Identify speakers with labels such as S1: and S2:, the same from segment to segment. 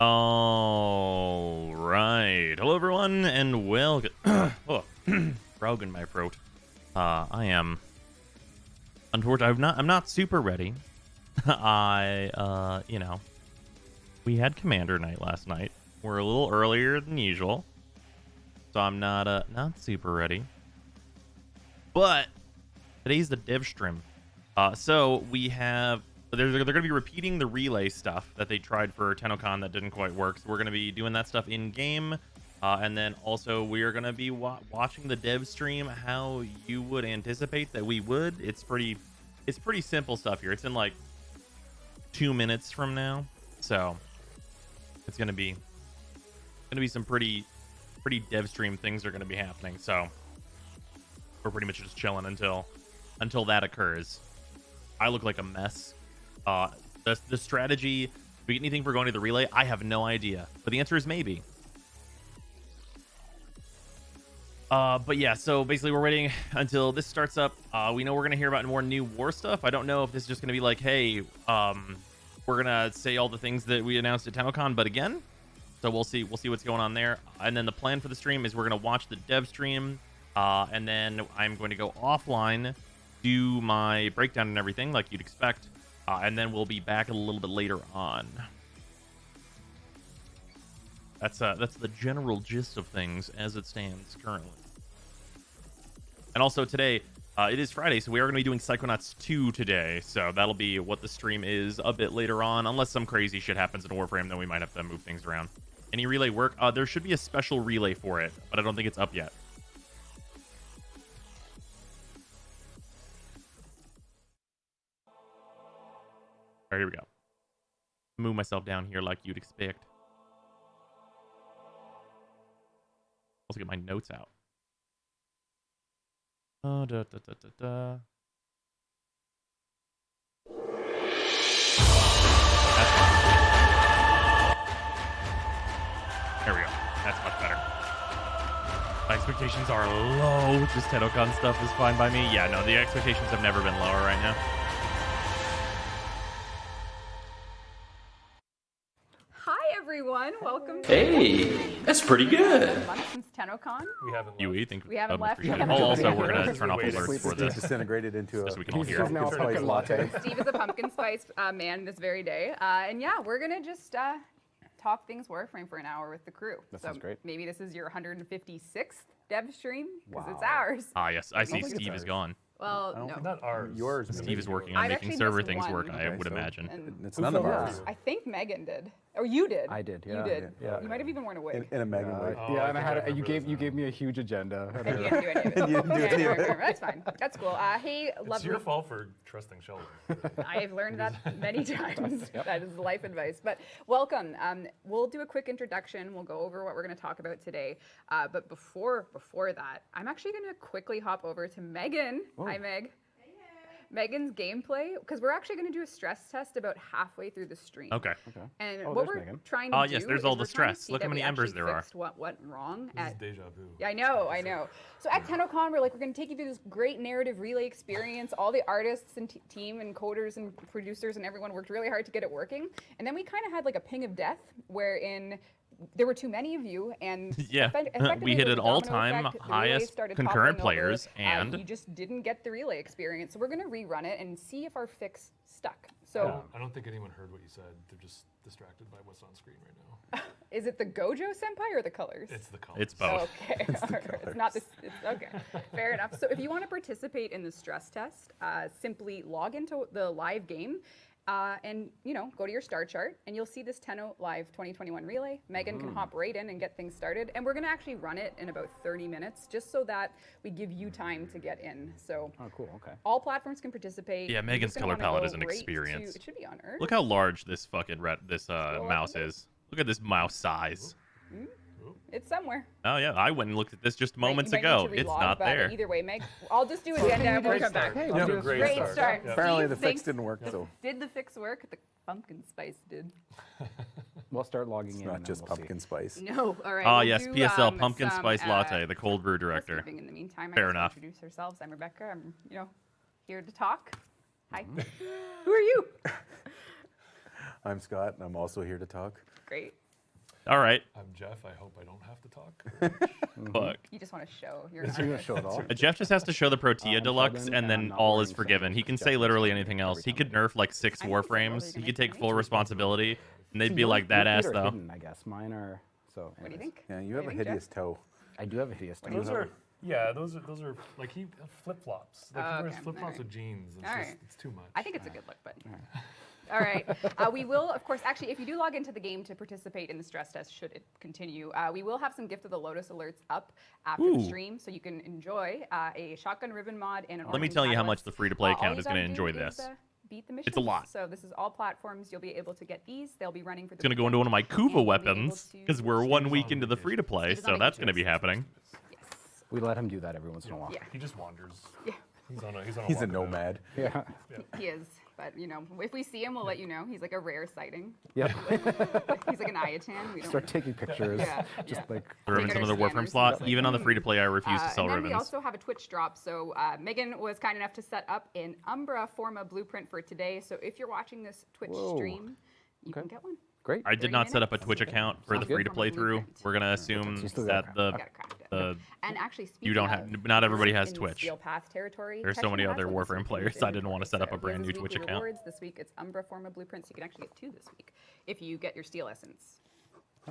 S1: All right. Hello, everyone, and welcome. Oh, frog in my throat. I am. Unfortunately, I'm not super ready. We had Commander Night last night. We're a little earlier than usual, so I'm not super ready. But today's the Devstream. So we have. They're going to be repeating the relay stuff that they tried for TennoCon that didn't quite work. So we're going to be doing that stuff in game, and then also we are going to be watching the dev stream how you would anticipate that we would. It's pretty simple stuff here. It's in like 2 minutes from now, so it's going to be some pretty dev stream things are going to be happening. So we're pretty much just chilling until that occurs. I look like a mess. The strategy, do we get anything for going to the relay? I have no idea, but the answer is maybe. But yeah, so basically we're waiting until this starts up. We know we're gonna hear about more new war stuff. I don't know if this is just gonna be like, hey, we're gonna say all the things that we announced at TennoCon, but again, so we'll see what's going on there. And then the plan for the stream is we're gonna watch the dev stream, and then I'm going to go offline, do my breakdown and everything like you'd expect. And then we'll be back a little bit later on. That's the general gist of things as it stands currently. And also today, it is Friday, so we are going to be doing Psychonauts 2 today. So that'll be what the stream is a bit later on. Unless some crazy shit happens in Warframe, then we might have to move things around. Any relay work? There should be a special relay for it, but I don't think it's up yet. All right, here we go. Move myself down here like you'd expect. Also get my notes out. There we go. That's much better. My expectations are low. Just TennoCon stuff is fine by me. Yeah, no, the expectations have never been lower right now.
S2: Everyone, welcome.
S3: Hey, that's pretty good.
S2: A month since TennoCon.
S4: We haven't left.
S2: We haven't left.
S1: Also, we're gonna turn off alerts for this.
S5: Disintegrated into
S1: so we can all hear.
S5: Now a pumpkin latte.
S2: Steve is a pumpkin spice man this very day, and yeah, we're gonna just talk things Warframe for an hour with the crew.
S5: That sounds great.
S2: Maybe this is your 156th dev stream because it's ours.
S1: Ah, yes, I see. Steve is gone.
S2: Well, no.
S4: Not ours.
S5: Yours.
S1: Steve is working on making server things work, I would imagine.
S2: And
S5: It's none of ours.
S2: I think Megan did. Or you did.
S6: I did, yeah.
S2: You did.
S6: Yeah.
S2: You might have even worn a wig.
S5: In a Megan way.
S4: Oh,
S6: Yeah,
S4: I
S6: and I
S4: think
S6: had
S4: I
S6: you
S4: remember
S6: gave me a huge agenda.
S2: And you didn't do any of it.
S5: And you didn't do
S2: Okay,
S5: any
S2: no,
S5: of it.
S2: That's fine. That's cool. Hey,
S4: It's
S2: lovely.
S4: your fault for trusting Sheldon.
S2: I've learned that many times. That is life advice. But welcome. We'll do a quick introduction. We'll go over what we're going to talk about today. But before that, I'm actually going to quickly hop over to Megan. Hi, Meg. Megan's gameplay, because we're actually going to do a stress test about halfway through the stream.
S1: Okay.
S2: And
S6: Oh,
S2: what
S6: there's
S2: we're
S6: Megan.
S2: trying to do
S1: yes, there's
S2: is
S1: all
S2: we're
S1: the
S2: trying to
S1: stress.
S2: see
S1: Look how
S2: that
S1: many
S2: we
S1: embers
S2: actually
S1: there are.
S2: fixed what went wrong
S4: This is
S2: at
S4: deja vu.
S2: Yeah, I know. So at TennoCon, we're going to take you through this great narrative relay experience. All the artists and team and coders and producers and everyone worked really hard to get it working. And then we kind of had like a ping of death wherein there were too many of you, and
S1: Yeah,
S2: effectively
S1: we hit
S2: it was
S1: an
S2: a domino
S1: all-time
S2: effect. The relay
S1: highest
S2: started
S1: concurrent
S2: toppling over.
S1: players, and
S2: you just didn't get the relay experience. So we're going to rerun it and see if our fix stuck. So
S4: I don't think anyone heard what you said. They're just distracted by what's on screen right now.
S2: is it the Gojo Senpai or the colors?
S4: It's the colors.
S1: it's both.
S2: Okay, it's not this. Okay, fair enough. So if you want to participate in the stress test, simply log into the live game, and go to your star chart, and you'll see this Tenno Live 2021 relay. Megan can hop right in and get things started, and we're gonna actually run it in about 30 minutes, just so that we give you time to get in. So
S6: Oh, cool. Okay.
S2: all platforms can participate.
S1: Yeah,
S2: You're
S1: Megan's
S2: just gonna
S1: color
S2: wanna
S1: palette is
S2: go
S1: an
S2: right
S1: experience.
S2: it should be on Earth.
S1: Look how large this fucking mouse
S2: up a bit.
S1: is. Look at this mouse size.
S2: It's somewhere.
S1: Oh yeah, I went and looked at this just moments
S2: Might need
S1: ago.
S2: to
S1: it's
S2: relog,
S1: not
S2: but
S1: there.
S2: Either way, Meg, I'll just do agenda and we'll come back.
S6: Hey,
S4: Off to a
S6: we'll
S4: great
S2: Great
S4: start.
S2: start.
S4: Yeah.
S5: Apparently
S2: Steve,
S5: the fix
S2: thanks.
S5: didn't work, so
S2: Did the fix work? The pumpkin spice did.
S6: We'll start logging
S5: it's
S6: in.
S5: not
S6: and then
S5: just
S6: we'll see.
S5: pumpkin spice.
S2: No, all right.
S1: Ah
S2: we'll
S1: yes,
S2: do,
S1: PSL pumpkin
S2: some,
S1: spice latte, the cold brew director.
S2: housekeeping In the meantime,
S1: Fair
S2: I guess
S1: enough.
S2: We'll introduce ourselves. I'm Rebecca. I'm here to talk. Hi. Who are you?
S5: I'm Scott, and I'm also here to talk.
S2: Great.
S1: All right.
S4: I'm Jeff. I hope I don't have to talk.
S1: Fuck.
S2: You just want to show your.
S6: Is he gonna show it all?
S1: Jeff just has to show the Protea Deluxe,
S6: Sheldon,
S1: and
S6: and
S1: then
S6: I'm not
S1: all is
S6: wearing
S1: forgiven. He can
S6: Sentience
S1: say
S6: Jeff
S1: literally
S6: Jeff
S1: anything
S6: every
S1: else. He
S6: time
S1: could
S6: I do
S1: nerf like 6
S2: I know, so
S1: Warframes.
S2: they're
S1: He
S2: gonna
S1: could take
S2: make
S1: full
S2: me.
S1: responsibility, and they'd
S6: See,
S1: be
S6: your-
S1: like
S6: your
S1: badass
S6: feet are
S1: though.
S6: hidden, I guess mine are. So.
S2: What do you
S6: anyways.
S2: think?
S5: Yeah, you
S2: What
S5: have
S2: do
S5: a
S2: you think,
S5: hideous toe.
S6: I do have a hideous toe.
S4: Those are like he flip flops. Like he wears
S2: Okay,
S4: flip flops
S2: alright.
S4: with jeans. It's
S2: Alright.
S4: just it's too much.
S2: I think it's a good look, but. All right. We will, of course, actually, if you do log into the game to participate in the stress test, should it continue, we will have some Gift of the Lotus alerts up after the
S1: Ooh.
S2: stream, so you can enjoy a Shotgun Ribbon mod and an
S1: Let me
S2: Orphan
S1: tell you how much
S2: Catalyst.
S1: the free-to-play
S2: All
S1: account
S2: you
S1: is going to
S2: gotta
S1: enjoy
S2: do is,
S1: this.
S2: Beat the
S1: It's a lot.
S2: missions. So this is all platforms. You'll be able to get these. They'll be running for the
S1: It's going to go into one of my Kuva weapons because we're 1 week into the free-to-play,
S2: Steve's on
S1: so
S2: a
S1: that's
S2: YouTube
S1: going to be happening.
S2: Yes.
S6: We let him do that every once in a while.
S2: Yeah.
S4: He just wanders.
S2: Yeah.
S4: He's on a
S5: He's a
S4: walkabout.
S5: nomad.
S6: Yeah.
S2: He is. But, you know, if we see him, we'll let you know. He's like a rare sighting.
S6: Yep.
S2: He's like an Ayatan. We don't
S6: Start taking pictures.
S2: Yeah,
S6: Just
S2: yeah.
S6: like.
S1: Throw him in
S2: Take
S1: some
S2: out
S1: of the
S2: our
S1: Warframe
S2: scanners
S1: slots.
S2: and
S1: Even on the free-to-play, I refuse to sell
S2: and then we
S1: ribbons.
S2: also have a Twitch drop. So Megan was kind enough to set up an Umbra Forma blueprint for today. So if you're watching this Twitch
S6: Whoa.
S2: stream, you
S6: Okay.
S2: can get one.
S6: Great.
S1: I did
S2: 30
S1: not set up a
S2: minutes.
S1: Twitch account for the
S6: Sounds good.
S1: free-to-play through.
S2: Blueprint.
S1: We're going to assume
S6: You still
S1: that
S6: gotta
S1: the
S2: You gotta craft it.
S1: the
S2: And actually, speaking
S1: you don't
S2: of,
S1: have not everybody has
S2: in
S1: Twitch.
S2: Steel Path territory.
S1: There's so many
S2: Teschman
S1: other
S2: has one this
S1: Warframe
S2: week in
S1: players,
S2: his
S1: I didn't want to set up a
S2: inventory.
S1: brand
S2: So
S1: new
S2: he has
S1: Twitch
S2: his weekly
S1: account.
S2: rewards. This week it's Umbra Forma blueprints. You can actually get 2 this week if you get your Steel Essence.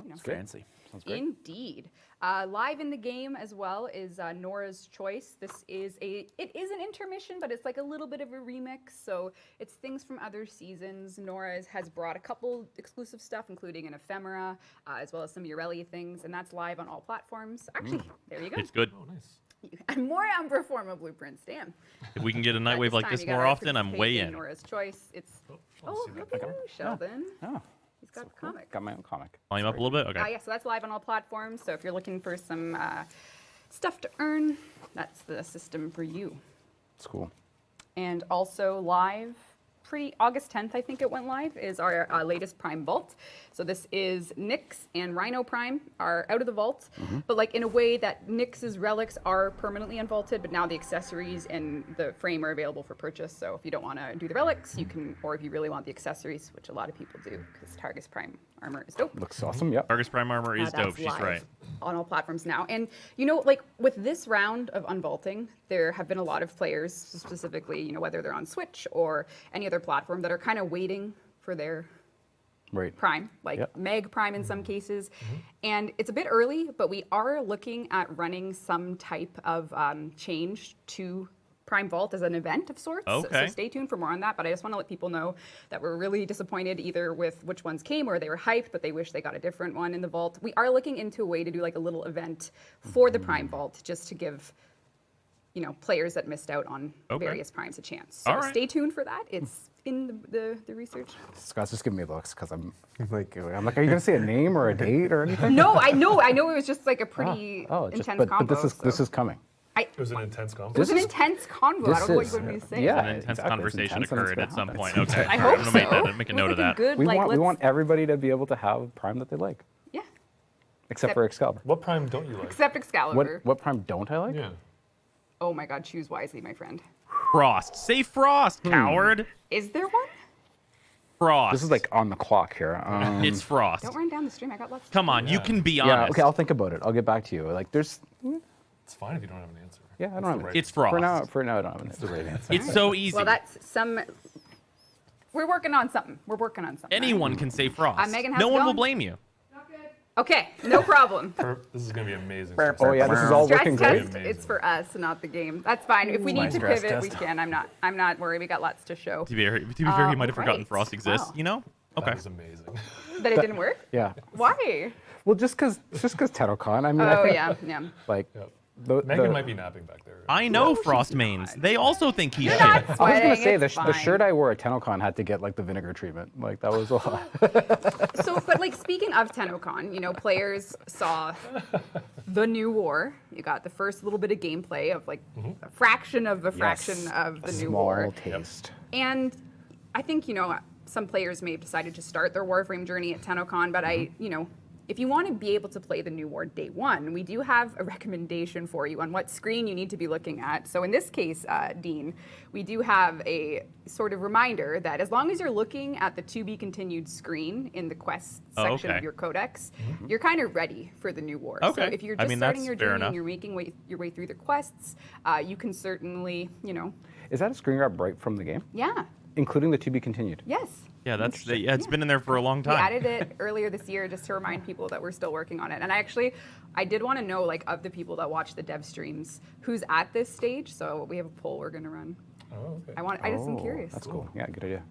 S2: You know.
S5: Fancy.
S6: Sounds great.
S2: Indeed. Live in the game as well is Nora's Choice. It is an intermission, but it's like a little bit of a remix. So it's things from other seasons. Nora has brought a couple exclusive stuff, including an ephemera, as well as some Urelli things, and that's live on all platforms. Actually, there you go.
S1: It's good.
S4: Oh, nice.
S2: And more Umbra Forma blueprints. Damn.
S1: If we can get a
S2: But
S1: Nightwave like
S2: time
S1: this
S2: you
S1: more
S2: gotta
S1: often, I'm
S2: participate
S1: way
S2: in
S1: in.
S2: Nora's Choice. It's
S4: I'll see
S2: look
S4: that.
S2: at you, Sheldon.
S6: Oh,
S2: He's got a comic.
S6: got my own comic.
S1: Volume up a little bit? Okay.
S2: Yeah, so that's live on all platforms. So if you're looking for some stuff to earn, that's the system for you.
S6: It's cool.
S2: And also live, August 10th, I think it went live, is our latest Prime Vault. So this is Nyx and Rhino Prime are out of the vault, but like in a way that Nyx's relics are permanently unvaulted, but now the accessories and the frame are available for purchase. So if you don't want to do the relics, you can, or if you really want the accessories, which a lot of people do, because Targus Prime armor is dope.
S6: Looks awesome. Yep.
S1: Targus Prime Armor is
S2: That's
S1: dope. She's
S2: live
S1: right.
S2: on all platforms now. And you know, like with this round of unvaulting, there have been a lot of players, specifically, you know, whether they're on Switch or any other platform, that are kind of waiting for their
S6: Right.
S2: Prime, like
S6: Yep.
S2: Meg Prime in some cases. And it's a bit early, but we are looking at running some type of change to Prime Vault as an event of sorts.
S1: Okay.
S2: So stay tuned for more on that. But I just want to let people know that we're really disappointed either with which ones came or they were hyped, but they wish they got a different one in the vault. We are looking into a way to do like a little event for the Prime Vault just to give, you know, players that missed out on
S1: Okay.
S2: various primes a chance. So
S1: All right.
S2: stay tuned for that. It's in the research.
S6: Scott's just giving me looks because I'm like, are you gonna say a name or a date or anything?
S2: No, I know it was just like a pretty
S6: Oh, just,
S2: intense
S6: but
S2: combo.
S6: this
S2: so.
S6: is coming.
S4: It was an intense
S2: It was
S4: conversation.
S2: an intense convo. I don't know what you want me to say.
S6: yeah.
S1: An intense
S6: exactly. It's
S1: conversation
S6: intense and it's
S1: occurred
S6: gonna
S1: at some
S6: happen.
S1: point. Okay.
S2: I
S1: All
S2: hope
S1: right,
S2: so.
S1: I'm gonna make
S2: It
S1: a
S2: was
S1: note
S2: like
S1: of that.
S2: Good,
S6: We
S2: like,
S6: want
S2: let's,
S6: everybody to be able to have Prime that they like,
S2: yeah,
S6: except for Excalibur.
S4: What prime don't you like?
S2: except Excalibur.
S6: What Prime don't I like?
S4: Yeah.
S2: Oh my God, choose wisely, my friend.
S1: Frost. Say Frost, coward.
S2: Is there one?
S1: Frost.
S6: This is like on the clock here.
S1: It's Frost.
S2: Don't run down the stream. I got lots. To
S1: Come on, you can be
S6: yeah.
S1: honest.
S6: Okay, I'll think about it. I'll get back to you. Like, there's.
S4: It's fine if you don't have an answer.
S6: Yeah, I don't
S4: What's
S6: have
S4: the
S6: it.
S4: right-
S1: It's Frost.
S6: For now, I don't have an answer.
S5: The right answer.
S1: It's so easy.
S2: Well, that's some. We're working on something.
S1: Anyone can say Frost.
S2: Megan, how's
S1: no
S2: it
S1: one will
S2: going?
S1: blame you.
S2: Okay, no problem.
S4: This is gonna be amazing.
S6: Oh yeah, this is all
S2: Stress
S6: looking great.
S2: test. It's for us, not the game. That's fine. If we need to
S5: stress
S2: pivot, we
S5: test.
S2: can. I'm not worried. We got lots to show.
S1: To be fair, he might have forgotten
S2: right.
S1: Frost exists.
S2: Wow.
S1: You know? Okay.
S4: That is amazing.
S2: That it didn't work.
S6: Yeah.
S2: Why?
S6: Well, just because TennoCon. I mean, I
S2: Oh
S6: think,
S2: yeah.
S6: like
S4: Yep.
S6: the,
S4: Megan might be napping back there.
S1: I know Frost mains. They also think he's shit.
S2: not
S6: I was gonna
S2: sweating,
S6: say
S2: it's
S6: the
S2: fine.
S6: shirt I wore at TennoCon had to get like the vinegar treatment. Like that was a lot.
S2: So, but like speaking of TennoCon, you know, players saw the new war. You got the first little bit of gameplay of like a fraction of a fraction of the new
S6: Small
S2: war.
S6: taste.
S2: And I think, you know, some players may have decided to start their Warframe journey at TennoCon, but I, you know, if you want to be able to play the New War day one, we do have a recommendation for you on what screen you need to be looking at. So in this case, Dean, we do have a sort of reminder that as long as you're looking at the to be continued screen in the quest section
S1: okay.
S2: of your codex, you're kind of ready for the New War.
S1: Okay.
S2: So if you're
S1: I
S2: just
S1: mean,
S2: starting
S1: that's
S2: your
S1: fair
S2: journey
S1: enough.
S2: and you're making your way through the quests, you can certainly,
S6: Is that a screen grab right from the game,
S2: yeah,
S6: including the to be continued?
S2: yes.
S1: Yeah, it's been in there for a long
S2: We
S1: time.
S2: added it earlier this year just to remind people that we're still working on it. And I did want to know, like, of the people that watch the dev streams, who's at this stage. So we have a poll we're going to run.
S4: Oh, okay.
S2: I just am curious.
S6: That's cool. Yeah, good idea.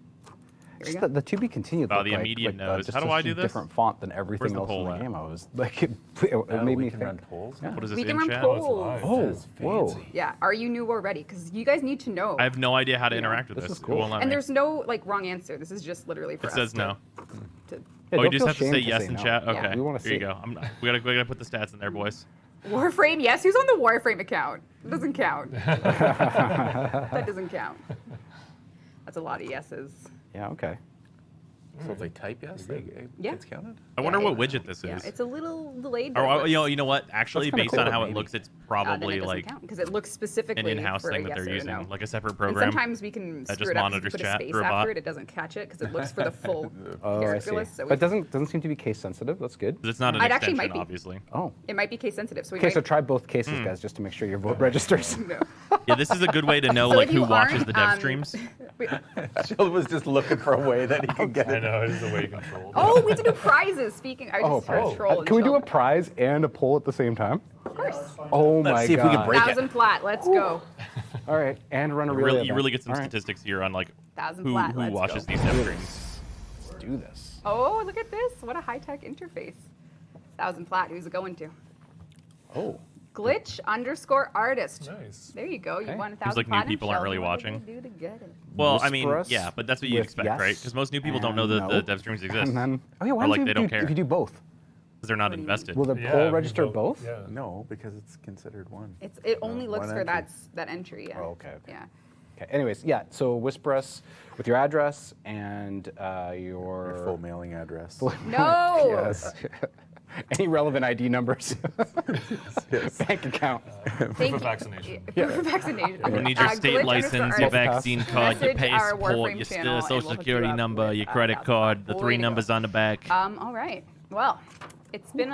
S2: Here we
S6: Just
S2: go.
S6: the to be continued.
S1: Oh,
S6: looked
S1: the immediate knows.
S6: just
S1: How do
S6: such
S1: I
S6: a
S1: do this?
S6: Different font than everything
S1: the
S6: else in
S1: poll
S6: the
S1: at?
S6: game. I was like, it made me
S5: we can run
S6: think.
S5: polls.
S6: Yeah.
S1: What is this
S2: We can
S1: in
S2: run
S1: chat?
S2: polls.
S4: Live.
S6: Oh,
S5: That's
S6: whoa.
S5: fancy.
S2: Yeah. Are you New War ready? Because you guys need to know.
S1: I have no idea how to
S2: You know,
S1: interact with
S6: this
S1: this.
S6: is cool.
S1: It won't let
S2: And
S1: me.
S2: there's no like wrong answer. This is just literally for
S1: It
S2: us
S1: says
S2: to-
S1: no.
S2: to-
S6: Yeah,
S1: Oh, you
S6: don't
S1: just
S6: feel
S1: have to say
S6: ashamed
S1: yes
S6: say
S1: in
S6: no.
S1: chat?
S2: Yeah.
S1: Okay.
S6: We wanna
S1: Here you
S6: see.
S1: go. We gotta put the stats in there, boys.
S2: Warframe, yes. Who's on the Warframe account? It doesn't count. That doesn't count. That's a lot of yeses.
S6: Yeah, okay.
S5: So if they type yes,
S2: Yeah.
S5: it's counted?
S1: I wonder
S2: Yeah,
S1: what widget this
S2: Yeah,
S1: is.
S2: it's a little delayed.
S1: Or,
S2: but it
S1: you know what? Actually,
S6: That's kinda
S1: based
S6: cool,
S1: on how it
S6: maybe.
S1: looks, it's
S2: then
S1: probably
S2: it doesn't
S1: like
S2: count because it looks specifically
S1: an in-house
S2: for
S1: thing
S2: a
S1: that
S2: yes
S1: they're
S2: or a
S1: using,
S2: no.
S1: like a separate
S2: And
S1: program.
S2: sometimes we can
S1: that
S2: screw
S1: just
S2: it up and
S1: monitors
S2: put a
S1: chat
S2: space
S1: for a bot.
S2: after it. It doesn't catch it because it looks for the full
S6: Oh, I
S2: character
S6: see.
S2: list. So
S6: But doesn't seem to be case sensitive. That's good.
S1: 'Cause it's not an
S2: It actually
S1: extension,
S2: might be.
S1: obviously.
S6: Oh.
S2: it might be case sensitive. So we
S6: Okay,
S2: might,
S6: so try both cases, guys, just to make sure your vote registers.
S2: no.
S1: Yeah, this is a good way to know
S2: So
S1: like
S2: if you
S1: who watches
S2: aren't,
S1: the dev streams.
S5: Jill was just looking for a way that he could get
S4: I
S5: it.
S4: know, it is the way you control.
S2: Oh, we have to do prizes. Speaking, I just
S6: prize.
S2: troll.
S6: Can we do a prize and a poll at the same time?
S2: Of course.
S6: Oh
S5: Let's
S6: my
S5: see if we can
S6: God.
S5: break it.
S2: 1,000 flat. Let's go.
S6: All right, and run a
S1: You
S6: relay
S1: really
S6: event.
S1: get some
S6: All right,
S1: statistics here on like
S2: 1,000
S1: who
S2: flat. Let's
S1: watches
S2: go.
S1: these dev streams.
S6: Let's do this.
S2: Oh, look at this. What a high-tech interface. 1,000 flat. Who's it going to?
S6: Oh.
S2: Glitch_artist.
S4: Nice.
S2: There you go. You
S6: Okay.
S2: won 1,000
S1: Seems like new
S2: platinum
S1: people aren't
S2: shells.
S1: really
S2: What did
S1: watching.
S2: they do to get it?
S1: Well, I mean,
S6: Whisper us
S1: yeah, but that's what you'd
S6: with
S1: expect,
S6: yes
S1: right? Because most new people don't know that
S6: and
S1: the
S6: no.
S1: dev streams exist
S6: And then, oh yeah, why
S1: Or,
S6: don't
S1: like,
S6: you
S1: they
S6: do,
S1: don't care.
S6: if you do both?
S1: because they're not invested.
S6: Will the
S4: Yeah,
S6: poll
S4: we
S6: register
S4: vote-
S6: both?
S4: Yeah.
S5: No, because it's considered one.
S2: It only
S5: one
S2: looks for
S5: entry.
S2: that entry. Yeah.
S6: Oh, okay, okay.
S2: Yeah.
S6: Okay. Anyways, yeah. So whisper us with your address and your
S5: Your full mailing address.
S2: No.
S6: yes. Any relevant ID numbers?
S5: Yes.
S6: Bank account.
S2: Thank
S4: Proof
S2: you.
S4: of vaccination.
S2: Proof of vaccination.
S1: You need your state license, your
S2: Glitch_artist.
S1: vaccine card, your
S2: Message our
S1: passport,
S2: Warframe
S1: your
S2: channel and
S1: social
S2: we'll hook you
S1: security
S2: up
S1: number,
S2: with,
S1: your credit
S2: 1,000
S1: card, the
S2: flat.
S1: 3
S2: Way to go.
S1: numbers on the back.
S2: All right. Well, it's been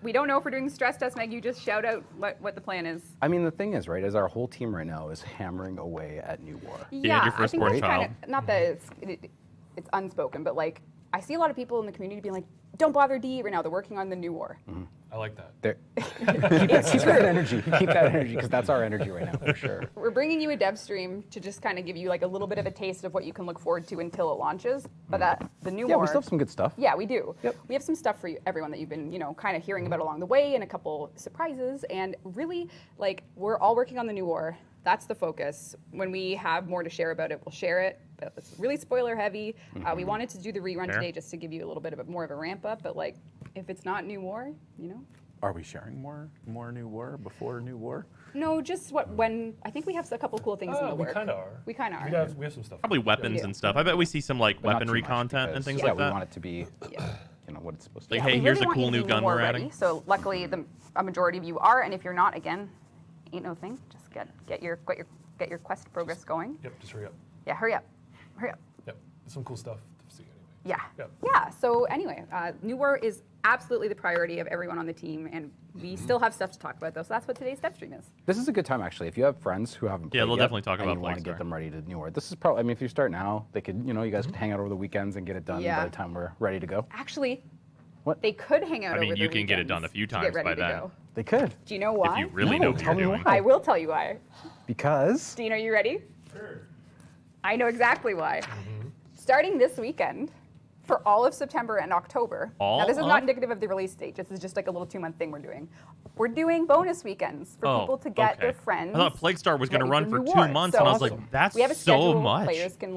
S2: we don't know if we're doing stress test, Meg. You just shout out what the plan is.
S6: I mean, the thing is, right, is our whole team right now is hammering away at New War.
S2: Yeah,
S1: your
S2: I
S1: first
S2: think
S1: born
S2: that's
S1: child.
S2: kind of not that it's unspoken, but like I see a lot of people in the community being like, "Don't bother D right now. They're working on the New War."
S4: I like that.
S6: There- keep that energy. Keep that energy, because that's our energy right now, for sure.
S2: We're bringing you a dev stream to just kind of give you like a little bit of a taste of what you can look forward to until it launches. But the New
S6: Yeah,
S2: War.
S6: we still have some good stuff.
S2: Yeah, we do.
S6: Yep.
S2: We have some stuff for you, everyone that you've been, kind of hearing about along the way, and a couple surprises. And really, like, we're all working on the New War. That's the focus. When we have more to share about it, we'll share it. But it's really spoiler heavy. We wanted to do the rerun
S1: Fair.
S2: today just to give you a little bit of more of a ramp up. But like, if it's not New War,
S5: Are we sharing more New War before New War?
S2: no, just when I think we have a couple cool things in the
S4: We
S2: work.
S4: kind of are.
S2: We kind of are.
S4: We have some stuff.
S1: Probably weapons
S2: Yeah.
S1: and stuff. I bet we see some like
S6: But not too
S1: weaponry
S6: much,
S1: content and
S6: because,
S1: things
S6: yeah,
S1: like
S6: we
S1: that.
S6: want it to be,
S2: Yeah.
S6: what it's supposed to
S1: Like,
S6: be.
S1: hey,
S2: We
S1: here's
S2: really
S1: a
S2: want
S1: cool
S2: you to
S1: new
S2: be
S1: gun
S2: more
S1: we're
S2: ready.
S1: adding.
S2: So luckily, a majority of you are, and if you're not, again, ain't no thing. Just get your quest progress going.
S4: Yep, just hurry up.
S2: Yeah, hurry up.
S4: Yep, some cool stuff to see anyway.
S2: Yeah.
S4: Yep.
S2: Yeah. So anyway, New War is absolutely the priority of everyone on the team, and we still have stuff to talk about though. So that's what today's dev stream is.
S6: This is a good time, actually. If you have friends who haven't played
S1: Yeah, they'll
S6: yet,
S1: definitely talk
S6: and
S1: about
S6: you want to
S1: Plague
S6: get
S1: Star.
S6: them ready to New War. This is probably, I mean, if you start now, they could, you guys could hang out over the weekends and get it done
S2: Yeah.
S6: by the time we're ready to go.
S2: Actually,
S6: What?
S2: they could hang out
S1: I mean,
S2: over the
S1: you can get it
S2: weekends
S1: done a few
S2: to get
S1: times
S2: ready
S1: by
S2: to
S1: then.
S2: go.
S6: They could.
S2: Do you know why?
S1: If you really
S6: No,
S1: know what
S6: tell
S1: you're
S6: me
S1: doing.
S6: why.
S2: I will tell you why.
S6: Because
S2: Dean, are you ready? Sure. I know exactly why. Starting this weekend, for all of September and October.
S1: All
S2: now, this is not
S1: of?
S2: indicative of the release date. This is just like a little 2-month thing we're doing. We're doing bonus weekends for people to get their friends.
S1: I thought Plague Star was going to
S2: ready
S1: run for
S2: New
S1: 2
S2: War.
S1: months,
S2: So
S1: and I was like,
S6: awesome.
S1: that's
S2: we have a
S1: so
S2: schedule
S1: much.
S2: players can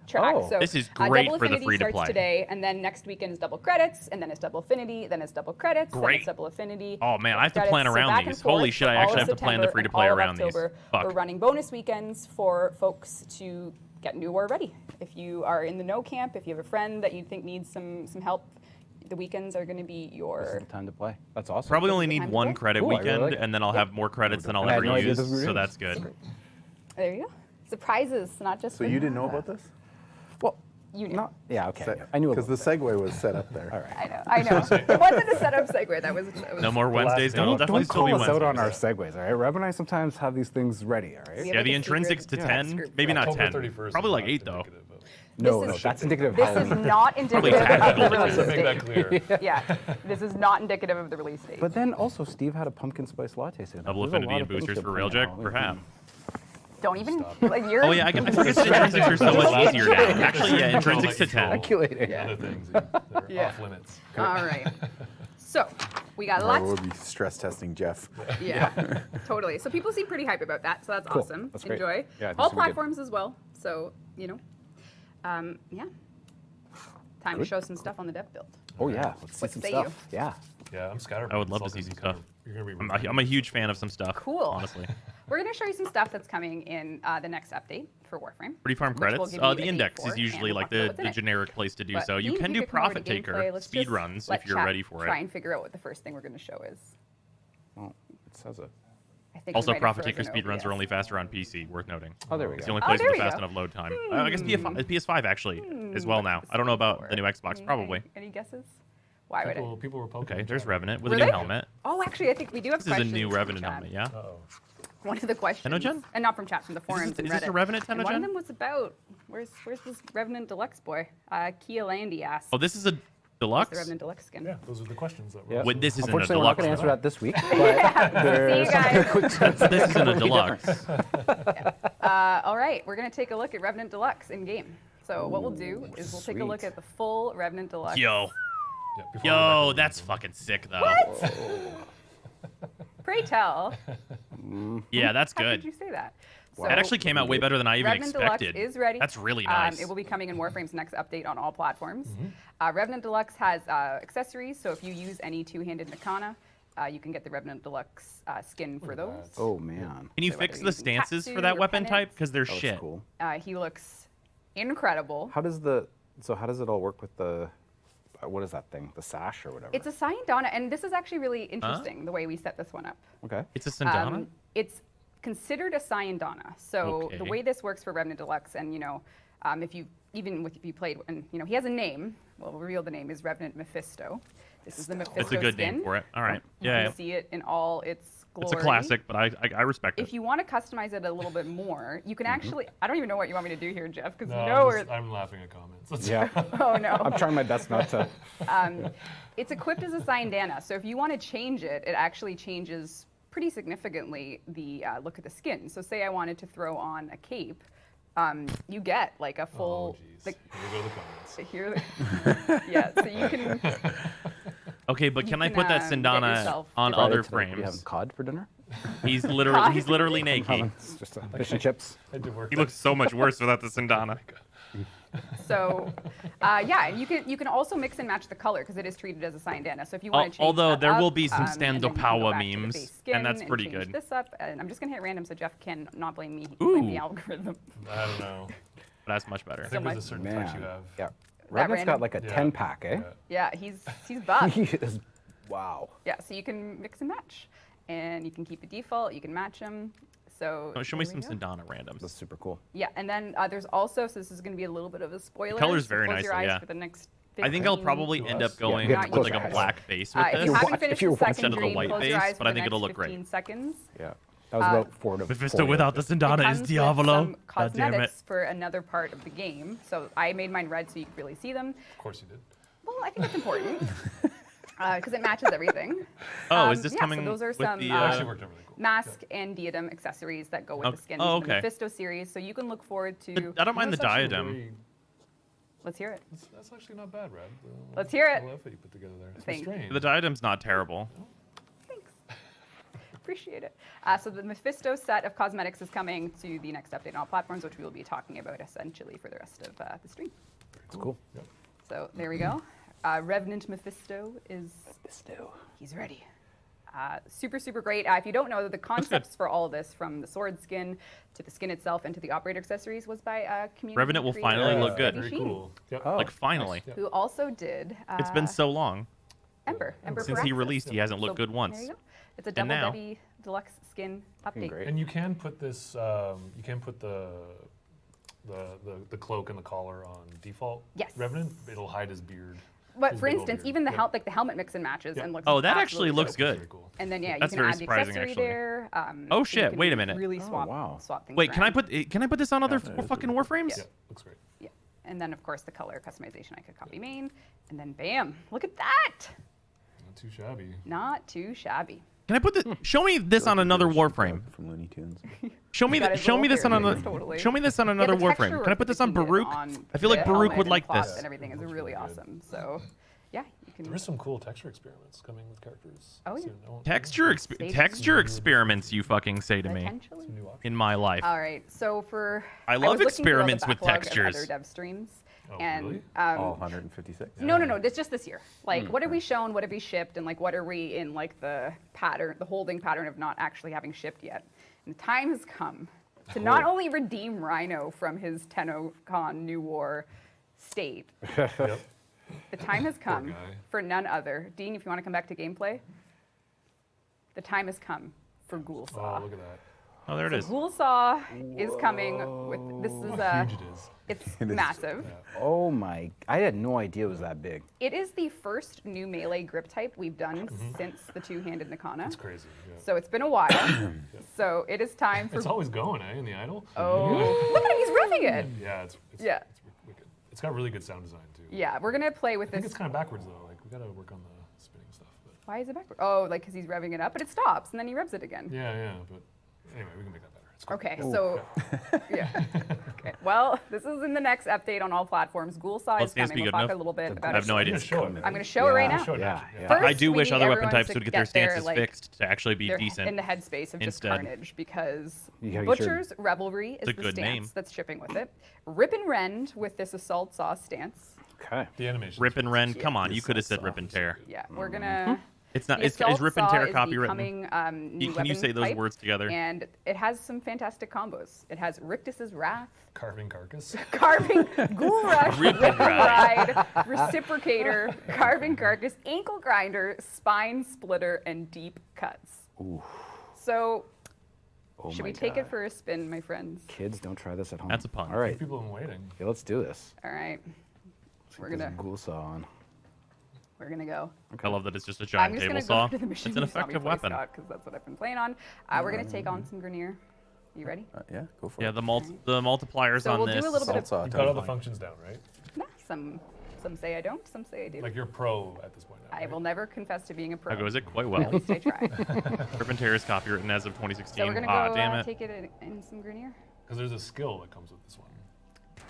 S2: track.
S6: Oh.
S2: So
S1: This is great
S2: Double
S1: for the
S2: Affinity
S1: free-to-play.
S2: starts today, and then next weekend is double credits, and then it's double affinity, then it's double credits, then
S1: Great.
S2: it's double affinity.
S1: Oh, man, I have to
S2: credits.
S1: plan
S2: So
S1: around
S2: back and
S1: these. Holy
S2: forth
S1: shit,
S2: for
S1: I
S2: all
S1: actually
S2: of
S1: have to plan the
S2: September
S1: free-to-play
S2: and all of
S1: around these.
S2: October.
S1: Fuck.
S2: We're running bonus weekends for folks to get New War ready. If you are in the no camp, if you have a friend that you think needs some help The weekends are going to be
S6: This is
S2: your.
S6: the time to play. That's awesome.
S1: Probably only
S2: the
S1: need
S2: time to
S1: one
S2: play.
S1: credit
S6: Cool, I really
S1: weekend,
S6: like it.
S1: and then I'll have more credits than I'll
S6: I had
S1: ever
S6: no idea
S1: use,
S6: this was
S1: so
S6: real.
S1: that's good.
S2: There you go. Surprises, not just.
S5: So
S2: for
S5: you
S2: me.
S5: didn't know about this?
S6: Well,
S2: You knew.
S6: not. Yeah. Okay. I knew a
S5: Because
S6: little
S5: the
S6: bit.
S5: segue was set up there.
S6: All right.
S2: I know. It wasn't a setup segue. That was.
S1: No more Wednesdays.
S4: day.
S1: No, it'll
S6: Don't
S1: definitely still
S6: call
S1: be
S6: us out on
S1: Wednesdays.
S6: our segues, all right? Reb and I sometimes have these things ready, all right?
S2: We
S1: Yeah,
S2: have
S1: the
S2: like a
S1: intrinsics
S2: secret
S1: to
S2: text
S1: 10,
S2: group
S1: maybe
S2: for
S1: not
S4: October
S1: 10,
S4: 31st
S1: probably
S4: is
S1: like
S4: not
S1: 8 though.
S4: indicative of-
S6: No,
S2: This
S6: no,
S2: is-
S6: that's indicative of
S2: This
S6: Halloween.
S2: is not indicative of the
S1: tactical
S2: release
S4: Let's make that
S2: date.
S4: clear.
S2: Yeah, this is not indicative of the release date.
S6: But then also, Steve had a pumpkin spice latte soon.
S1: Double
S6: There's a
S1: affinity
S6: lot
S1: and
S6: of things
S1: boosters
S6: to
S1: for
S6: plan
S1: Railjack,
S6: on.
S1: perhaps.
S2: Don't even
S4: Stop.
S2: like you're.
S1: Oh yeah, I forget the intrinsics are so much easier now. Actually, yeah, intrinsics to 10.
S6: Speculating.
S4: Other things that are
S2: Yeah.
S4: off limits.
S2: All right. So we got
S5: Or
S2: lots.
S5: we'll be stress testing Jeff.
S2: Yeah, totally. So people seem pretty hype about that. So that's
S6: Cool.
S2: awesome.
S6: That's great.
S2: Enjoy.
S6: Yeah, this
S2: All
S6: will be good.
S2: platforms as well. So yeah. Time to show some stuff on the dev build.
S6: Oh yeah, let's see
S2: What
S6: some
S2: say
S6: stuff. Yeah.
S4: Yeah, I'm scattered.
S1: I would love to
S4: It's all
S1: see some
S4: kinds of
S1: stuff.
S4: You're gonna be
S1: I'm a huge fan of some stuff.
S2: Cool.
S1: Honestly.
S2: We're going to show you some stuff that's coming in the next update for Warframe.
S1: Free farm
S2: which we'll
S1: credits.
S2: give you a
S1: The
S2: date
S1: index
S2: for,
S1: is usually
S2: and
S1: like
S2: we'll talk
S1: the,
S2: about what's in
S1: the
S2: it.
S1: generic place to do
S2: But
S1: so. You
S2: being
S1: can do
S2: to come over to
S1: profit
S2: gameplay,
S1: taker
S2: let's
S1: speed
S2: just
S1: runs
S2: let
S1: if you're
S2: chat
S1: ready for
S2: Try
S1: it.
S2: and figure out what the first thing we're going to show is.
S6: Well, it says it.
S2: I think we
S1: Also,
S2: might have
S1: profit taker
S2: frozen
S1: speed runs are
S2: OBS.
S1: only faster on PC. Worth noting.
S6: Oh, there we
S1: It's the
S6: go.
S1: only
S2: Oh,
S1: place
S2: there
S1: with
S2: we
S1: a fast
S2: go.
S1: enough load time. I guess PS5 actually as well now. I don't know about the new Xbox. Probably.
S2: Any guesses? Why would it?
S4: People were poking.
S1: Okay,
S4: each
S1: there's
S4: other.
S1: Revenant with
S2: Were
S1: a new
S2: they?
S1: helmet.
S2: Oh, actually, I think we do have
S1: This is a
S2: questions.
S1: new
S2: from
S1: Revenant
S2: chat.
S1: helmet, yeah?
S4: Uh-oh.
S2: One of the questions.
S1: Tenogen?
S2: And not from chat, from the forums and
S1: is
S2: Reddit.
S1: this a Revenant
S2: And one of
S1: Tenogen?
S2: them was about, where's this Revenant Deluxe boy? Kia Landy asked.
S1: Oh, this is a
S2: the
S1: deluxe?
S2: Revenant Deluxe skin.
S4: Yeah, those are the questions that were.
S6: Yeah.
S1: Wait, this isn't a
S6: Unfortunately, we're not going to
S1: deluxe.
S6: answer that this week. But
S2: See you guys.
S1: This isn't a deluxe.
S2: All right, we're going to take a look at Revenant Deluxe in game. So what we'll do is we'll take a look
S6: sweet.
S2: at the full Revenant Deluxe.
S1: Yo,
S4: Yeah, before we
S1: yo,
S4: record
S1: that's
S4: these.
S1: fucking sick though.
S2: Pray tell.
S1: Yeah, that's
S2: How could
S1: good.
S2: you say that?
S1: That actually came out way better than I even
S2: Revenant
S1: expected.
S2: Deluxe is ready.
S1: That's really nice.
S2: It will be coming in Warframe's next update on all platforms.
S1: Mm-hmm.
S2: Revenant Deluxe has accessories, so if you use any two-handed Nakana, you can get the Revenant Deluxe skin for those.
S6: oh man,
S1: Can you
S2: So
S1: fix
S2: whether
S1: the
S2: you're using
S1: stances for
S2: Tatsu
S1: that
S2: or
S1: weapon
S2: Penance,
S1: type? Because they're
S6: that looks
S1: shit.
S6: cool.
S2: He looks incredible.
S6: How does it all work with the what is that thing? The sash or whatever?
S2: It's a Sayandana, and this is actually really interesting the way we set this one up.
S6: okay.
S1: It's a Sindana?
S2: It's considered a Sayandana. So the
S1: Okay.
S2: way this works for Revenant Deluxe, and if you played, and he has a name. We'll reveal the name is Revenant Mephisto. This is the Mephisto
S1: It's a good
S2: skin.
S1: name for it. All right.
S2: You
S1: Yeah,
S2: can see it in all its glory.
S1: it's a classic, but I respect
S2: If
S1: it.
S2: you want to customize it a little bit more, you can actually. I don't even know what you want me to do here, Jeff, because
S4: No,
S2: you know
S4: I'm laughing at comments. That's
S6: Yeah.
S2: Oh no.
S6: I'm trying my best not to.
S2: It's equipped as a Sayandana, so if you want to change it, it actually changes pretty significantly the look of the skin. So say I wanted to throw on a cape, you get like a
S4: Oh,
S2: full.
S4: jeez. Here go the comments.
S2: Here, yeah. So you can.
S1: Okay, but
S2: you
S1: can I
S2: can,
S1: put that
S2: get
S1: Sindana
S2: yourself
S1: on
S2: different-
S1: other
S6: Friday tonight, we having
S1: frames?
S6: cod for dinner?
S1: He's literally naked.
S6: It's just fish and chips.
S4: I did work.
S1: He looks so much worse without the Sindana.
S2: So, yeah, and you can also mix and match the color because it is treated as a Sayandana. So if you want to change
S1: Although
S2: that
S1: there
S2: up,
S1: will be some
S2: and then you can go
S1: Standopower
S2: back to the
S1: memes,
S2: base skin
S1: and that's pretty
S2: change
S1: good.
S2: This up, and I'm just gonna hit random so Jeff can not blame me. He can blame the
S1: Ooh.
S2: algorithm.
S4: I don't know.
S1: But that's much better.
S4: I think
S2: my-
S4: there's a certain types you
S6: Man.
S4: have.
S6: Yeah. Revenant's
S2: random?
S6: got like a
S4: Yeah.
S6: 10-pack, eh?
S4: Yeah.
S2: Yeah, he's buff.
S6: He is. Wow.
S2: Yeah, so you can mix and match, and you can keep it default. You can match them. So
S1: Oh, show me
S2: there we
S1: some
S2: go.
S1: Sindana randoms.
S6: That's super cool.
S2: Yeah, and then there's also, so this is going to be a little bit of a spoiler.
S1: color's
S2: so
S1: very
S2: close
S1: nice,
S2: your
S1: though,
S2: eyes
S1: yeah.
S2: for the next.
S1: I think I'll
S2: 15
S1: probably
S4: to
S1: end
S4: us.
S1: up going
S6: Yeah,
S1: with
S6: close
S1: like
S6: your
S1: a
S6: eyes.
S1: black base with
S2: if you
S1: this
S2: haven't
S6: if
S2: finished
S6: you
S2: the
S6: watch
S2: second
S1: instead of the
S2: dream,
S1: white
S2: close your
S1: base,
S2: eyes
S1: but
S2: for
S1: I
S2: the
S1: think it'll
S2: next
S1: look great.
S2: 15 seconds.
S6: Yeah. That was about 4 to
S1: Mephisto
S6: 4.
S1: without the Sindana
S2: Comes
S1: is
S2: with
S1: Diavolo.
S2: some
S1: God damn it.
S2: cosmetics for another part of the game. So I made mine red so you could really see them.
S4: Of course you did.
S2: Well, I think that's important because it matches everything.
S1: Oh, is this
S2: yeah,
S1: coming
S2: so those are
S1: with
S2: some
S1: the?
S4: It actually worked out really cool.
S2: mask and diadem accessories that go with
S1: Oh,
S2: the skins
S1: oh,
S2: in the
S1: okay.
S2: Mephisto series. So you can look forward to.
S1: I don't mind the
S4: That's actually
S1: diadem.
S4: very-
S2: Let's hear it.
S4: That's actually not bad, Rad.
S2: Let's hear it.
S4: The outfit you put together there. It's
S2: Thank you.
S4: restrained.
S1: The diadem's not terrible.
S2: Thanks. Appreciate it. So the Mephisto set of cosmetics is coming to the next update on all platforms, which we will be talking about essentially for the rest of the stream.
S6: It's cool.
S2: So there we go. Revenant Mephisto is. He's ready. Super, super great. If you don't know, the concepts for all of this, from the sword skin to the skin itself and to the operator accessories, was by community
S1: Revenant will
S2: creator
S1: finally look good.
S4: Very
S2: Sheen,
S4: cool. Yep.
S6: Oh,
S1: Like finally.
S4: nice.
S2: who also did
S1: It's been so long
S2: Ember
S1: since he
S2: Firaxis.
S1: released. He hasn't looked
S2: So
S1: good once.
S2: There you go. It's a
S1: And
S2: double
S1: now-
S2: Debbie deluxe skin update.
S6: great.
S4: And you can put this. You can put the cloak and the collar on default.
S2: Yes.
S4: Revenant. It'll hide his beard.
S2: But
S4: his
S2: for
S4: big old
S2: instance,
S4: beard.
S2: even the
S4: Yep.
S2: like the helmet mix and matches
S4: Yep.
S2: and looks.
S1: Oh, that
S2: absolutely
S1: actually looks
S2: dope.
S1: good.
S4: Very cool.
S2: And then yeah,
S1: That's
S2: you can
S1: very
S2: add the
S1: surprising,
S2: accessory
S1: actually.
S2: there.
S1: Oh,
S2: so you
S1: shit,
S2: can
S1: wait a minute.
S2: Really swap,
S6: wow.
S2: swap things.
S1: Wait, can I
S2: around.
S1: put this on other
S5: Yeah,
S1: fucking Warframes?
S4: Yeah, looks great.
S2: Yeah, and then of course the color customization. I could copy main, and then bam! Look at that.
S4: Not too shabby.
S2: Not too shabby.
S1: Can I put this? Show me this on another Warframe.
S5: From Looney Tunes.
S1: Show me
S2: Got
S1: that.
S2: his
S1: Show
S2: little
S1: me this on
S2: hair
S1: another.
S2: totally.
S1: Show me this on
S2: Yeah,
S1: another
S2: the texture
S1: Warframe. Can I
S2: work
S1: put this on
S2: between it
S1: Baruch? I feel like
S2: the
S1: Baruch
S2: helmet
S1: would
S2: and
S1: like
S2: cloth
S1: this.
S2: And everything is
S4: Looks
S2: really
S4: really good.
S2: awesome. So, yeah, you can.
S4: There is some cool texture experiments coming with characters.
S2: Oh, yeah.
S4: soon. I won't-
S1: Texture experiments, you fucking say to me.
S2: Potentially.
S4: Some new options.
S1: In my life.
S2: All right, so for
S1: I
S2: was
S1: love
S2: looking through all the
S1: experiments with
S2: backlog of
S1: textures.
S2: Other dev streams,
S4: Oh,
S2: and
S4: really?
S5: All 156.
S2: no, it's just this year. Like, what have we shown? What have we shipped? And like, what are we in like the pattern, the holding pattern of not actually having shipped yet? And the time has come to not only redeem Rhino from his TennoCon New War state.
S4: Yep.
S2: The time has come
S4: guy.
S2: for none other. Dean, if you want to come back to gameplay, the time has come for Ghoul
S4: Oh,
S2: Saw.
S4: look at that.
S1: Oh, there it is.
S2: Ghoul Saw is coming with this is
S4: How huge it is.
S2: it's massive.
S6: Oh my! I had no idea it was that big.
S2: It is the first new melee grip type we've done since the two-handed Nikana.
S4: It's crazy. Yeah.
S2: So it's been a while. So it is time for.
S4: It's always going, in the idle.
S2: Oh, look at him! He's revving it.
S4: Yeah, it's
S2: Yeah.
S4: It's wicked. It's got really good sound design too.
S2: Yeah, we're gonna play with
S4: I think
S2: this.
S4: it's kind of backwards though. Like we gotta work on the spinning stuff. But
S2: Why is it backward? Oh, like because he's revving it up, but it stops and then he revs it again.
S4: yeah. But anyway, we can make that better. It's cool.
S2: Okay, so yeah. Okay. Well, this is in the next update on all platforms. Ghoul Saw
S1: Let's
S2: is
S1: see if
S2: coming.
S1: it's
S2: We'll
S1: good
S2: talk a
S1: enough.
S2: little bit
S1: I
S2: about
S1: have
S2: it.
S1: no
S4: I'm
S1: idea.
S4: gonna show it.
S2: I'm gonna show it right
S6: Yeah.
S2: now.
S4: Show it
S6: Yeah,
S4: now.
S6: yeah.
S2: First,
S1: I do
S2: we
S1: wish
S2: need
S1: other weapon
S2: everyone
S1: types
S2: to
S1: would get their
S2: get
S1: stances
S2: like,
S1: fixed to actually be
S2: they're
S1: decent.
S2: in the headspace of just
S1: instead.
S2: carnage, because
S6: You gotta get your-
S2: Butcher's Revelry is
S1: It's a
S2: the
S1: good
S2: stance
S1: name.
S2: that's shipping with it. Rip and Rend with this Assault Saw stance.
S6: Okay.
S4: The animation.
S1: Rip and Rend. Come on,
S5: Yeah.
S1: you could have said Rip and Tear.
S2: Yeah, we're gonna.
S1: It's not.
S2: The
S1: Is
S2: Assault
S1: Rip and
S2: Saw
S1: Tear
S2: is
S1: copywritten?
S2: becoming, new
S1: Can you say
S2: weapon
S1: those
S2: type,
S1: words together?
S2: And it has some fantastic combos. It has Rictus's Wrath,
S4: Carving carcass.
S2: Carving, Ghoul Rush,
S1: Rip
S2: Rip
S1: and
S2: and Ride, Reciprocator, Carving Carcass, Ankle Grinder, Spine Splitter, and Deep Cuts.
S6: Ooh.
S2: So,
S6: Oh
S2: should
S6: my
S2: we take
S6: God.
S2: it for a spin, my friends?
S6: Kids, don't try this at home.
S1: That's a pun.
S6: All right.
S4: People have been waiting.
S6: Yeah, let's do this.
S2: All right, we're
S6: Put this
S2: gonna
S6: Ghoul Saw on.
S2: go.
S1: I love that it's just a
S2: I'm
S1: giant
S2: just
S1: table
S2: gonna
S1: saw.
S2: go to the machine.
S1: It's an effective weapon.
S2: because that's what I've been playing on. We're gonna take on some Grenier. You ready?
S5: Yeah, go for
S1: Yeah,
S5: it.
S1: the multipliers
S2: So
S1: on
S2: we'll do
S1: this.
S2: a little bit of-
S5: Assault saw,
S4: You got all the
S5: totally.
S4: functions down, right?
S2: Nah, some say I don't, some say I do.
S4: Like you're pro at this point now.
S2: I
S4: right?
S2: will never confess to being a pro.
S1: How goes it? Quite
S2: At
S1: well.
S2: least I try.
S1: Rip and Tear is copywritten as of
S2: So we're
S1: 2016.
S2: gonna
S1: Ah,
S2: go
S1: damn it.
S2: take it in some Grenier.
S4: Because there's a skill that comes with this one.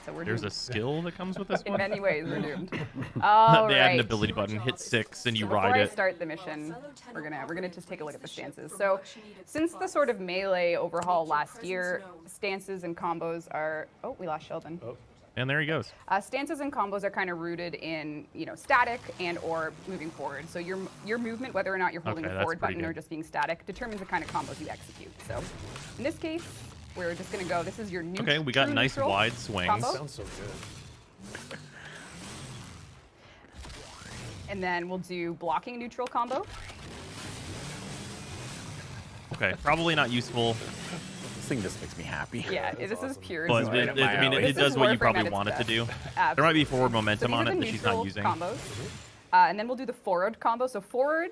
S2: So we're
S1: There's a
S2: doomed.
S1: skill that comes with this
S2: In
S1: one.
S2: many ways, we're doomed. All
S1: They add an
S2: right.
S1: ability button, hit 6, and you
S2: So before
S1: ride
S2: I
S1: it.
S2: start the mission, we're gonna just take a look at the stances. So, since the sort of melee overhaul last year, stances and combos are. Oh, we lost Sheldon.
S4: Oh,
S1: And there he goes.
S2: Stances and combos are kind of rooted in, static and or moving forward. So your movement, whether or not you're holding
S1: Okay,
S2: the
S1: that's
S2: forward
S1: pretty
S2: button or
S1: good.
S2: just being static, determines the kind of combos you execute. So, in this case, we're just gonna go. This is your new.
S1: Okay, we got
S2: true
S1: nice
S2: neutral
S1: wide swings.
S2: combo.
S4: sounds so good.
S2: And then we'll do blocking neutral combo.
S1: Okay, probably not useful,
S5: This thing just makes me happy.
S2: Yeah, this is pure.
S1: but
S2: joy.
S1: it, I mean,
S2: This
S1: it does
S2: is
S1: what you
S2: Warframe
S1: probably
S2: at its
S1: want it to
S2: best.
S1: do. There
S2: Absolutely.
S1: might be forward
S2: So
S1: momentum
S2: these
S1: on
S2: are
S1: it
S2: the
S1: that she's not
S2: neutral
S1: using.
S2: combos. And then we'll do the forward combo. So forward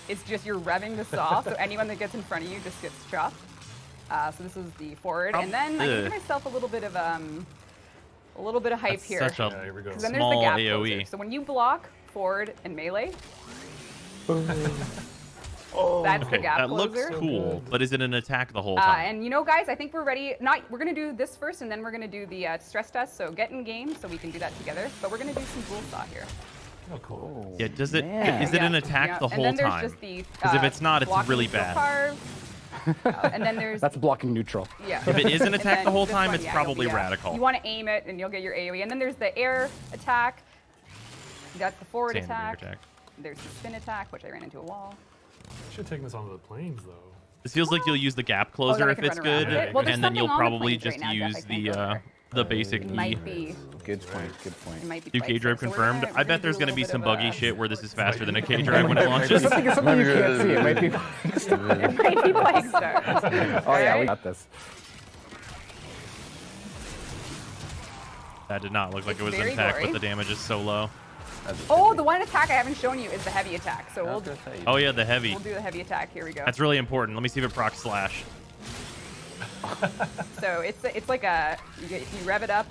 S2: is just you're revving the saw, so anyone that gets in front of you just gets chopped. So this is the forward, and then I give
S1: Ugh.
S2: myself a little bit of hype
S1: That's
S2: here.
S1: such
S4: Yeah, here we go.
S1: a
S2: 'Cause then there's the
S1: small
S2: gap
S1: AoE.
S2: closer. So when you block forward and melee, that's the
S1: Okay,
S2: gap
S1: that
S2: closer.
S1: looks cool, but is it an attack the whole time?
S2: And guys, I think we're ready. We're gonna do this first, and then we're gonna do the stress test. So get in game, so we can do that together. But we're gonna do some Ghoul Saw here.
S4: Oh, cool.
S1: Yeah, does it?
S6: man.
S1: Is it an
S2: Yeah,
S1: attack
S2: yeah.
S1: the
S2: And
S1: whole
S2: then there's
S1: time?
S2: just the,
S1: Because if it's not, it's
S2: blocking
S1: really
S2: neutral
S1: bad.
S2: carve. And then there's
S6: That's blocking neutral.
S2: yeah.
S1: If it is an
S2: And
S1: attack
S2: then
S1: the whole
S2: this
S1: time,
S2: one,
S1: it's
S2: yeah,
S1: probably
S2: you'll be,
S1: radical.
S2: You want to aim it, and you'll get your AoE. And then there's the air attack. That's the forward
S1: Standard
S2: attack.
S1: attack.
S2: There's the spin attack, which I ran into a wall.
S4: Should have taken this onto the planes though.
S1: This feels like you'll use the gap closer
S2: that I
S1: if
S2: can
S1: it's
S2: run around
S1: good,
S2: with it. Well, there's
S1: and then
S2: something
S1: you'll
S2: on the
S1: probably
S2: planes
S1: just
S2: right now,
S1: use
S2: Jeff, I can't go there.
S1: the basic
S2: It might be.
S6: Good point. Good point.
S2: It might be
S1: 2K
S2: plague
S1: drive
S2: stick. So
S1: confirmed.
S2: we're
S1: I bet there's
S2: do a
S1: going to be
S2: little
S1: some
S2: bit of
S1: buggy
S2: a-
S1: shit where this is faster than a K drive when it launches.
S6: Something you can't see. It might be.
S2: It might be plague star.
S6: Oh yeah, we got this.
S1: That did not look like it was
S2: very
S1: intact, but
S2: gory.
S1: the damage is so low.
S2: Oh, the one attack I haven't shown you is the heavy attack. So we'll
S1: Oh yeah, the heavy.
S2: do the heavy attack. Here we go.
S1: That's really important. Let me see if it procs slash.
S2: So it's like a you rev it up,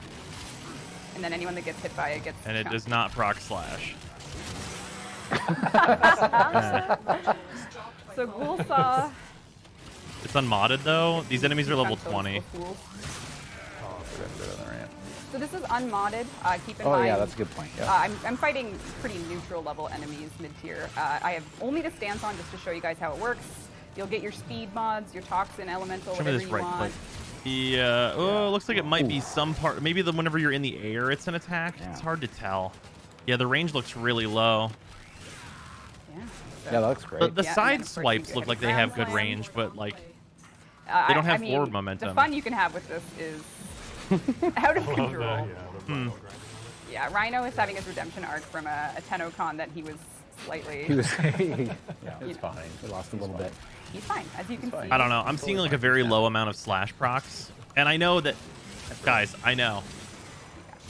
S2: and then anyone that gets hit by it gets.
S1: And it
S2: chunked.
S1: does not proc slash.
S2: So Ghoul Saw.
S1: It's unmodded though. These enemies are level
S2: Comes
S1: 20.
S2: with Ghouls.
S5: Oh, so that's good on the ramp.
S2: So this is unmodded. Keep in
S6: Oh
S2: mind.
S6: yeah, that's a good point. Yeah.
S2: I'm fighting pretty neutral level enemies mid-tier. I have only the stance on just to show you guys how it works. You'll get your speed mods, your toxin, elemental,
S1: Show me
S2: whatever
S1: this
S2: you
S1: right
S2: want.
S1: click. Yeah. Oh, it looks like it might be some part. Maybe whenever you're in the air, it's an attack.
S6: Yeah.
S1: It's hard to tell. Yeah, the range looks really low.
S2: Yeah.
S6: Yeah, that looks great.
S1: The
S2: Yeah, and
S1: side
S2: then, of course, you
S1: swipes
S2: get
S1: look
S2: a
S1: like they have good
S2: ground
S1: range,
S2: slam.
S1: but like they don't have forward momentum.
S2: The fun you can have with this is out of
S4: Love
S2: control.
S4: that, yeah, the bottle grinding on it.
S2: Yeah, Rhino is having his redemption arc from a TennoCon that he was slightly.
S6: He was. Yeah,
S2: it's
S6: fine. We lost a little bit.
S2: He's fine, as you can see.
S1: I don't know. I'm seeing like a very low amount of slash procs, and I know that, guys. I know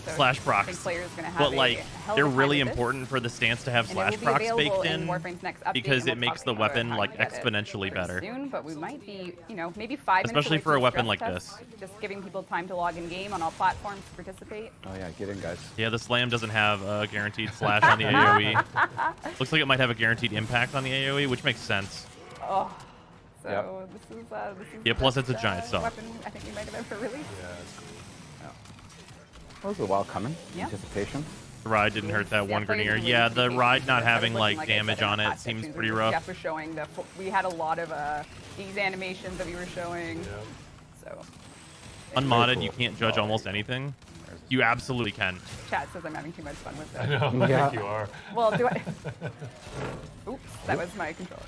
S2: So
S1: slash
S2: I think
S1: procs,
S2: players gonna have
S1: but
S2: a
S1: like
S2: hell of
S1: they're
S2: a time
S1: really
S2: with this.
S1: important for the stance to have
S2: And it
S1: slash
S2: will be
S1: procs
S2: available
S1: baked
S2: in
S1: in
S2: Warframe's next update,
S1: because
S2: and
S1: it
S2: we'll
S1: makes
S2: talk
S1: the
S2: about
S1: weapon
S2: how
S1: like
S2: to get it
S1: exponentially
S2: very
S1: better.
S2: Soon, but we might be, maybe 5 minutes
S1: Especially
S2: away
S1: for a
S2: from
S1: weapon
S2: stress
S1: like
S2: test,
S1: this.
S2: Just giving people time to log in game on all platforms to participate.
S6: Oh yeah, get in, guys.
S1: Yeah, the slam doesn't have a guaranteed slash on the AoE. Looks like it might have a guaranteed impact on the AoE, which makes sense.
S2: Oh, so
S6: Yep.
S2: this is
S1: Yeah,
S2: the
S1: plus
S2: best,
S1: it's a giant suck.
S2: weapon I think we might have ever released.
S4: Yeah, it's cool.
S6: That was a while coming.
S2: Yeah.
S6: Anticipation.
S1: The ride didn't hurt that one
S2: players
S1: Grenier.
S2: really
S1: Yeah,
S2: do
S1: the
S2: hate
S1: ride
S2: it.
S1: not
S2: I was
S1: having
S2: looking,
S1: like
S2: I said,
S1: damage
S2: in
S1: on
S2: the
S1: it
S2: past
S1: seems
S2: sections
S1: pretty
S2: where
S1: rough.
S2: Jeff was showing we had a lot of these animations that we were showing.
S4: Yeah.
S2: So
S1: Unmodded,
S6: cool.
S1: you can't judge almost anything. You absolutely can.
S2: Chad says I'm having too much fun with
S4: I
S2: this.
S4: know,
S6: Yeah.
S4: I think you are.
S2: Well, do I? Oops, that was my controller.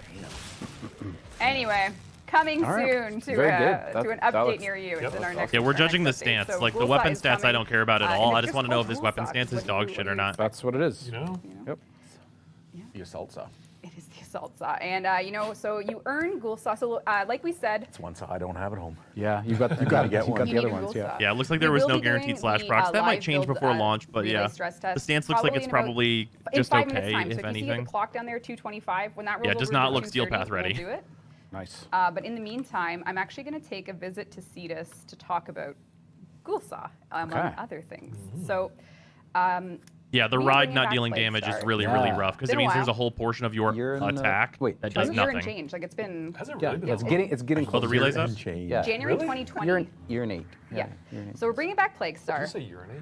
S2: Anyway, coming
S6: All right.
S2: soon to
S6: Very good.
S2: to an
S6: That
S2: update
S6: looks-
S2: near you.
S4: Yep,
S2: It's in our
S4: that's
S2: next.
S1: Yeah, we're
S2: our
S1: judging the
S2: next update.
S1: stance.
S2: So
S1: Like the
S2: Ghoul
S1: weapon
S2: Saw is
S1: stats, I
S2: coming,
S1: don't care about at
S2: and
S1: all.
S2: it's
S1: I just
S2: just
S1: want to know if
S2: called
S1: this
S2: Ghoul
S1: weapon
S2: Saw,
S1: stance is
S2: what do
S1: dog
S2: you-
S1: shit
S2: what
S1: or
S2: do you-
S1: not.
S6: That's what it is.
S4: You know?
S6: Yep.
S5: The assault saw.
S2: It is the assault saw, and so you earn Ghoul Saw. So like we said,
S5: It's one saw I don't have at home.
S6: Yeah, you got
S5: gotta get
S6: you
S5: one.
S6: got
S2: you
S6: the
S2: need
S6: other
S2: a
S6: ones.
S2: Ghoul
S6: Yeah.
S2: Saw.
S1: Yeah, it looks like
S2: We
S1: there was
S2: will
S1: no
S2: be doing
S1: guaranteed slash
S2: the,
S1: procs. That might
S2: live
S1: change
S2: build,
S1: before launch, but
S2: relay
S1: yeah.
S2: stress
S1: The
S2: test,
S1: stance looks like
S2: probably
S1: it's
S2: in about-
S1: probably
S2: in
S1: just
S2: 5 minutes
S1: okay,
S2: time. So
S1: if
S2: if you see the
S1: anything.
S2: clock down there, 2:25, when that rolls
S1: Yeah, it does
S2: over
S1: not
S2: to
S1: look steel
S2: 2:30,
S1: path ready.
S2: We'll do it.
S6: Nice.
S2: But in the meantime, I'm actually going to take a visit to Cetus to talk about Ghoul Saw, among
S6: Okay.
S2: other things.
S6: Mm-hmm.
S2: So,
S1: Yeah, the
S2: we are
S1: ride
S2: bringing
S1: not
S2: back
S1: dealing
S2: Plague
S1: damage is
S2: Star.
S1: really,
S6: Yeah.
S1: really rough because it
S2: Been a
S1: means there's a
S2: while.
S1: whole portion of your
S6: You're in the-
S1: attack
S6: wait,
S1: that
S2: a
S1: does
S2: year and
S1: nothing.
S2: change. Like it's been
S4: Has it
S6: Yeah,
S4: really been
S6: yeah,
S4: that
S6: it's
S4: long?
S6: getting
S1: Oh,
S6: close.
S1: the relay's up?
S6: Yeah.
S2: January
S4: Really?
S2: 2020.
S6: You're an 8.
S2: Yeah.
S6: You're an 8.
S2: So we're bringing back Plague
S4: Did
S2: Star.
S4: you say urinate?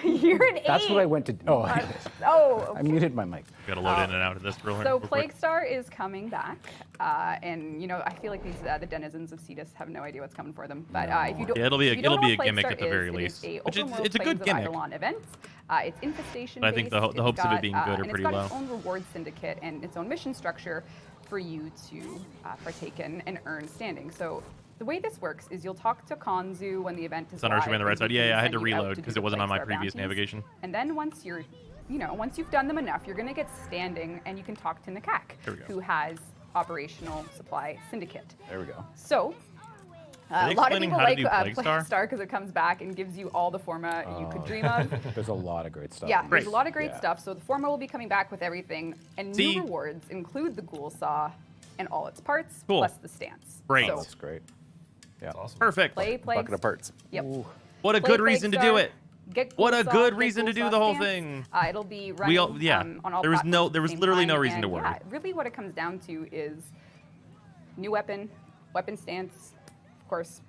S2: You're an 8.
S6: That's what I went to. Oh,
S2: Oh,
S6: I muted my mic.
S1: Got to load in and out of this real
S2: So
S1: real quick.
S2: Plague Star is coming back, and I feel like these the denizens of Cetus have no idea what's coming for them. But if you don't,
S1: Yeah, it'll be a-
S2: if you don't
S1: it'll
S2: know
S1: be
S2: what
S1: a
S2: Plague
S1: gimmick
S2: Star
S1: at the very
S2: is,
S1: least.
S2: It is
S1: Which
S2: a
S1: is-
S2: open world
S1: it's a good
S2: Plains of
S1: gimmick.
S2: Eidolon event. It's infestation.
S1: But I think the
S2: based.
S1: hopes of it
S2: It's
S1: being
S2: got,
S1: good are
S2: and
S1: pretty
S2: it's got
S1: low.
S2: its own reward syndicate and its own mission structure for you to partake in and earn standing. So. The way this works is you'll talk to Konzu when the event is
S1: It's on our
S2: live,
S1: screen on the right
S2: and
S1: side.
S2: he
S1: Yeah,
S2: can
S1: yeah, I had
S2: send
S1: to
S2: you out
S1: reload
S2: do
S1: because
S2: the
S1: it wasn't on my
S2: Plague Star
S1: previous
S2: bounties.
S1: navigation.
S2: And then once you've done them enough, you're going to get standing, and you can talk to Nakak,
S1: Here we go.
S2: who has operational supply syndicate.
S6: There we go.
S2: So,
S1: Are
S2: a
S1: they
S2: lot of
S1: explaining
S2: people
S1: how to
S2: like
S1: do Plague
S2: Plague
S1: Star?
S2: Star because it comes back and gives you all the forma you could dream of.
S6: There's a lot of great stuff.
S2: Yeah,
S6: in
S2: there's
S6: this.
S2: a lot of great
S6: Yeah.
S2: stuff. So the forma will be coming back with everything, and
S1: See?
S2: new rewards include the Ghoul Saw and all its parts,
S1: Cool.
S2: plus the stance.
S1: Great.
S2: So
S6: That's great. Yeah.
S4: That's awesome.
S1: Perfect.
S2: play Plague.
S5: Bucket of parts.
S2: Yep.
S1: What a
S2: Play
S1: good
S2: Plague
S1: reason to
S2: Star,
S1: do it.
S2: Get
S1: What
S2: Ghoul
S1: a
S2: Saw,
S1: good
S2: get
S1: reason to
S2: Ghoul
S1: do
S2: Saw
S1: the whole
S2: stance.
S1: thing.
S2: It'll be running
S1: all- yeah,
S2: on all
S1: there was
S2: platforms
S1: there
S2: at
S1: was
S2: the same
S1: literally no
S2: time,
S1: reason to
S2: and
S1: worry.
S2: Yeah, really what it comes down to is new weapon stance, of course.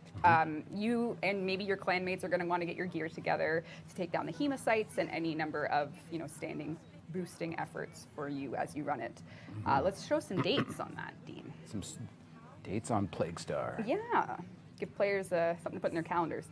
S2: You and maybe your clanmates are going to want to get your gear together to take down the hemocytes and any number of standing boosting efforts for you as you run it. Let's show some dates on that, Dean.
S6: Some dates on Plague Star.
S2: Yeah, give players something to put in their calendars.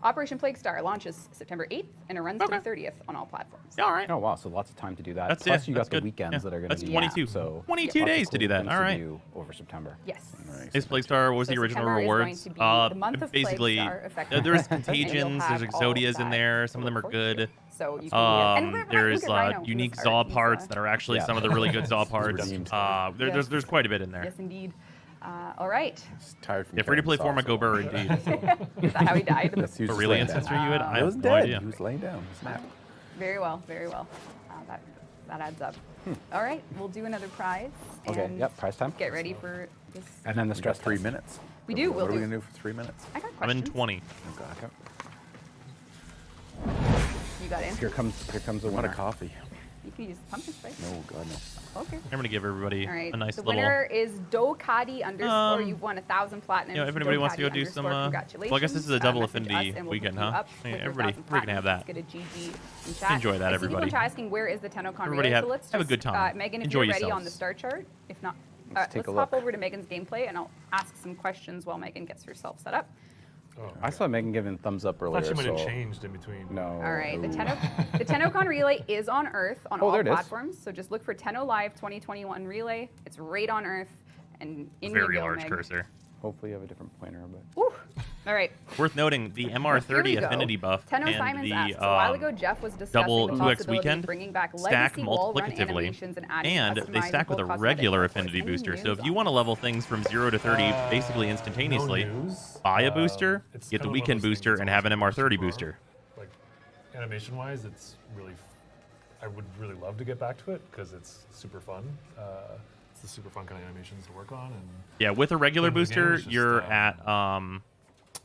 S2: Operation Plague Star launches September 8th and it runs to the
S1: Okay.
S2: 30th on all platforms.
S1: Yeah, all right.
S6: Oh wow, so lots of time to do that.
S1: That's
S6: Plus
S1: it.
S6: you
S1: That's
S6: got the
S1: good.
S6: weekends
S1: Yeah.
S6: that are going
S1: That's
S6: to be
S1: 22.
S6: So
S1: 22
S6: lots of
S1: days to do
S6: cool
S1: that.
S6: things
S1: All
S6: to
S1: right.
S6: do over September.
S2: Yes.
S1: Ace Plague Star, what was
S2: So
S1: the original
S2: September is going
S1: rewards?
S2: to be the month of Plague
S1: Basically,
S2: Star, effectively.
S1: there's
S2: And you'll
S1: Contagions, there's
S2: have all of
S1: Exodias in
S2: that
S1: there.
S2: to
S1: Some of them
S2: look
S1: are
S2: forward to.
S1: good.
S2: So you can and look
S1: There's
S2: at Rhino. He
S1: unique
S2: was
S1: Zaw
S2: art. He's,
S1: parts that are actually
S6: Yeah.
S1: some of the really good Zaw parts.
S4: Redemption's
S1: There's quite a bit in there.
S2: Yes, indeed. All right.
S5: Just tired from
S1: Yeah, free to play
S5: carrying
S1: format
S5: sauce.
S1: Gober indeed.
S2: Is that how he died?
S5: Yes, he was
S1: But
S5: just
S1: really,
S5: laying
S1: Ancestor,
S5: down.
S1: you would? I
S5: He
S1: have
S5: was
S1: no
S5: dead.
S1: idea.
S5: He was laying down. Snap.
S2: Very well, very well. That adds up. All right, we'll do another prize.
S6: Okay,
S2: and
S6: yep, prize time.
S2: Get ready for this.
S6: And then the
S5: We got
S6: stress
S5: 3
S6: test.
S5: minutes.
S2: We do,
S5: What
S2: we'll
S5: are we
S2: do.
S5: gonna do for 3 minutes?
S2: I got
S1: I'm in
S2: questions.
S1: 20.
S5: Oh god.
S2: You got
S6: Here
S2: answers.
S6: comes the
S5: What a
S6: winner.
S5: coffee.
S2: You can use pumpkin spice.
S5: No god no.
S2: Okay.
S1: I'm going to give everybody
S2: All right.
S1: a nice
S2: the
S1: little...
S2: winner is Dokadi _. You've won 1,000 platinum.
S1: You know, if anybody wants to go do some... well, I guess this is a double affinity weekend, huh? Hey, everybody can have that.
S2: Get a GG in chat.
S1: Enjoy that,
S2: I see
S1: everybody.
S2: people asking where is the TennoCon
S1: Everybody
S2: relay.
S1: have-
S2: So let's
S1: have a
S2: just,
S1: good time.
S2: Megan, if
S1: Enjoy
S2: you're ready on
S1: yourselves.
S2: the star chart, if not,
S6: Let's take
S2: let's
S6: a
S2: hop
S6: look.
S2: over to Megan's gameplay and I'll ask some questions while Megan gets herself set up.
S4: Oh,
S6: I saw Megan giving thumbs up
S4: I
S6: earlier.
S4: thought she might have
S6: so
S4: changed in between.
S6: No.
S2: All right, the
S6: no.
S2: TennoCon relay is on Earth on
S6: Oh,
S2: all
S6: there it is.
S2: platforms. So just look for Tenno Live 2021 relay. It's right on Earth and in
S1: Very
S2: your
S1: large
S2: Meg.
S1: cursor.
S6: Hopefully you have a different pointer, but
S2: Woo. All right.
S1: Worth noting, the
S2: Here we
S1: MR30
S2: go.
S1: affinity buff
S2: Tenno
S1: and
S2: Simons
S1: the
S2: asks, a while ago, Jeff was discussing
S1: double
S2: the
S1: 2x
S2: possibility
S1: weekend
S2: of bringing back
S1: stack
S2: legacy wall run
S1: multiplicatively,
S2: animations and adding
S1: and they
S2: customizable
S1: stack with a
S2: cosmetic
S1: regular
S2: artwork.
S1: affinity
S2: Any
S1: booster. So
S2: news
S1: if you
S2: on
S1: want to
S2: that?
S1: level things from 0 to 30 basically instantaneously,
S4: No news.
S1: buy a booster,
S4: It's
S1: get the
S4: kinda one of
S1: weekend
S4: those things
S1: booster,
S4: that's
S1: and have an
S4: always
S1: MR30
S4: super
S1: booster.
S4: Like animation-wise, it's really. I would really love to get back to it because it's super fun. It's the super fun kind of animations to work on, and
S1: Yeah, with a regular
S4: Playing the game
S1: booster,
S4: is just,
S1: you're at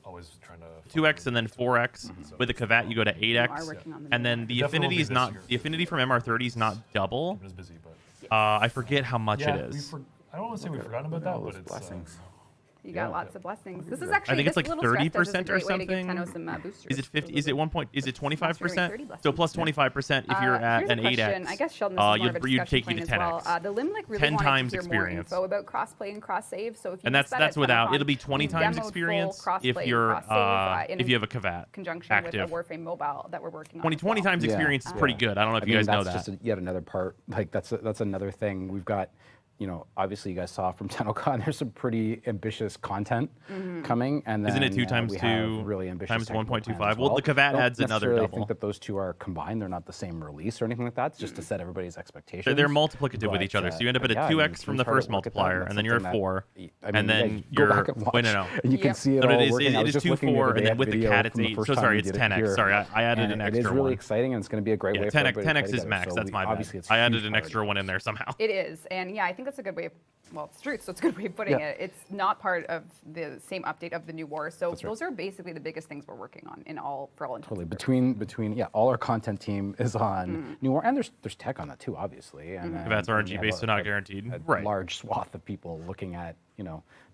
S4: always trying to.
S1: 2x and then 4x. With a Kavat, you go to
S2: You are
S1: 8x.
S2: working on the
S1: And
S2: new
S1: then
S2: one.
S1: the
S4: Definitely
S1: affinity
S4: won't
S1: is
S4: be
S1: not
S4: this year.
S1: the affinity from MR30 is not double.
S4: It was busy, but
S1: I forget how much
S4: yeah,
S1: it is.
S4: I don't want to say we've forgotten about
S5: Look at all
S4: that, but
S5: those
S4: it's
S5: blessings.
S2: You got
S6: Yeah.
S2: lots of blessings. This is
S5: that.
S2: actually
S1: I think it's
S2: this
S1: like
S2: little stress test is a
S1: 30% or
S2: great way to give
S1: something.
S2: Tenno some boosters.
S1: Is it 50? Is it 1 point? Is it 25%?
S2: really
S1: So
S2: 30
S1: plus 25% if you're at
S2: here's a
S1: an
S2: question.
S1: 8x.
S2: I guess Sheldon, this is more of a
S1: you'd
S2: discussion
S1: take you
S2: point
S1: to
S2: as well.
S1: 10x.
S2: The Limlick really
S1: 10
S2: wanted
S1: times
S2: to hear
S1: experience.
S2: more info about crossplay and cross save. So if you
S1: And
S2: missed
S1: that's
S2: that at
S1: without.
S2: TennoCon,
S1: It'll be 20
S2: we
S1: times
S2: demoed full
S1: experience
S2: crossplay
S1: if
S2: and
S1: you're
S2: cross-save, in
S1: if you have a Kavat
S2: conjunction
S1: active.
S2: with the Warframe mobile that we're working on.
S1: 20
S2: as well.
S1: times
S6: Yeah.
S1: experience is pretty good. I don't know if
S6: I
S1: you
S6: mean,
S1: guys know
S6: that's
S1: that.
S6: just yet another part. Like that's another thing. We've got, obviously you guys saw from TennoCon, there's some pretty ambitious content coming, and then
S1: Isn't it 2 times
S6: we have
S1: 2
S6: really ambitious
S1: times
S6: technical plans
S1: 1.25?
S6: as
S1: Well, the Kavat
S6: Don't
S1: adds another
S6: necessarily
S1: double.
S6: think that those two are combined. They're not the same release or anything like that. It's just to set everybody's expectations.
S1: They're multiplicative with
S6: But,
S1: each other. So you end up
S6: but
S1: at a
S6: yeah, I mean,
S1: 2x from
S6: we
S1: the
S6: try to
S1: first
S6: work at that,
S1: multiplier,
S6: that's
S1: and then you're at
S6: something
S1: 4.
S6: that-
S1: And then
S6: yeah,
S1: you're.
S6: go back and watch,
S1: Wait, no.
S6: and you can
S2: Yep.
S6: see it
S1: No,
S6: all
S1: it is.
S6: working. I
S1: It
S6: was
S1: is
S6: just
S1: 2,
S6: looking the
S1: 4,
S6: other
S1: and
S6: day
S1: then
S6: at
S1: with the
S6: video
S1: cat it's
S6: from the
S1: 8.
S6: first
S1: So
S6: time
S1: sorry,
S6: we
S1: it's
S6: did it
S1: 10x.
S6: here.
S1: Sorry, I added
S6: And
S1: an
S6: it
S1: extra
S6: is
S1: one.
S6: really exciting, and it's going to be a great way for
S1: 10x,
S6: everybody to
S1: 10x
S6: play
S1: is
S6: together.
S1: max.
S6: So
S1: That's my bad.
S6: obviously it's
S1: I
S6: a
S1: added
S6: huge
S1: an
S6: part of
S1: extra
S6: it.
S1: one in there somehow.
S2: It is, and yeah, I think that's a good way of. Well, it's truth, so it's a good way of putting
S6: Yeah.
S2: it. It's not part of the same update of the new war. So
S6: That's right.
S2: those are basically the biggest things we're working on for all intents
S6: Totally.
S2: and purposes.
S6: Between all our content team is on New War, and there's tech on that too, obviously. And then
S1: That's
S6: we
S1: RNG
S6: have
S1: based, so not guaranteed.
S6: a
S1: Right.
S6: large swath of people looking at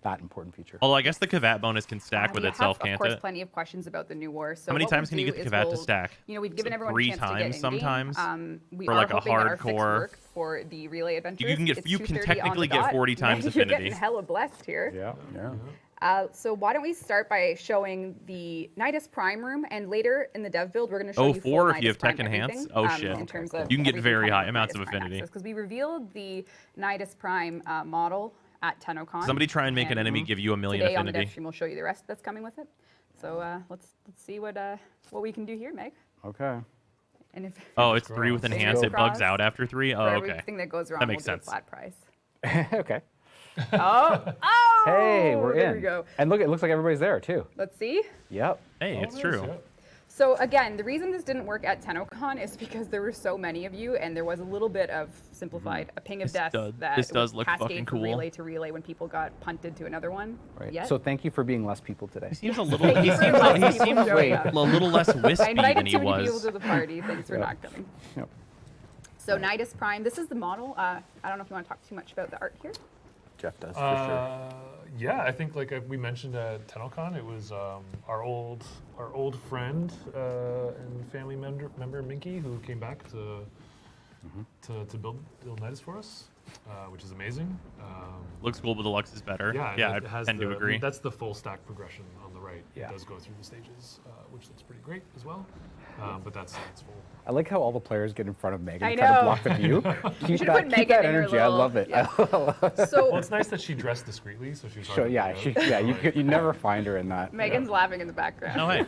S6: that important feature.
S1: Although I guess the Kavat bonus can stack with
S2: We
S1: itself,
S2: have, of
S1: can't
S2: course,
S1: it?
S2: plenty of questions about the new war. So
S1: How many
S2: what we'll
S1: times can you
S2: do
S1: get the
S2: is
S1: Kavat to
S2: we'll-
S1: stack?
S2: We've given
S1: Is it
S2: everyone
S1: 3
S2: a chance to get
S1: times
S2: in
S1: sometimes?
S2: we
S1: For
S2: are
S1: like a
S2: hoping that our fix
S1: hardcore-
S2: work for the relay adventures.
S1: You can get-
S2: It's
S1: you can
S2: 2:30 on
S1: technically
S2: the
S1: get
S2: dot.
S1: 40 times
S2: You're
S1: affinity.
S2: getting hella blessed here.
S6: Yeah.
S2: So why don't we start by showing the Nidus Prime room, and later in the dev build, we're going to show
S1: Oh,
S2: you full
S1: 4 if you
S2: Nidus
S1: have Tech
S2: Prime
S1: Enhance?
S2: everything,
S1: Oh, shit.
S2: In terms of
S1: You can get
S2: everything
S1: very
S2: coming
S1: high
S2: with
S1: amounts
S2: Nidus
S1: of
S2: Prime
S1: affinity.
S2: Because we revealed the Nidus Prime model at TennoCon.
S1: Somebody try and make an
S2: and
S1: enemy give you a million
S2: today on the
S1: affinity.
S2: Devstream, we'll show you the rest that's coming with it. So let's see what we can do here, Meg.
S6: Okay.
S2: And if
S1: Oh, it's 3 with
S2: Fingers
S1: enhance. It bugs
S2: crossed
S1: out after 3.
S2: for
S1: Oh, okay.
S2: everything that goes wrong,
S1: That makes
S2: we'll do
S1: sense.
S2: a flat price.
S6: Okay.
S2: Oh,
S6: Hey, we're
S2: there
S6: in.
S2: we go.
S6: And look, it looks like everybody's there too.
S2: Let's see.
S6: Yep.
S1: Hey,
S4: Oh,
S1: it's
S4: nice,
S1: true.
S4: yeah.
S2: So again, the reason this didn't work at TennoCon is because there were so many of you, and there was a little bit of simplified, a ping of
S1: This
S2: death
S1: does-
S2: that
S1: this does
S2: would
S1: look
S2: cascade
S1: fucking
S2: from
S1: cool.
S2: relay to relay when people got punted to another one.
S6: Right.
S2: Yet.
S6: So thank you for being less people today.
S1: He seems a little.
S2: Thank
S1: He
S2: you for
S1: seems,
S2: letting
S1: he
S2: people
S1: seems
S2: join
S1: a
S2: us.
S1: little less
S2: I
S1: wispy
S2: invited
S1: than he
S2: too many people
S1: was.
S2: to the party. Thanks for
S6: Yep.
S2: not coming.
S6: Yep.
S2: So Nidus Prime, this is the model. I don't know if you want to talk too much about the art here.
S5: Jeff does for sure.
S4: Yeah, I think like we mentioned at TennoCon, it was our old friend and family member Minky who came back to build Nidus for us, which is amazing.
S1: Looks cool, but the Lux is better.
S4: Yeah,
S1: Yeah,
S4: it
S1: I
S4: has
S1: tend to
S4: the-
S1: agree.
S4: That's the full stack progression on the right,
S6: Yeah.
S4: it does go through the stages, which looks pretty great as well. But that's full.
S6: I like how all the players get in front of Megan
S2: I
S6: and kind of
S2: know.
S6: block the view. Keep
S2: should
S6: that,
S2: put
S6: keep
S2: Megan
S6: that
S2: in your
S6: energy. I love it.
S2: little-
S4: Well,
S2: So
S4: it's nice that she dressed discreetly, so she's hard
S6: So
S4: to
S6: yeah,
S4: pick out.
S6: you never find her in that.
S2: Megan's laughing in the background.
S1: No way.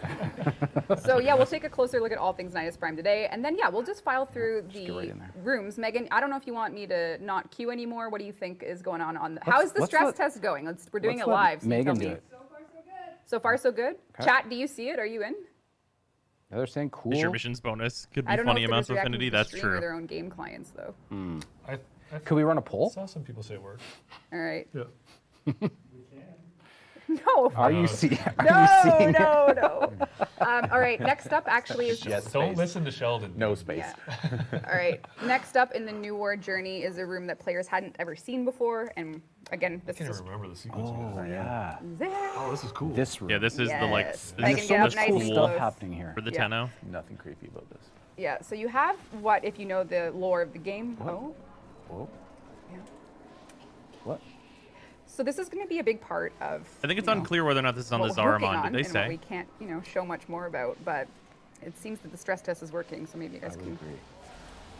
S2: So yeah, we'll take a closer look at all things Nidus Prime today, and then yeah, we'll just file through
S6: get
S2: the
S6: right in there.
S2: rooms. Megan, I don't know if you want me to not queue anymore. What do you think is going on? How is the
S6: let's
S2: stress
S6: let-
S2: test going? We're doing
S6: let's
S2: it
S6: let
S2: live. So you
S6: Megan
S2: tell
S6: do
S2: me.
S6: it.
S2: So far, so good.
S6: Okay.
S2: Chat, do you see it? Are you in?
S6: Yeah, they're saying cool.
S1: Is your missions bonus could
S2: I
S1: be
S2: don't know
S1: funny
S2: if they're
S1: amounts
S2: just
S1: of
S2: reacting
S1: affinity.
S2: to the
S1: That's
S2: stream or
S1: true.
S2: their own game clients, though.
S4: I
S6: Could we run a poll?
S4: saw some people say it worked.
S2: All right.
S4: Yeah.
S2: No.
S6: Are you seeing?
S2: No. All right. Next up, actually, is
S5: Yes.
S4: Don't
S5: Space.
S4: listen to Sheldon.
S5: No space.
S2: Yeah. All right. Next up in the New War journey is a room that players hadn't ever seen before, and again,
S4: I
S2: this
S4: can't
S2: is
S4: even remember the sequence.
S6: Oh yeah.
S2: there.
S4: Oh, this is cool.
S6: This room.
S1: Yeah, this is the like.
S2: Yes.
S1: This
S2: Megan,
S1: is
S2: get
S1: so
S2: up
S1: much
S2: nice
S6: cool
S2: and
S6: stuff
S2: close.
S6: happening here.
S1: for the
S2: Yeah.
S1: Tenno.
S5: Nothing creepy about this.
S2: Yeah. So you have what, if you know the lore of the game? Oh.
S6: Whoa.
S2: Yeah.
S6: What?
S2: So this is going to be a big part of.
S1: I think it's
S2: you know,
S1: unclear whether or not this is on the
S2: what we're working
S1: Zaramon.
S2: on
S1: Did they
S2: and what we
S1: say?
S2: can't, show much more about, but it seems that the stress test is working. So maybe you guys
S6: I would
S2: can
S6: agree.